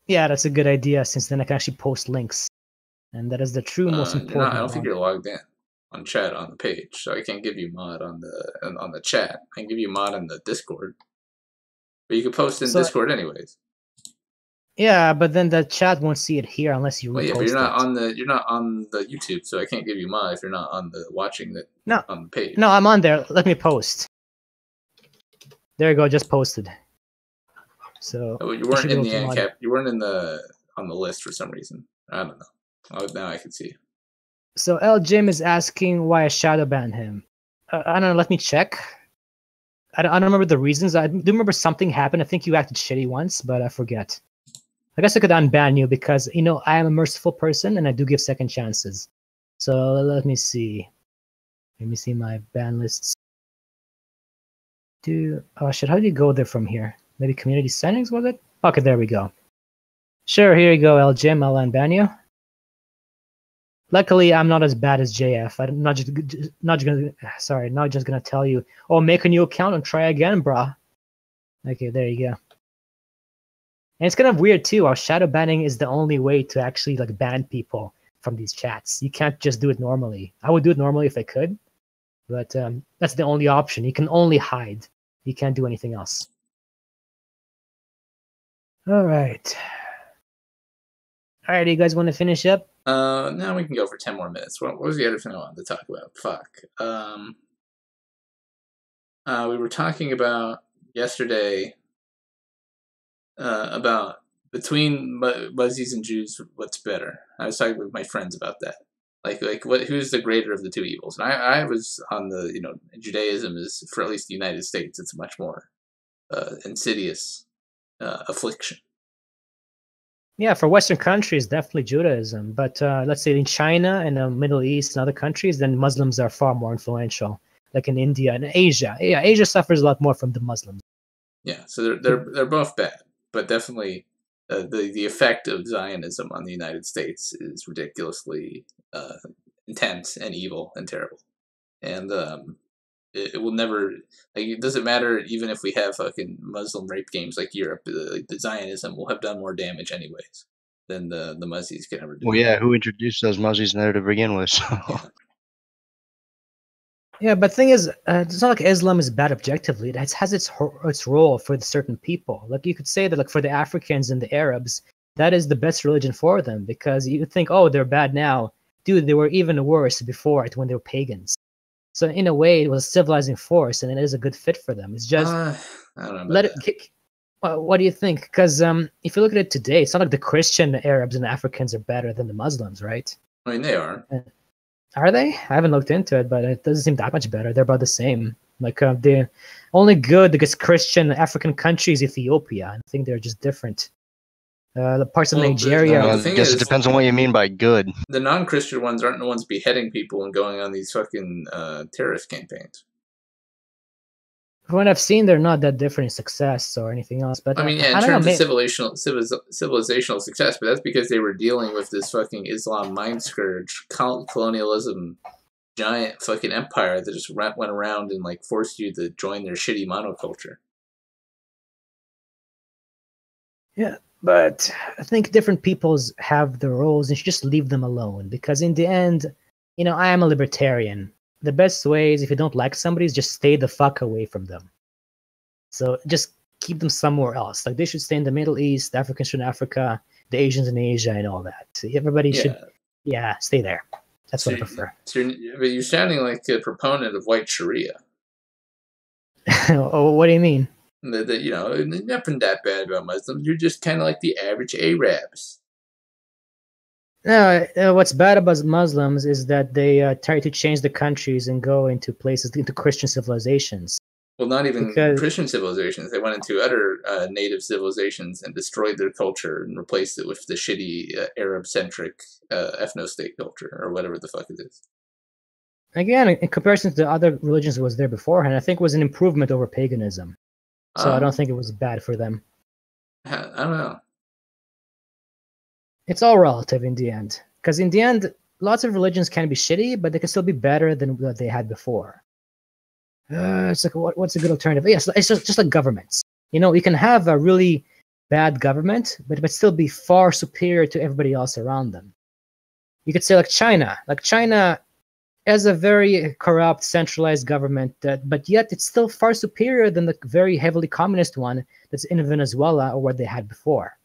Yeah, that's a good idea since then I can actually post links. And that is the true most important. I don't think you're logged in on chat on the page, so I can't give you mod on the chat. I can give you mod on the Discord, but you can post in Discord anyways. Yeah, but then the chat won't see it here unless you. Well, yeah, but you're not on the YouTube, so I can't give you mod if you're not on the watching it on the page. No, I'm on there. Let me post. There you go, just posted. So you weren't in the ANCAP. You weren't on the list for some reason. I don't know. Oh, now I can see. So L Jim is asking why I shadow banned him. I don't know. Let me check. I don't remember the reasons. I do remember something happened. I think you acted shitty once, but I forget. I guess I could unban you because I am a merciful person and I do give second chances. So let me see. Let me see my ban lists. Oh shit! How do you go there from here? Maybe community settings, was it? Okay, there we go. Sure, here you go, L Jim. I'll unban you. Luckily, I'm not as bad as JF. I'm not just gonna tell you, oh, make a new account and try again, brah. Okay, there you go. And it's kind of weird too. How shadow banning is the only way to actually ban people from these chats. You can't just do it normally. I would do it normally if I could, but that's the only option. You can only hide. You can't do anything else. All right. All right, you guys want to finish up? Now we can go for 10 more minutes. What was the other thing I wanted to talk about? Fuck. We were talking about yesterday about between Muzzies and Jews, what's better. I was talking with my friends about that. Who's the greater of the two evils? And I was on the, Judaism is, for at least the United States, it's a much more insidious affliction. Yeah, for Western countries, definitely Judaism. But let's say in China and the Middle East and other countries, then Muslims are far more influential. Like in India and Asia. Yeah, Asia suffers a lot more from the Muslims. Yeah, so they're both bad, but definitely the effect of Zionism on the United States is ridiculously intense and evil and terrible. And it will never, it doesn't matter even if we have fucking Muslim rape games like Europe, the Zionism will have done more damage anyways than the Muzzies can ever do. Well, yeah, who introduced those Muzzies there to begin with? So. Yeah, but the thing is, it's not like Islam is bad objectively. It has its role for certain people. Like you could say that for the Africans and the Arabs, that is the best religion for them because you think, oh, they're bad now. Dude, they were even worse before it when they were pagans. So in a way, it was a civilizing force, and it is a good fit for them. It's just I don't know. What do you think? Because if you look at it today, it's not like the Christian Arabs and Africans are better than the Muslims, right? I mean, they are. Are they? I haven't looked into it, but it doesn't seem that much better. They're about the same. The only good against Christian African countries, Ethiopia. I think they're just different. The parts of Nigeria. I guess it depends on what you mean by good. The non-Christian ones aren't the ones beheading people and going on these fucking terrorist campaigns. From what I've seen, they're not that different in success or anything else. But I mean, yeah, in terms of civilizational success, but that's because they were dealing with this fucking Islam mind scourge, colonialism, giant fucking empire that just went around and forced you to join their shitty monoculture. Yeah. But I think different peoples have their roles and you should just leave them alone. Because in the end, I am a libertarian. The best way is if you don't like somebody is just stay the fuck away from them. So just keep them somewhere else. They should stay in the Middle East, the Africans in Africa, the Asians in Asia and all that. So everybody should, stay there. That's what I prefer. So you're sounding like a proponent of white Sharia. Oh, what do you mean? That nothing that bad about Muslims. You're just kind of like the average Arabs. No, what's bad about Muslims is that they try to change the countries and go into places, into Christian civilizations. Well, not even because Christian civilizations. They went into other native civilizations and destroyed their culture and replaced it with the shitty Arab-centric ethno-state culture, or whatever the fuck it is. again, in comparison to the other religions that was there beforehand, I think it was an improvement over paganism. So I don't think it was bad for them. I don't know. It's all relative in the end. Because in the end, lots of religions can be shitty, but they can still be better than what they had before. It's like, what's a good alternative? Yes, it's just like governments. You know, you can have a really bad government, but still be far superior to everybody else around them. You could say like China. Like China has a very corrupt, centralized government, but yet it's still far superior than the very heavily communist one that's in Venezuela or what they had before.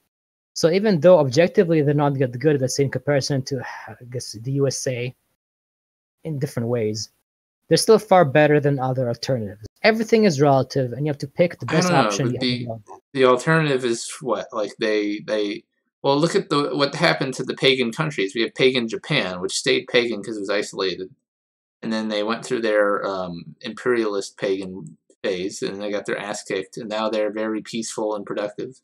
So even though objectively they're not good, let's say in comparison to, I guess, the USA in different ways, they're still far better than other alternatives. Everything is relative, and you have to pick the best option. The alternative is what? Like they well, look at what happened to the pagan countries. We have pagan Japan, which stayed pagan because it was isolated, and then they went through their imperialist pagan phase, and they got their ass kicked, and now they're very peaceful and productive.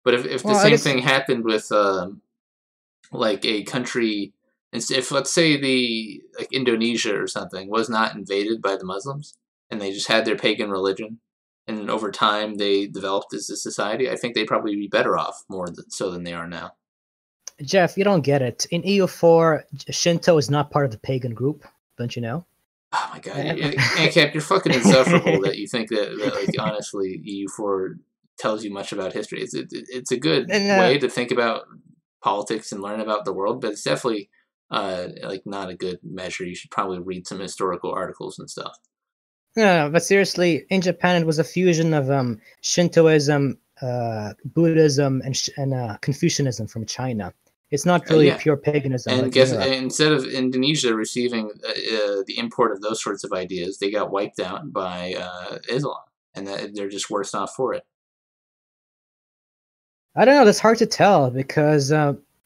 But if the same thing happened with like a country, if let's say like Indonesia or something was not invaded by the Muslims and they just had their pagan religion, and over time they developed as a society, I think they'd probably be better off than they are now. Jeff, you don't get it. In EU4, Shinto is not part of the pagan group. Don't you know? Oh my god, Ancap, you're fucking insufferable that you think that like honestly EU4 tells you much about history. It's a good way to think about politics and learn about the world, but it's definitely like not a good measure. You should probably read some historical articles and stuff. No, but seriously, in Japan it was a fusion of Shintoism, Buddhism, and Confucianism from China. It's not really pure paganism. And instead of Indonesia receiving the import of those sorts of ideas, they got wiped out by Islam, and they're just worse off for it. I don't know. That's hard to tell because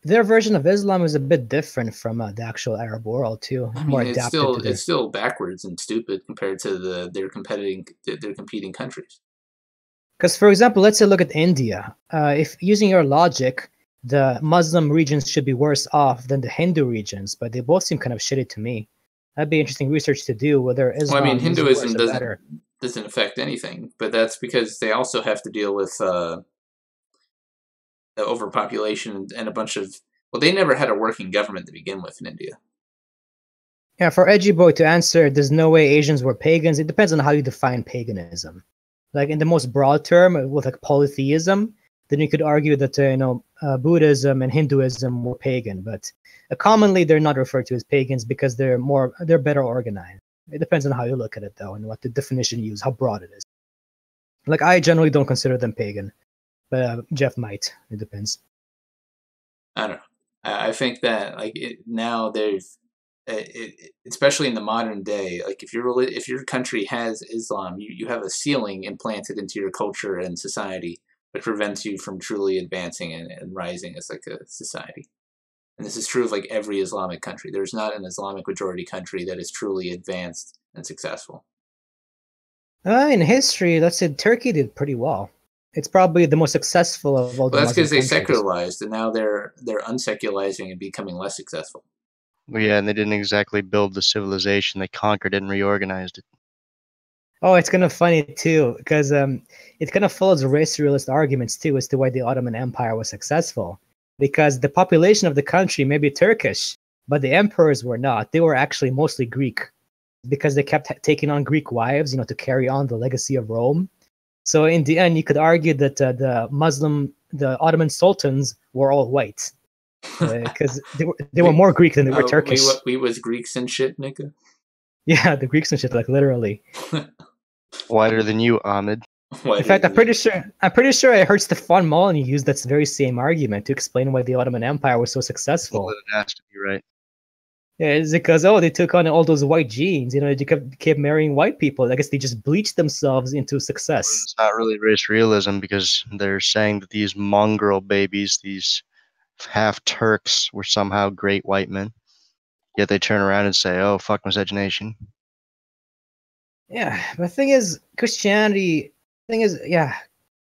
their version of Islam is a bit different from the actual Arab world too. I mean, it's still backwards and stupid compared to their competing countries. Because, for example, let's say look at India. If using your logic, the Muslim regions should be worse off than the Hindu regions, but they both seem kind of shitty to me. That'd be interesting research to do whether Islam. Well, I mean, Hinduism doesn't affect anything, but that's because they also have to deal with the overpopulation and a bunch of. Well, they never had a working government to begin with in India. Yeah, for Edgy Boy to answer, there's no way Asians were pagans. It depends on how you define paganism. Like in the most broad term, with like polytheism, then you could argue that Buddhism and Hinduism were pagan, but commonly they're not referred to as pagans because they're better organized. It depends on how you look at it, though, and what the definition you use, how broad it is. Like I generally don't consider them pagan, but Jeff might. It depends. I don't know. I think that now there's, especially in the modern day, like if your country has Islam, you have a ceiling implanted into your culture and society, which prevents you from truly advancing and rising as like a society. And this is true of like every Islamic country. There's not an Islamic majority country that is truly advanced and successful. In history, let's say Turkey did pretty well. It's probably the most successful of all the Well, that's because they Muslim countries. secularized, and now they're unsecularizing and becoming less successful. Well, yeah, and they didn't exactly build the civilization. They conquered it and reorganized it. Oh, it's kind of funny too, because it kind of follows race realist arguments too as to why the Ottoman Empire was successful. Because the population of the country may be Turkish, but the emperors were not. They were actually mostly Greek, because they kept taking on Greek wives, to carry on the legacy of Rome. So in the end, you could argue that the Ottoman sultans were all white, because they were more Greek than they were Turkish. We was Greeks and shit, nigga. Yeah, the Greeks and shit, like literally. Whiter than you, Ahmed. In fact, I'm pretty sure I heard Stefan Molyneux use that very same argument to explain why the Ottoman Empire was so successful. Well, it has to be right. Yeah, it's because they took on all those white genes. They kept marrying white people. I guess they just bleached themselves into success. Well, it's not really race realism because they're saying that these mongrel babies, these half Turks, were somehow great white men. Yet they turn around and say, "Oh, fuck miscegenation." Yeah, but the thing is, Christianity. Thing is, yeah,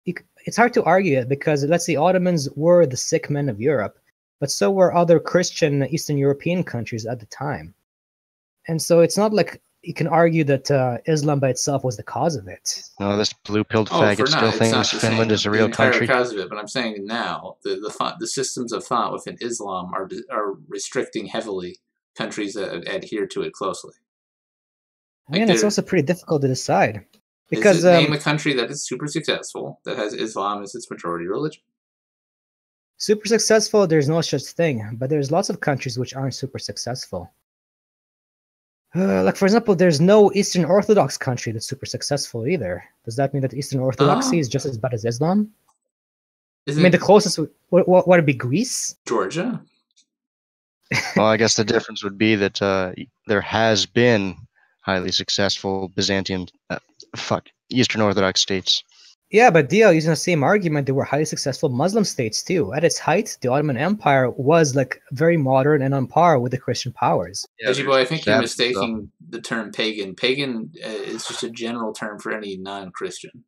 it's hard to argue it because let's see, Ottomans were the sick men of Europe, but so were other Christian Eastern European countries at the time, and so it's not like you can argue that Islam by itself was the cause of it. No, this blue-pilled Oh, for faggot still now, it's not thinks the Finland same, is a the real entire country. cause of it. But I'm saying now the systems of thought within Islam are restricting heavily countries that adhere to it closely. Again, it's also pretty difficult to decide because name a country that is super successful that has Islam as its majority religion. Super successful, there's no such thing, but there's lots of countries which aren't super successful. Like, for example, there's no Eastern Orthodox country that's super successful either. Does that mean that Eastern Orthodoxy is just as bad as Islam? I mean, the closest what would be Greece? Georgia? Well, I guess the difference would be that there has been highly successful Byzantium, Eastern Orthodox states. Yeah, but Dio, using the same argument, there were highly successful Muslim states too. At its height, the Ottoman Empire was like very modern and on par with the Christian powers. Yeah, boy, I think you're mistaking the term pagan. Pagan is just a general term for any non-Christian.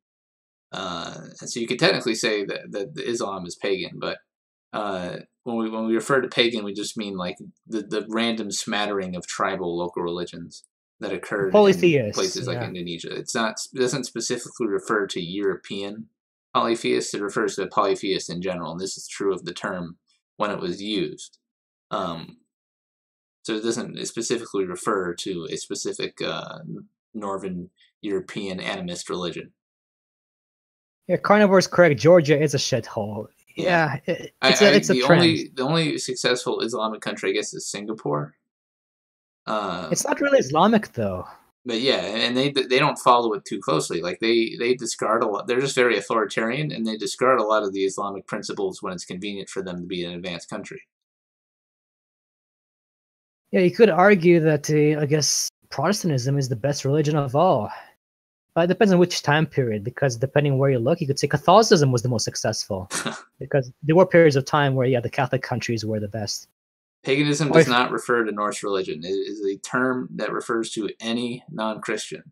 And so you could technically say that Islam is pagan, but when we refer to pagan, we just mean like the random smattering of tribal local religions that occurred in places like Indonesia. It doesn't specifically refer to European polytheists. It refers to polytheists in general, and this is true of the term when it was used. So it doesn't specifically refer to a specific Northern European animist religion. Yeah, Carnivore's correct. Georgia is a shithole. Yeah, it's a trend. The only successful Islamic country, I guess, is Singapore. It's not really Islamic though. But yeah, and they don't follow it too closely. Like they discard a lot. They're just very authoritarian, and they discard a lot of the Islamic principles when it's convenient for them to be an advanced country. Yeah, you could argue that I guess Protestantism is the best religion of all. But it depends on which time period, because depending where you look, you could say Catholicism was the most successful. Because there were periods of time where, the Catholic countries were the best. Paganism does not refer to Norse religion. It is a term that refers to any non-Christian.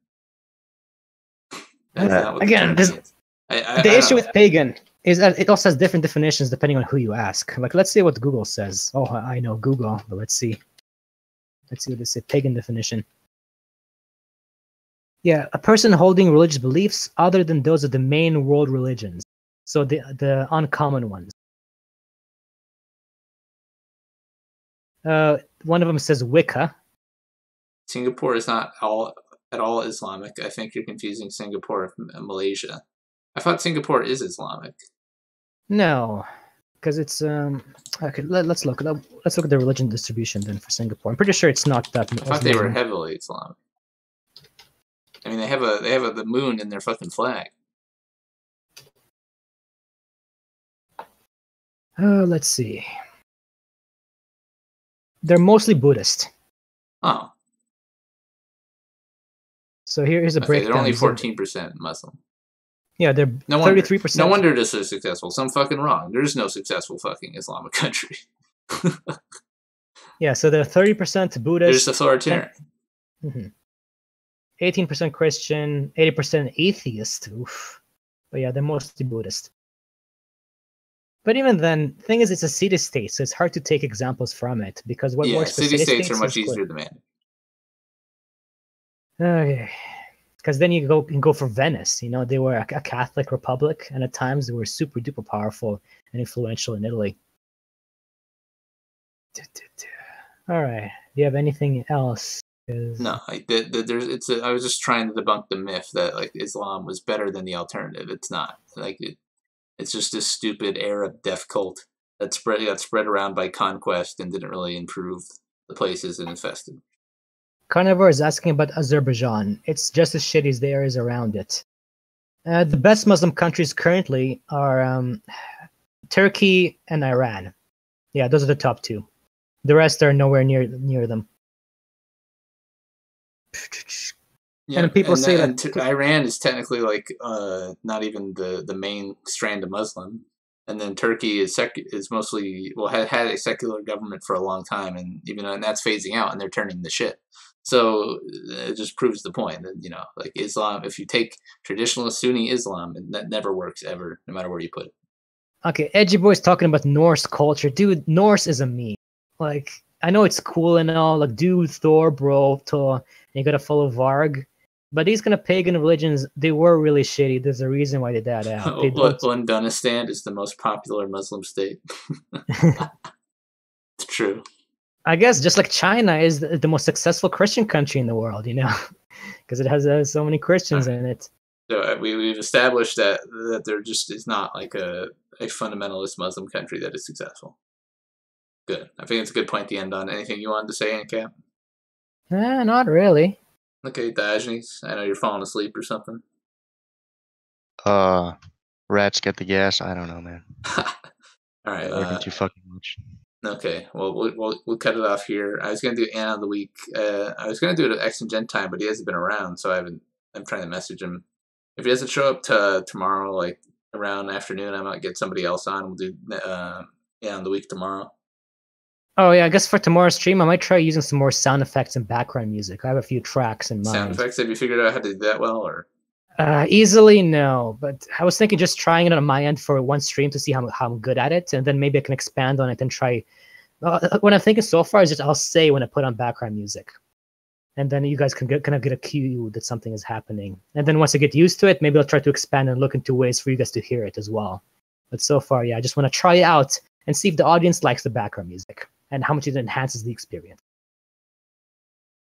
Again, the issue with pagan is that it also has different definitions depending on who you ask. Like, let's see what Google says. Oh, I know Google, but let's see. Let's see what they say. Pagan definition. Yeah, a person holding religious beliefs other than those of the main world religions. So the uncommon ones. One of them says Wicca. Singapore is not at all Islamic. I think you're confusing Singapore with Malaysia. I thought Singapore is Islamic. No, because it's okay. Let's look. Let's look at the religion distribution then for Singapore. I'm pretty sure it's not that. I thought they were heavily Islamic. I mean, they have the moon in their fucking flag. Let's see. They're mostly Buddhist. Oh. So here's a breakdown. They're only 14% Muslim. Yeah, they're 33%. No wonder this is successful. So I'm fucking wrong. There's no successful fucking Islamic country. Yeah, so they're 30% Buddhist. They're just authoritarian. 18% Christian, 80% atheist. Oof. But yeah, they're mostly Buddhist. But even then, the thing is, it's a city-state, so it's hard to take examples from it because what works for city-states are much easier to manage. Okay, because then you can go for Venice. They were a Catholic republic, and at times they were super duper powerful and influential in Italy. All right, do you have anything else? No, I was just trying to debunk the myth that like Islam was better than the alternative. It's not. It's just this stupid Arab death cult that got spread around by conquest and didn't really improve the places it infested. Carnivore is asking about Azerbaijan. It's just as shitty as the areas around it. The best Muslim countries currently are Turkey and Iran. Yeah, those are the top two. The rest are nowhere near them. Yeah, and people say that Iran is technically like not even the main strand of Muslim. and then Turkey is mostly had a secular government for a long time, and and that's phasing out, and they're turning the shit. So it just proves the point that like Islam, if you take traditional Sunni Islam, that never works ever, no matter where you put it. Okay, Edgy Boy's talking about Norse culture. Dude, Norse is a meme. Like, I know it's cool and all, like, dude, Thor, bro, Thor, you gotta follow Varg. But these kind of pagan religions, they were really shitty. There's a reason why they died out. They don't... Afghanistan is the most popular Muslim state. It's true. I guess just like China is the most successful Christian country in the world, because it has so many Christians in it. So we've established that there just is not like a fundamentalist Muslim country that is successful. Good. I think it's a good point to end on. Anything you wanted to say, Ancap? Not really. Okay, Diogenes, I know you're falling asleep or something. Rats get the gas. I don't know, man. All right. Working too fucking much. Okay, well, we'll cut it off here. I was gonna do Anna of the Week. I was gonna do it at X and Gen time, but he hasn't been around, so I'm trying to message him. If he doesn't show up tomorrow, like around afternoon, I might get somebody else on. We'll do Anna of the Week tomorrow. Oh yeah, I guess for tomorrow's stream, I might try using some more sound effects and background music. I have a few tracks in mind. Sound effects? Have you figured out how to do that well, or? Easily, no. But I was thinking just trying it on my end for one stream to see how I'm good at it, and then maybe I can expand on it and try. What I'm thinking so far is just I'll say when I put on background music, and then you guys can kind of get a cue that something is happening. And then once I get used to it, maybe I'll try to expand and look into ways for you guys to hear it as well. But so far, yeah, I just want to try it out and see if the audience likes the background music and how much it enhances the experience.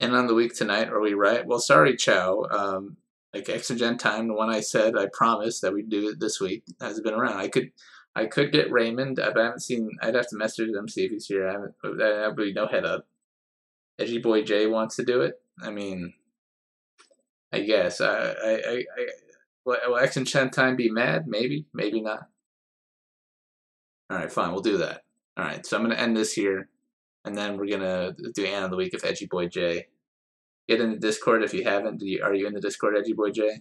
And on the week tonight, are we right? Well, sorry, Chow. Like Exogen time, the one I said I promised that we'd do it this week hasn't been around. I could get Raymond. I haven't seen. I'd have to message him, see if he's here. I really no head up. Edgy Boy J wants to do it. I mean, I guess. Will Exogen time be mad? Maybe, maybe not. All right, fine. We'll do that. All right, so I'm gonna end this here, and then we're gonna do Anna of the Week with Edgy Boy J. Get in the Discord if you haven't. Are you in the Discord, Edgy Boy J?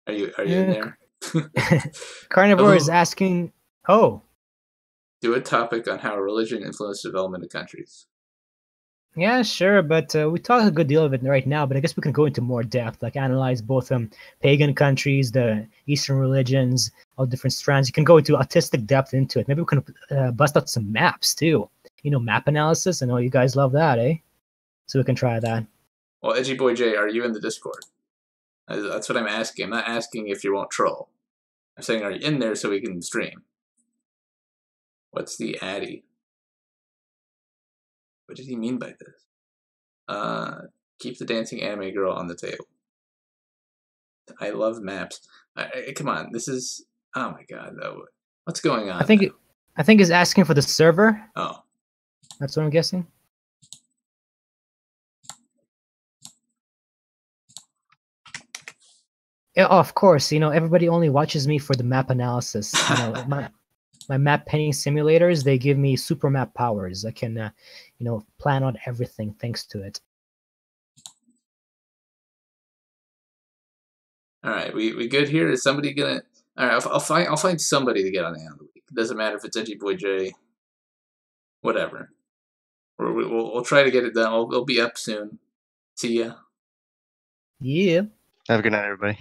Are you in there? Carnivore is asking. Oh. Do a topic on how religion influenced development of countries. Yeah, sure, but we talked a good deal of it right now, but I guess we can go into more depth, like analyze both pagan countries, the Eastern religions, all different strands. You can go into artistic depth into it. Maybe we can bust out some maps, too. Map analysis. I know you guys love that, eh? So we can try that. Well, Edgy Boy J, are you in the Discord? That's what I'm asking. I'm not asking if you won't troll. I'm saying, are you in there so we can stream? What's the Addy? What did he mean by this? Keep the dancing anime girl on the table. I love maps. Come on, this is... Oh my god, what's going on? I think he's asking for the server. Oh. That's what I'm guessing. Yeah, of course, everybody only watches me for the map analysis. My map painting simulators, they give me super map powers. I can, plan out everything thanks to it. All right, we good here? Is somebody gonna? All right, I'll find somebody to get on the end of the week. It doesn't matter if it's Edgy Boy J. Whatever. We'll try to get it done. It'll be up soon. See ya. Yeah. Have a good night, everybody.